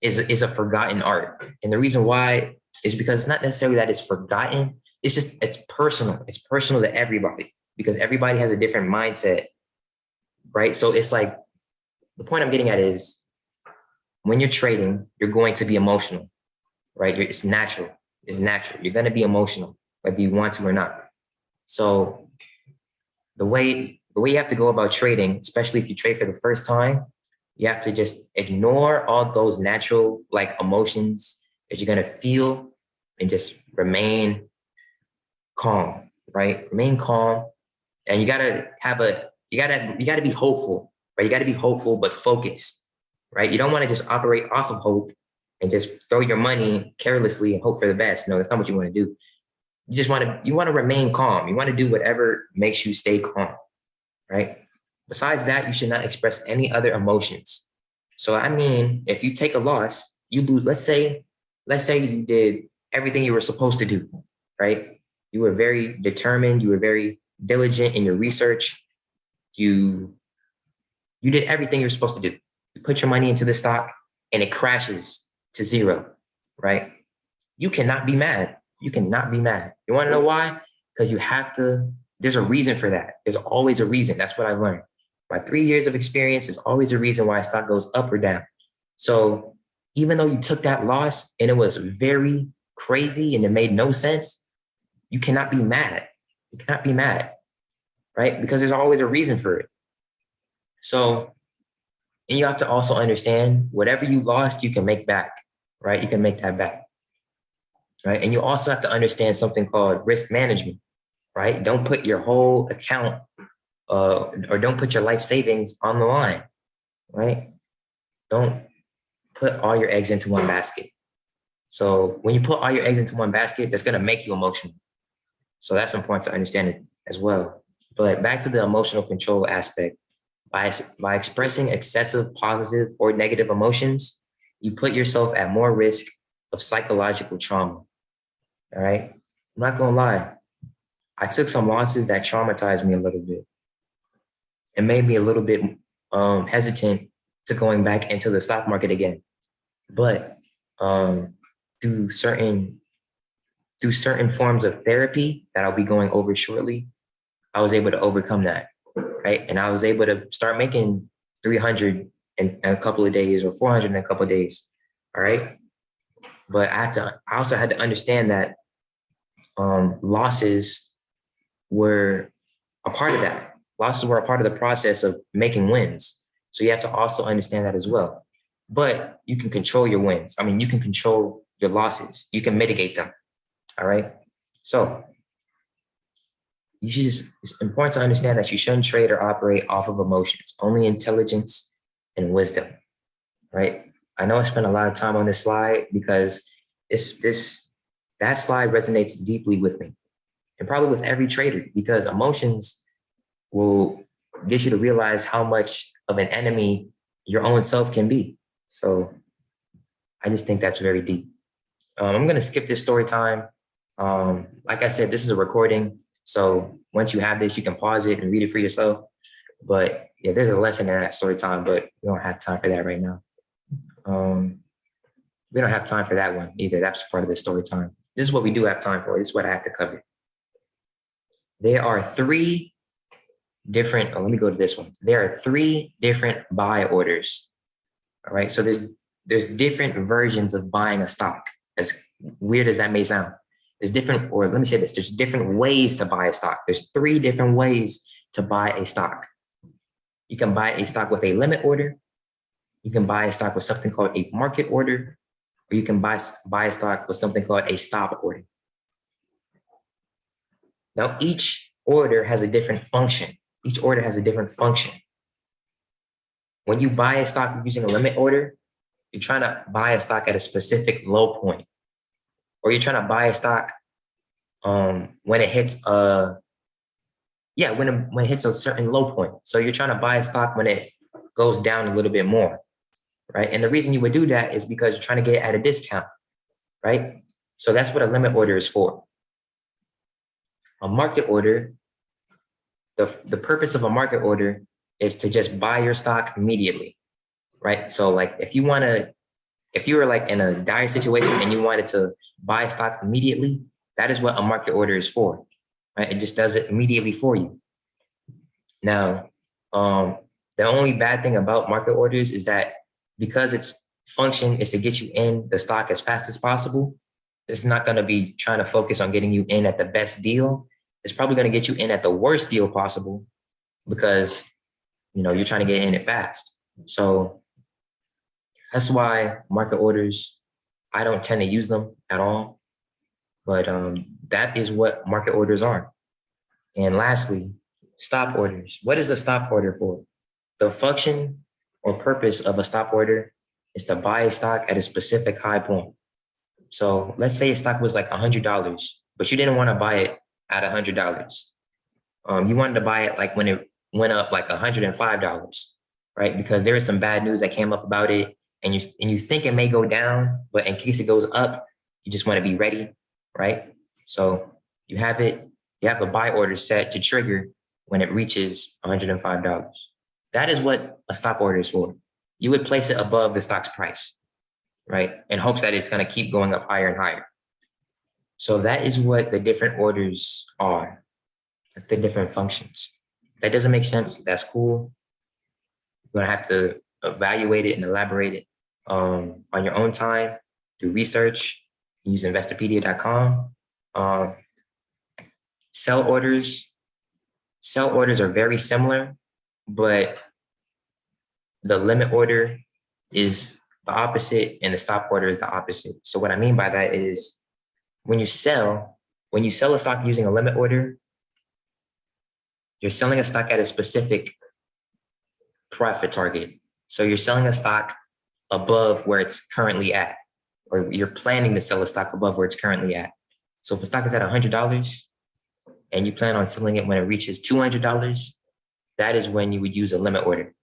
a forgotten art. And the reason why is because it's not necessarily that it's forgotten. It's personal. It's personal to everybody because everybody has a different mindset, right? So it's like, the point I'm getting at is when you're trading, you're going to be emotional, right? It's natural. It's natural. You're going to be emotional, whether you want to or not. So the way you have to go about trading, especially if you trade for the first time, you have to just ignore all those natural like emotions that you're going to feel and just remain calm, right? Remain calm. And you got to be hopeful, right? You got to be hopeful, but focused, right? You don't want to just operate off of hope and just throw your money carelessly and hope for the best. No, that's not what you want to do. You want to remain calm. You want to do whatever makes you stay calm, right? Besides that, you should not express any other emotions. So, I mean, if you take a loss, you lose. Let's say you did everything you were supposed to do, right? You were very determined. You were very diligent in your research. You did everything you're supposed to do. You put your money into the stock and it crashes to zero, right? You cannot be mad. You cannot be mad. You want to know why? Because there's a reason for that. There's always a reason. That's what I learned. By 3 years of experience, there's always a reason why a stock goes up or down. So even though you took that loss and it was very crazy and it made no sense, you cannot be mad. You cannot be mad, right? Because there's always a reason for it. So, and you have to also understand whatever you lost, you can make back, right? You can make that back, right? And you also have to understand something called risk management, right? Don't put your whole account or don't put your life savings on the line, right? Don't put all your eggs into one basket. So when you put all your eggs into one basket, that's going to make you emotional. So that's important to understand it as well. But back to the emotional control aspect, by expressing excessive positive or negative emotions, you put yourself at more risk of psychological trauma. All right. I'm not going to lie. I took some losses that traumatized me a little bit. It made me a little bit hesitant to going back into the stock market again. But through certain forms of therapy that I'll be going over shortly, I was able to overcome that, right? And I was able to start making 300 in a couple of days or 400 in a couple of days, all right? But I also had to understand that losses were a part of that. Losses were a part of the process of making wins. So you have to also understand that as well. But you can control your wins. I mean, you can control your losses. You can mitigate them. All right. So it's important to understand that you shouldn't trade or operate off of emotions, only intelligence and wisdom. Right. I know I spent a lot of time on this slide because that slide resonates deeply with me and probably with every trader, because emotions will get you to realize how much of an enemy your own self can be. So I just think that's very deep. I'm going to skip this story time. Like I said, this is a recording. So once you have this, you can pause it and read it for yourself. But yeah, there's a lesson in that story time, but we don't have time for that right now. We don't have time for that one either. That's part of the story time. This is what we do have time for. This is what I have to cover. There are three different, let me go to this one. There are three different buy orders. All right. So there's different versions of buying a stock. As weird as that may sound. There's different, or let me say this, there's different ways to buy a stock. There's three different ways to buy a stock. You can buy a stock with a limit order. You can buy a stock with something called a market order, or you can buy a stock with something called a stop order. Now, each order has a different function. Each order has a different function. When you buy a stock using a limit order, you're trying to buy a stock at a specific low point, or you're trying to buy a stock when it hits when it hits a certain low point. So you're trying to buy a stock when it goes down a little bit more, right? And the reason you would do that is because you're trying to get it at a discount, right? So that's what a limit order is for. A market order, the purpose of a market order is to just buy your stock immediately, right? So like if you were like in a dire situation and you wanted to buy a stock immediately, that is what a market order is for, right? It just does it immediately for you. Now, the only bad thing about market orders is that because its function is to get you in the stock as fast as possible, it's not going to be trying to focus on getting you in at the best deal. It's probably going to get you in at the worst deal possible because, you're trying to get in it fast. So that's why market orders, I don't tend to use them at all. But that is what market orders are. And lastly, stop orders. What is a stop order for? The function or purpose of a stop order is to buy a stock at a specific high point. So let's say a stock was like $100, but you didn't want to buy it at $100. You wanted to buy it like when it went up like $105, right? Because there is some bad news that came up about it, and you think it may go down, but in case it goes up, you just want to be ready, right? So you have a buy order set to trigger when it reaches $105. That is what a stop order is for. You would place it above the stock's price, right? In hopes that it's going to keep going up higher and higher. So that is what the different orders are. That's the different functions. If that doesn't make sense, that's cool. You're going to have to evaluate it and elaborate it on your own time through research. Use investopedia.com. Sell orders are very similar, but the limit order is the opposite and the stop order is the opposite. So what I mean by that is when you sell a stock using a limit order, you're selling a stock at a specific profit target. So you're selling a stock above where it's currently at, or you're planning to sell a stock above where it's currently at. So if a stock is at $100 and you plan on selling it when it reaches $200, that is when you would use a limit order,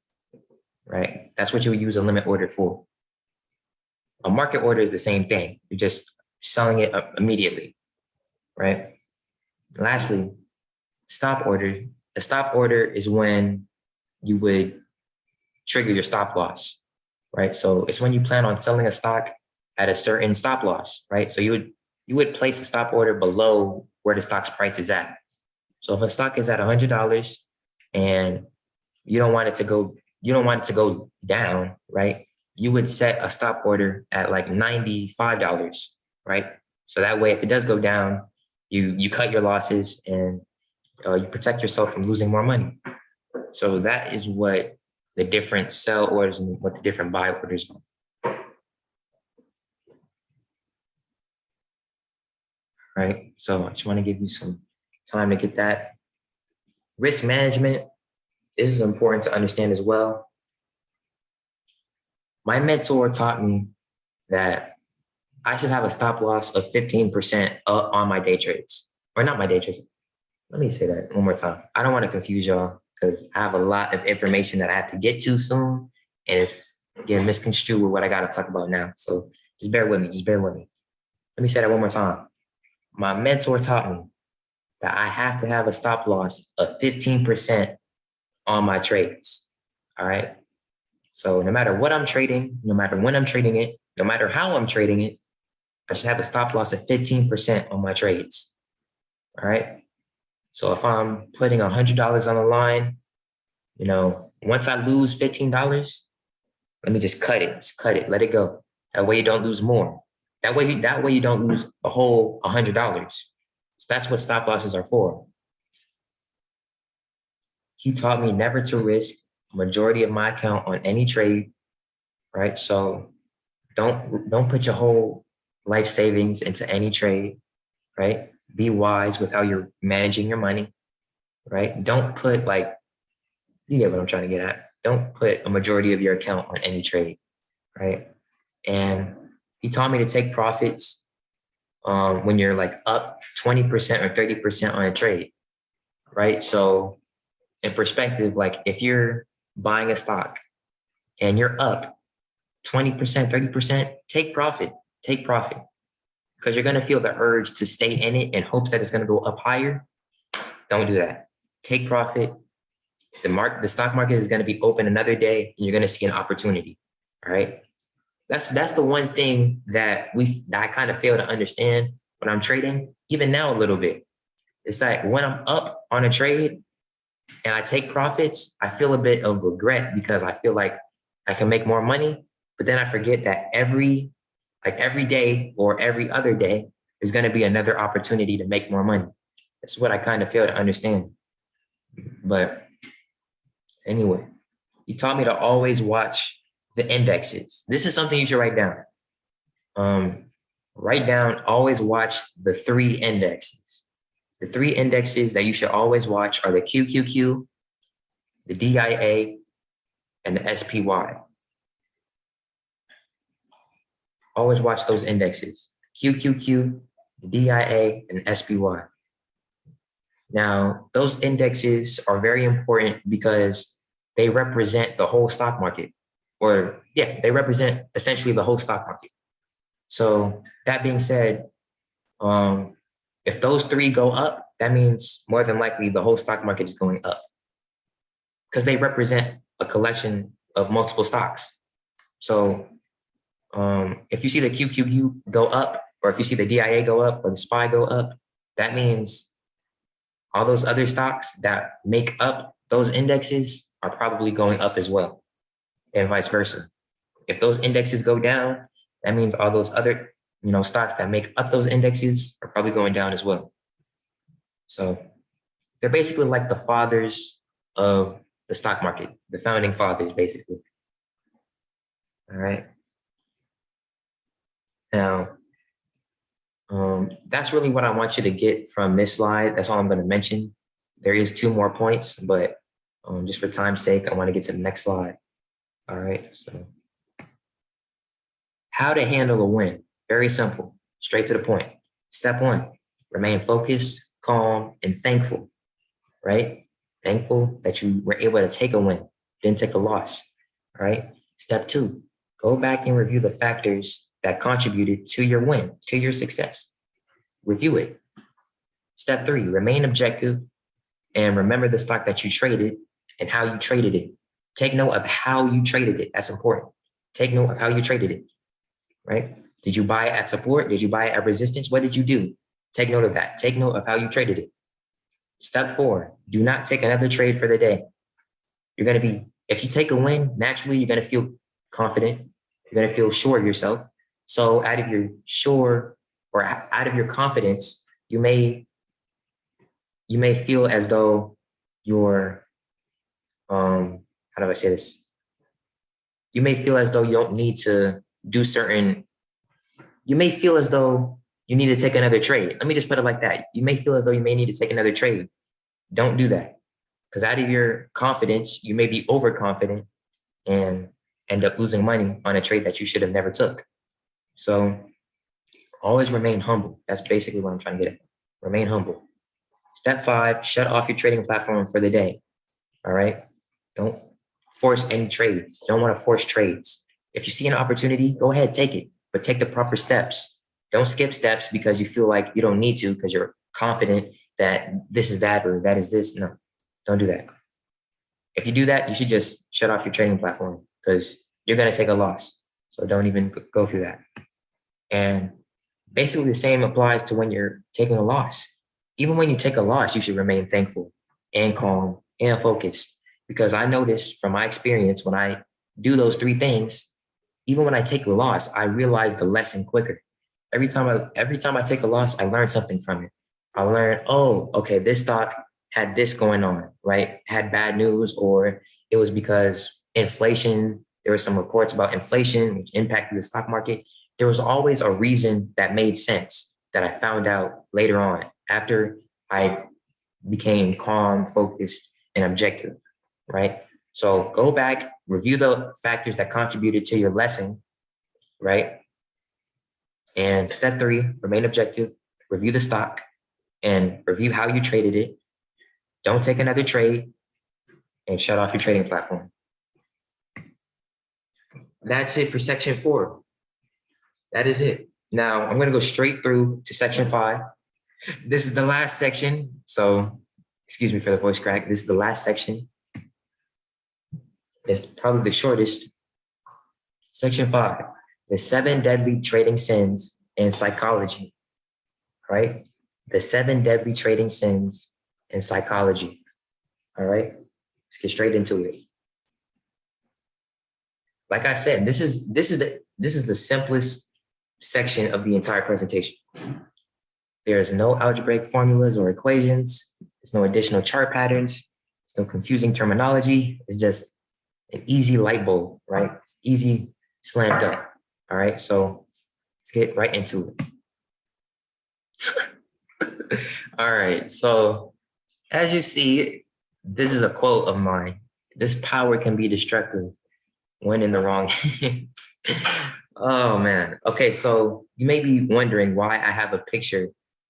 right? That's what you would use a limit order for. A market order is the same thing. You're just selling it immediately, right? Lastly, stop order. The stop order is when you would trigger your stop loss, right? So it's when you plan on selling a stock at a certain stop loss, right? So you would place a stop order below where the stock's price is at. So if a stock is at $100 and you don't want it to go down, right? You would set a stop order at like $95, right? So that way, if it does go down, you cut your losses and you protect yourself from losing more money. So that is what the different sell orders and what the different buy orders are. Right. So I just want to give you some time to get that. Risk management is important to understand as well. My mentor taught me that I should have a stop loss of 15% on my day trades, or not my day trades. Let me say that one more time. I don't want to confuse y'all because I have a lot of information that I have to get to soon, and it's getting misconstrued with what I got to talk about now. So just bear with me. Let me say that one more time. My mentor taught me that I have to have a stop loss of 15% on my trades. All right. So no matter what I'm trading, no matter when I'm trading it, no matter how I'm trading it, I should have a stop loss of 15% on my trades. All right. So if I'm putting $100 on the line, once I lose $15, let me just cut it. Just cut it. Let it go. That way you don't lose more. That way you don't lose a whole $100. So that's what stop losses are for. He taught me never to risk a majority of my account on any trade, right? So don't put your whole life savings into any trade, right? Be wise with how you're managing your money, right? Don't put you get what I'm trying to get at. Don't put a majority of your account on any trade, right? And he taught me to take profits when you're up 20% or 30% on a trade, right? So in perspective, if you're buying a stock and you're up 20%, 30%, take profit, because you're going to feel the urge to stay in it in hopes that it's going to go up higher. Don't do that. Take profit. The stock market is going to be open another day and you're going to see an opportunity. All right. That's the one thing that I kind of fail to understand when I'm trading, even now a little bit. It's like when I'm up on a trade and I take profits, I feel a bit of regret because I feel like I can make more money, but then I forget that every day or every other day, there's going to be another opportunity to make more money. That's what I kind of fail to understand. But anyway, he taught me to always watch the indexes. This is something you should write down. Always watch the 3 indexes. The 3 indexes that you should always watch are the QQQ, the DIA, and the SPY. Always watch those indexes, QQQ, the DIA, and SPY. Now, those indexes are very important because they represent the whole stock market. They represent essentially the whole stock market. So that being said, if those 3 go up, that means more than likely the whole stock market is going up because they represent a collection of multiple stocks. So if you see the QQQ go up, or if you see the DIA go up, or the SPY go up, that means all those other stocks that make up those indexes are probably going up as well, and vice versa. If those indexes go down, that means all those other stocks that make up those indexes are probably going down as well. So they're basically like the fathers of the stock market, the founding fathers, basically. All right. Now, that's really what I want you to get from this slide. That's all I'm going to mention. There is 2 more points, but just for time's sake, I want to get to the next slide. All right. So how to handle a win. Very simple, straight to the point. Step 1, remain focused, calm, and thankful, right? Thankful that you were able to take a win, didn't take a loss, right? Step 2, go back and review the factors that contributed to your win, to your success. Review it. Step 3, remain objective and remember the stock that you traded and how you traded it. Take note of how you traded it. That's important. Take note of how you traded it, right? Did you buy it at support? Did you buy it at resistance? What did you do? Take note of that. Take note of how you traded it. Step 4, do not take another trade for the day. If you take a win, naturally, you're going to feel confident. You're going to feel sure of yourself. So out of your confidence, you may feel as though you're, how do I say this? You may feel as though you don't need to do you may feel as though you need to take another trade. Let me just put it like that. You may feel as though you may need to take another trade. Don't do that. Because out of your confidence, you may be overconfident and end up losing money on a trade that you should have never took. So always remain humble. That's basically what I'm trying to get at. Remain humble. Step 5, shut off your trading platform for the day. All right. Don't force any trades. You don't want to force trades. If you see an opportunity, go ahead, take it, but take the proper steps. Don't skip steps because you feel like you don't need to because you're confident that this is that or that is this. No, don't do that. If you do that, you should just shut off your trading platform because you're going to take a loss. So don't even go through that. And basically the same applies to when you're taking a loss. Even when you take a loss, you should remain thankful and calm and focused. Because I noticed from my experience, when I do those three things, even when I take a loss, I realize the lesson quicker. Every time I take a loss, I learn something from it. I learn, oh, okay, this stock had this going on, right? Had bad news, or it was because inflation, there were some reports about inflation, which impacted the stock market. There was always a reason that made sense that I found out later on after I became calm, focused, and objective, right? So go back, review the factors that contributed to your lesson, right? And step 3, remain objective, review the stock, and review how you traded it. Don't take another trade, and shut off your trading platform. That's it for section 4. That is it. Now I'm going to go straight through to section 5. This is the last section. So excuse me for the voice crack. This is the last section. It's probably the shortest. Section 5, the 7 deadly trading sins in psychology, right? The 7 deadly trading sins in psychology. All right, let's get straight into it. Like I said, this is the simplest section of the entire presentation. There's no algebraic formulas or equations. There's no additional chart patterns. There's no confusing terminology. It's just an easy light bulb, right? It's easy, slam dunk. All right, so let's get right into it. All right, so as you see, this is a quote of mine. This power can be destructive when in the wrong hands. Oh man. Okay, so you may be wondering why I have a picture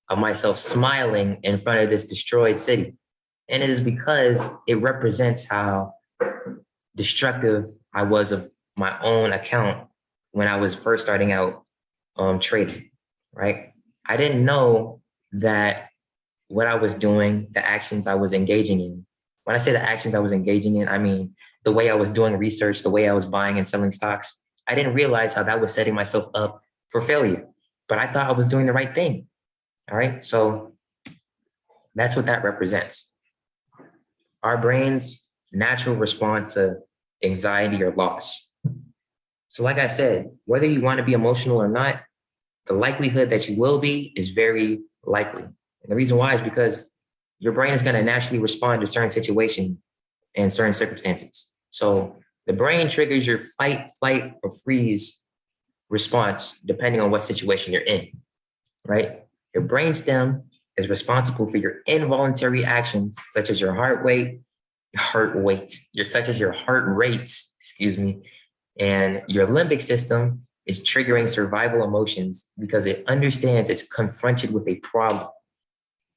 of myself smiling in front of this destroyed city. And it is because it represents how destructive I was of my own account when I was first starting out trading, right? I didn't know that what I was doing, the actions I was engaging in. When I say the actions I was engaging in, I mean the way I was doing research, the way I was buying and selling stocks. I didn't realize how that was setting myself up for failure, but I thought I was doing the right thing. All right, so that's what that represents. Our brain's natural response to anxiety or loss. So like I said, whether you want to be emotional or not, the likelihood that you will be is very likely. And the reason why is because your brain is going to naturally respond to certain situations and certain circumstances. So the brain triggers your fight, flight, or freeze response depending on what situation you're in, right? Your brainstem is responsible for your involuntary actions, such as your heart rate, and your limbic system is triggering survival emotions because it understands it's confronted with a problem.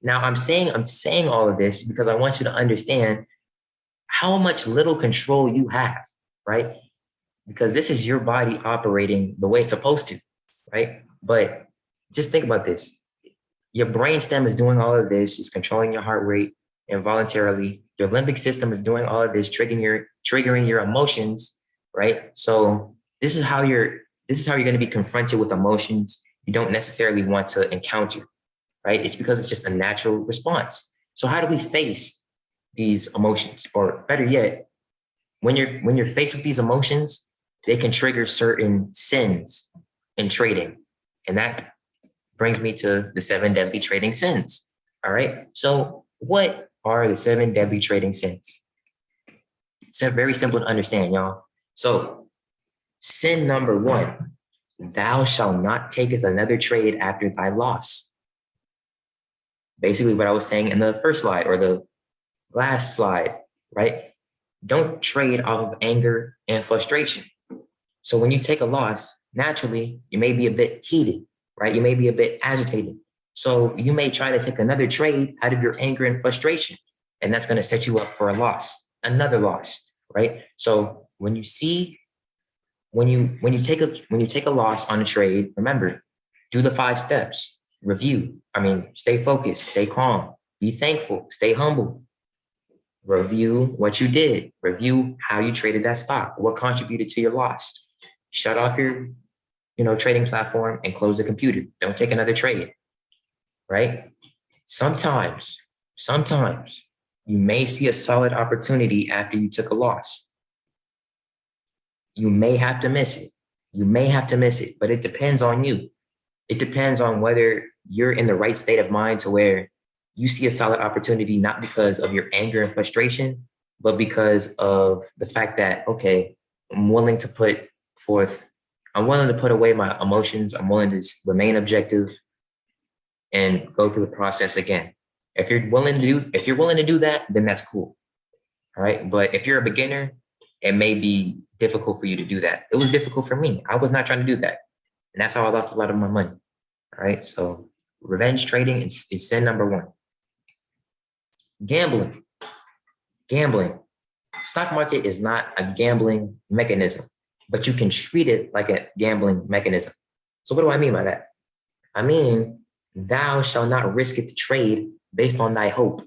Now, I'm saying all of this because I want you to understand how much little control you have, right? Because this is your body operating the way it's supposed to, right? But just think about this. Your brainstem is doing all of this, it's controlling your heart rate involuntarily. Your limbic system is doing all of this, triggering your emotions, right? So this is how you're going to be confronted with emotions you don't necessarily want to encounter, right? It's because it's just a natural response. So how do we face these emotions? Or better yet, when you're faced with these emotions, they can trigger certain sins in trading. And that brings me to the 7 deadly trading sins. All right. So what are the 7 deadly trading sins? It's very simple to understand, y'all. So sin number 1, thou shalt not taketh another trade after thy loss. Basically what I was saying in the first slide or the last slide, right? Don't trade off of anger and frustration. So when you take a loss, naturally, you may be a bit heated, right? You may be a bit agitated. So you may try to take another trade out of your anger and frustration, and that's going to set you up for a loss, another loss, right? So when you take a loss on a trade, remember, do the 5 steps, stay focused, stay calm, Be thankful, stay humble. Review what you did. Review how you traded that stock. What contributed to your loss? Shut off your, trading platform and close the computer. Don't take another trade, right? Sometimes you may see a solid opportunity after you took a loss. You may have to miss it. But it depends on you. It depends on whether you're in the right state of mind to where you see a solid opportunity, not because of your anger and frustration, but because of the fact that, okay, I'm willing to put away my emotions. I'm willing to remain objective and go through the process again. If you're willing to do that, then that's cool. All right. But if you're a beginner, it may be difficult for you to do that. It was difficult for me. I was not trying to do that. And that's how I lost a lot of my money. All right. So revenge trading is sin number one. Gambling. Stock market is not a gambling mechanism, but you can treat it like a gambling mechanism. So what do I mean by that? I mean, thou shalt not risk it to trade based on thy hope.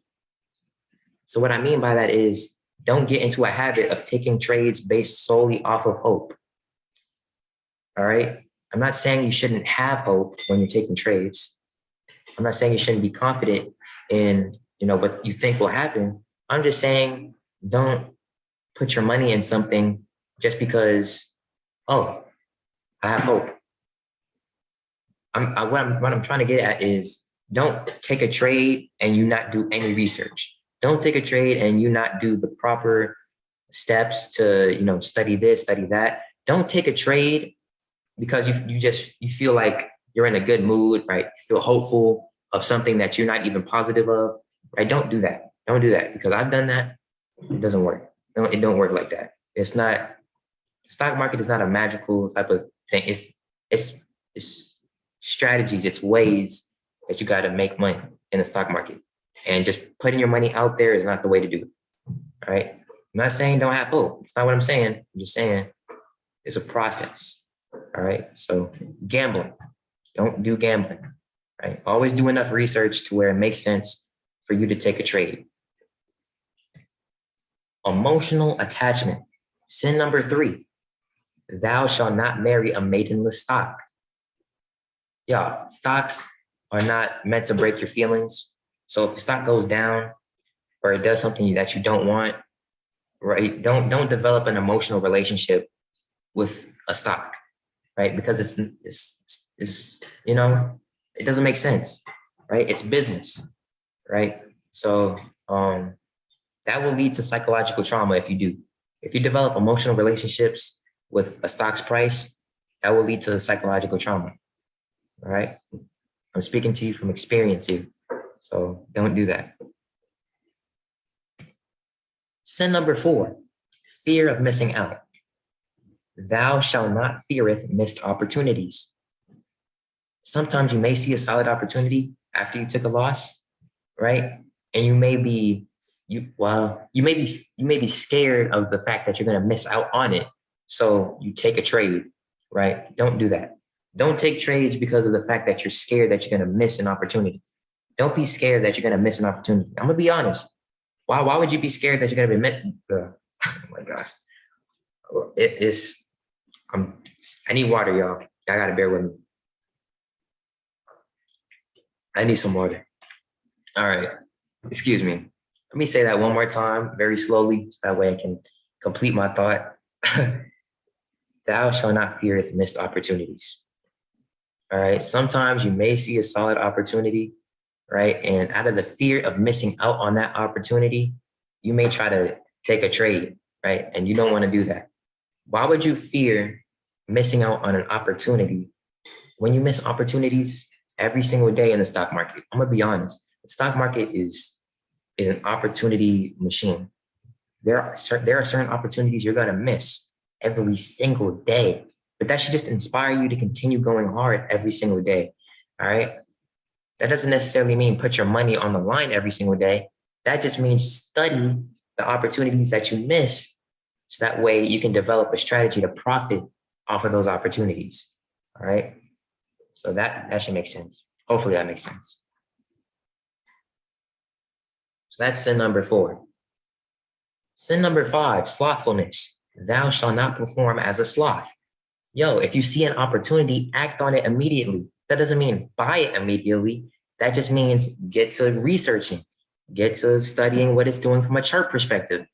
So what I mean by that is, don't get into a habit of taking trades based solely off of hope. All right. I'm not saying you shouldn't have hope when you're taking trades. I'm not saying you shouldn't be confident in, what you think will happen. I'm just saying, don't put your money in something just because, oh, I have hope. What I'm trying to get at is, don't take a trade and you not do any research. Don't take a trade and you not do the proper steps to, study this, study that. Don't take a trade because you feel like you're in a good mood, right? You feel hopeful of something that you're not even positive of, right? Don't do that. Don't do that, because I've done that. It doesn't work. No, it don't work like that. It's not, the stock market is not a magical type of thing. It's strategies, it's ways that you got to make money in the stock market. And just putting your money out there is not the way to do it. All right. I'm not saying don't have hope. It's not what I'm saying. I'm just saying it's a process. All right. So gambling, don't do gambling. Right. Always do enough research to where it makes sense for you to take a trade. Emotional attachment. Sin number 3. Thou shalt not marry a maidenless stock. Yeah, stocks are not meant to break your feelings. So if the stock goes down or it does something that you don't want, right? Don't develop an emotional relationship with a stock, right? Because it's it doesn't make sense, right? It's business, right? So that will lead to psychological trauma if you do. If you develop emotional relationships with a stock's price, that will lead to psychological trauma. All right. I'm speaking to you from experience here. So don't do that. Sin number 4, fear of missing out. Thou shalt not feareth missed opportunities. Sometimes you may see a solid opportunity after you took a loss, right? And you may be scared of the fact that you're going to miss out on it. So you take a trade, right? Don't do that. Don't take trades because of the fact that you're scared that you're going to miss an opportunity. Don't be scared that you're going to miss an opportunity. I'm going to be honest. Why would you be scared that you're going to be missing? Oh my gosh. I need water, y'all. Y'all got to bear with me. I need some water. All right. Excuse me. Let me say that one more time, very slowly, so that way I can complete my thought. Thou shalt not fear missed opportunities. All right. Sometimes you may see a solid opportunity, right? And out of the fear of missing out on that opportunity, you may try to take a trade, right? And you don't want to do that. Why would you fear missing out on an opportunity when you miss opportunities every single day in the stock market? I'm going to be honest. The stock market is an opportunity machine. There are certain opportunities you're going to miss every single day, but that should just inspire you to continue going hard every single day. All right. That doesn't necessarily mean put your money on the line every single day. That just means study the opportunities that you miss, so that way you can develop a strategy to profit off of those opportunities. All right. So that should make sense. Hopefully that makes sense. That's sin number 4. Sin number 5, slothfulness. Thou shalt not perform as a sloth. Yo, if you see an opportunity, act on it immediately. That doesn't mean buy it immediately. That just means get to researching, get to studying what it's doing from a chart perspective.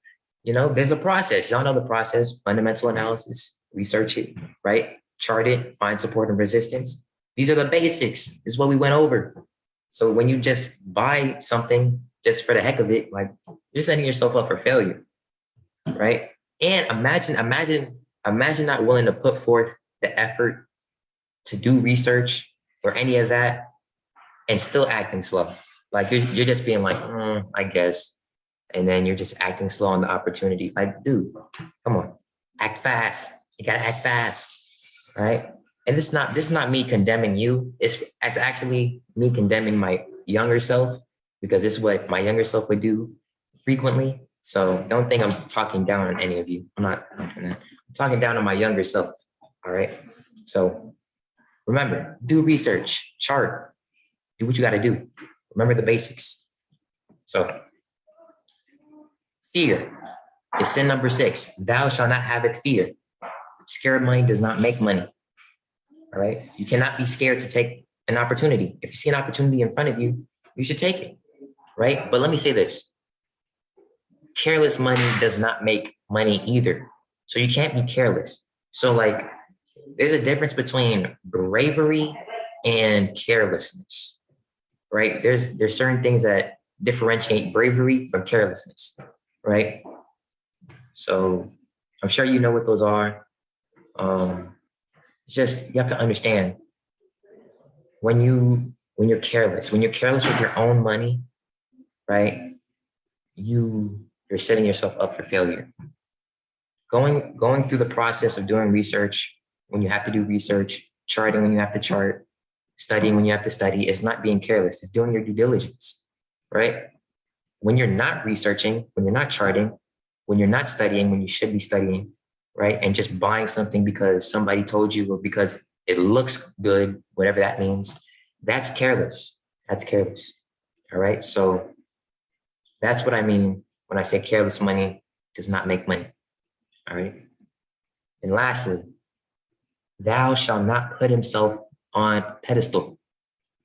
There's a process. Y'all know the process: fundamental analysis, research it, right? Chart it, find support and resistance. These are the basics. This is what we went over. So when you just buy something just for the heck of it, like, you're setting yourself up for failure, right? And imagine not willing to put forth the effort to do research or any of that and still acting slow. Like, you're just being like, I guess. And then you're just acting slow on the opportunity. Like, dude, come on, act fast. You gotta act fast, right? And this is not me condemning you. It's actually me condemning my younger self, because this is what my younger self would do frequently. So don't think I'm talking down on any of you. I'm not doing that. I'm talking down on my younger self. All right. So remember, do research, chart, do what you got to do. Remember the basics. So fear is sin number 6. Thou shalt not have it fear. Scared money does not make money. All right. You cannot be scared to take an opportunity. If you see an opportunity in front of you, you should take it. Right. But let me say this. Careless money does not make money either. So you can't be careless. So, like, there's a difference between bravery and carelessness, right? There's certain things that differentiate bravery from carelessness, right? So I'm sure you know what those are. It's just, you have to understand when you're careless with your own money, right? You're setting yourself up for failure. Going through the process of doing research when you have to do research, charting when you have to chart, studying when you have to study, is not being careless. It's doing your due diligence, right? When you're not researching, when you're not charting, when you're not studying, when you should be studying, right? And just buying something because somebody told you or because it looks good, whatever that means, that's careless. That's careless. All right. So that's what I mean when I say careless money does not make money. All right. And lastly, thou shalt not put himself on pedestal.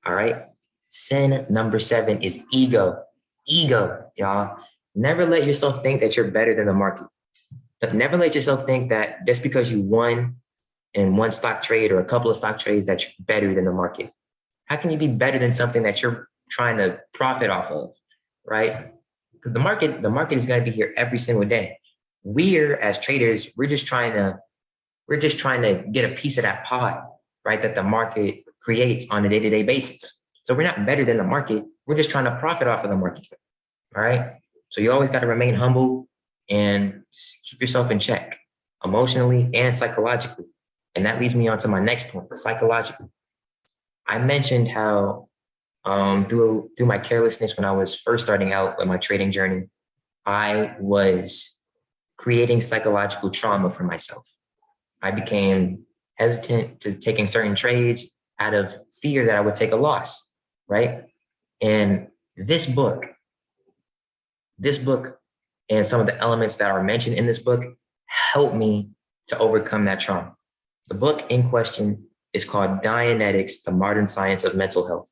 All right. Sin number 7 is ego. Ego, y'all. Never let yourself think that you're better than the market. But never let yourself think that just because you won in one stock trade or a couple of stock trades that you're better than the market. How can you be better than something that you're trying to profit off of, right? Because the market is going to be here every single day. We're, as traders, we're just trying to get a piece of that pie, right? That the market creates on a day-to-day basis. So we're not better than the market. We're just trying to profit off of the market. All right. So you always got to remain humble and just keep yourself in check emotionally and psychologically. And that leads me on to my next point, psychologically. I mentioned how through my carelessness when I was first starting out with my trading journey, I was creating psychological trauma for myself. I became hesitant to taking certain trades out of fear that I would take a loss, right? And this book and some of the elements that are mentioned in this book helped me to overcome that trauma. The book in question is called Dianetics, The Modern Science of Mental Health.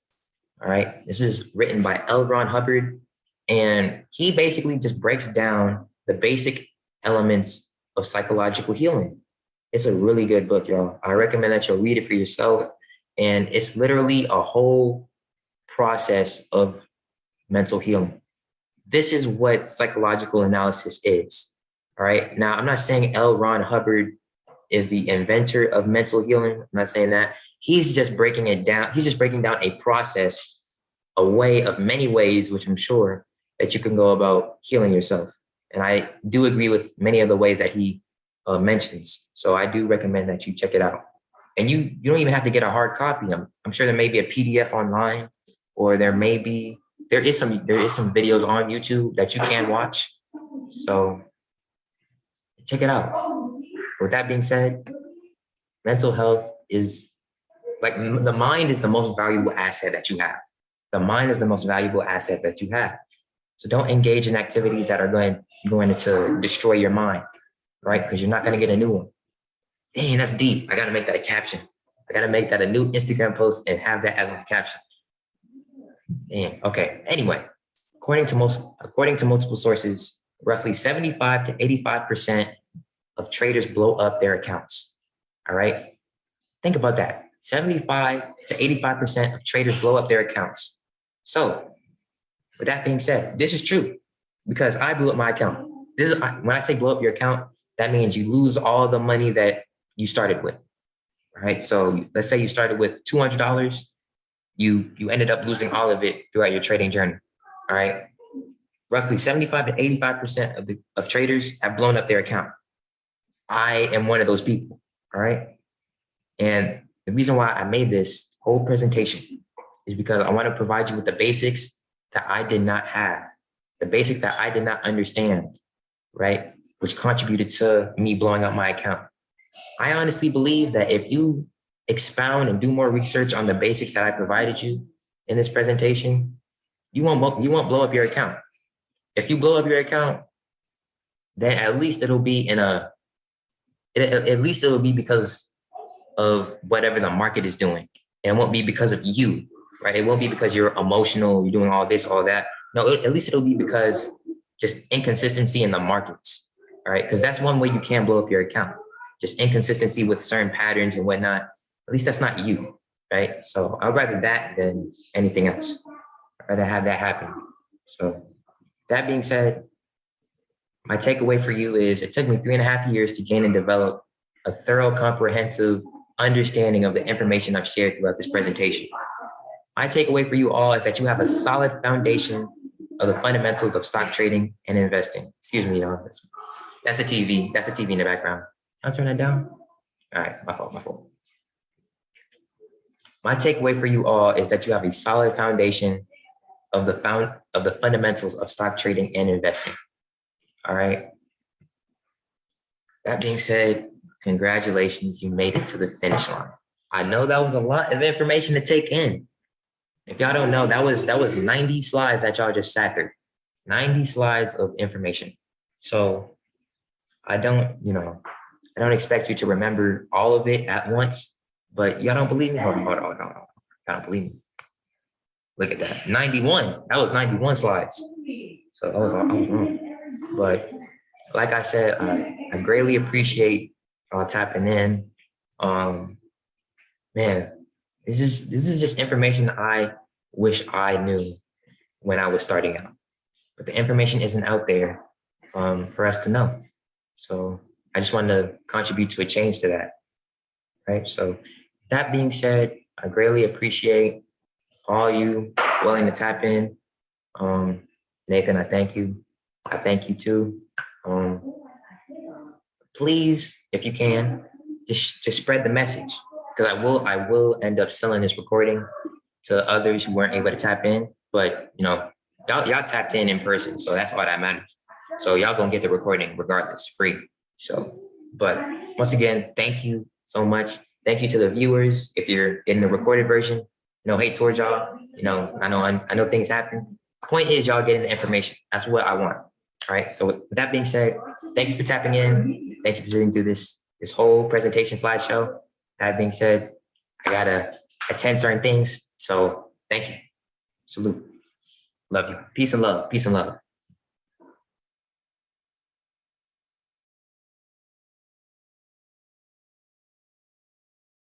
All right. This is written by L. Ron Hubbard, and he basically just breaks down the basic elements of psychological healing. It's a really good book, y'all. I recommend that you'll read it for yourself. And it's literally a whole process of mental healing. This is what psychological analysis is. All right. Now, I'm not saying L. Ron Hubbard is the inventor of mental healing. I'm not saying that. He's just breaking it down. He's just breaking down a process, a way of many ways, which I'm sure that you can go about healing yourself. And I do agree with many of the ways that he mentions. So I do recommend that you check it out. And you don't even have to get a hard copy. I'm sure there may be a PDF online, or there is some videos on YouTube that you can watch. So check it out. With that being said, mental health is like the mind is the most valuable asset that you have. The mind is the most valuable asset that you have. So don't engage in activities that are going to destroy your mind, right? Because you're not going to get a new one. Dang, that's deep. I got to make that a caption. I got to make that a new Instagram post and have that as my caption. Damn. Okay. Anyway, according to multiple sources, roughly 75 to 85% of traders blow up their accounts. All right. Think about that. 75 to 85% of traders blow up their accounts. So with that being said, this is true because I blew up my account. This is when I say blow up your account, that means you lose all the money that you started with. All right. So let's say you started with $200. You ended up losing all of it throughout your trading journey. All right. Roughly 75 to 85% of traders have blown up their account. I am one of those people. All right. And the reason why I made this whole presentation is because I want to provide you with the basics that I did not have, the basics that I did not understand, right? Which contributed to me blowing up my account. I honestly believe that if you expound and do more research on the basics that I provided you in this presentation, you won't blow up your account. If you blow up your account, then at least it'll be because of whatever the market is doing. And it won't be because of you, right? It won't be because you're emotional, you're doing all this, all that. No, at least it'll be because just inconsistency in the markets, all right? Because that's one way you can blow up your account. Just inconsistency with certain patterns and whatnot. At least that's not you, right? So I'd rather that than anything else. I'd rather have that happen. So that being said, my takeaway for you is it took me 3.5 years to gain and develop a thorough, comprehensive understanding of the information I've shared throughout this presentation. My takeaway for you all is that you have a solid foundation of the fundamentals of stock trading and investing. Excuse me, y'all. That's the TV. That's the TV in the background. I'll turn that down. All right, my fault. My takeaway for you all is that you have a solid foundation of the fundamentals of stock trading and investing. All right. That being said, congratulations, you made it to the finish line. I know that was a lot of information to take in. If y'all don't know, that was 90 slides that y'all just sat through. 90 slides of information. So I don't expect you to remember all of it at once, but y'all don't believe me? Hold on. Y'all don't believe me. Look at that. 91. That was 91 slides. So I was wrong. But like I said, I greatly appreciate tapping in. Man, this is just information I wish I knew when I was starting out. But the information isn't out there for us to know. So I just wanted to contribute to a change to that. Right. So that being said, I greatly appreciate all you willing to tap in. Nathan, I thank you. I thank you too. Please, if you can, just spread the message, because I will end up selling this recording to others who weren't able to tap in. But y'all tapped in person, so that's all that matters. So y'all gonna get the recording regardless, free. So, but once again, thank you so much. Thank you to the viewers. If you're in the recorded version, no hate towards y'all. I know things happen. Point is, y'all getting the information. That's what I want. All right. So with that being said, thank you for tapping in. Thank you for sitting through this whole presentation slideshow. That being said, I gotta attend certain things. So thank you. Salute. Love you. Peace and love. Peace and love.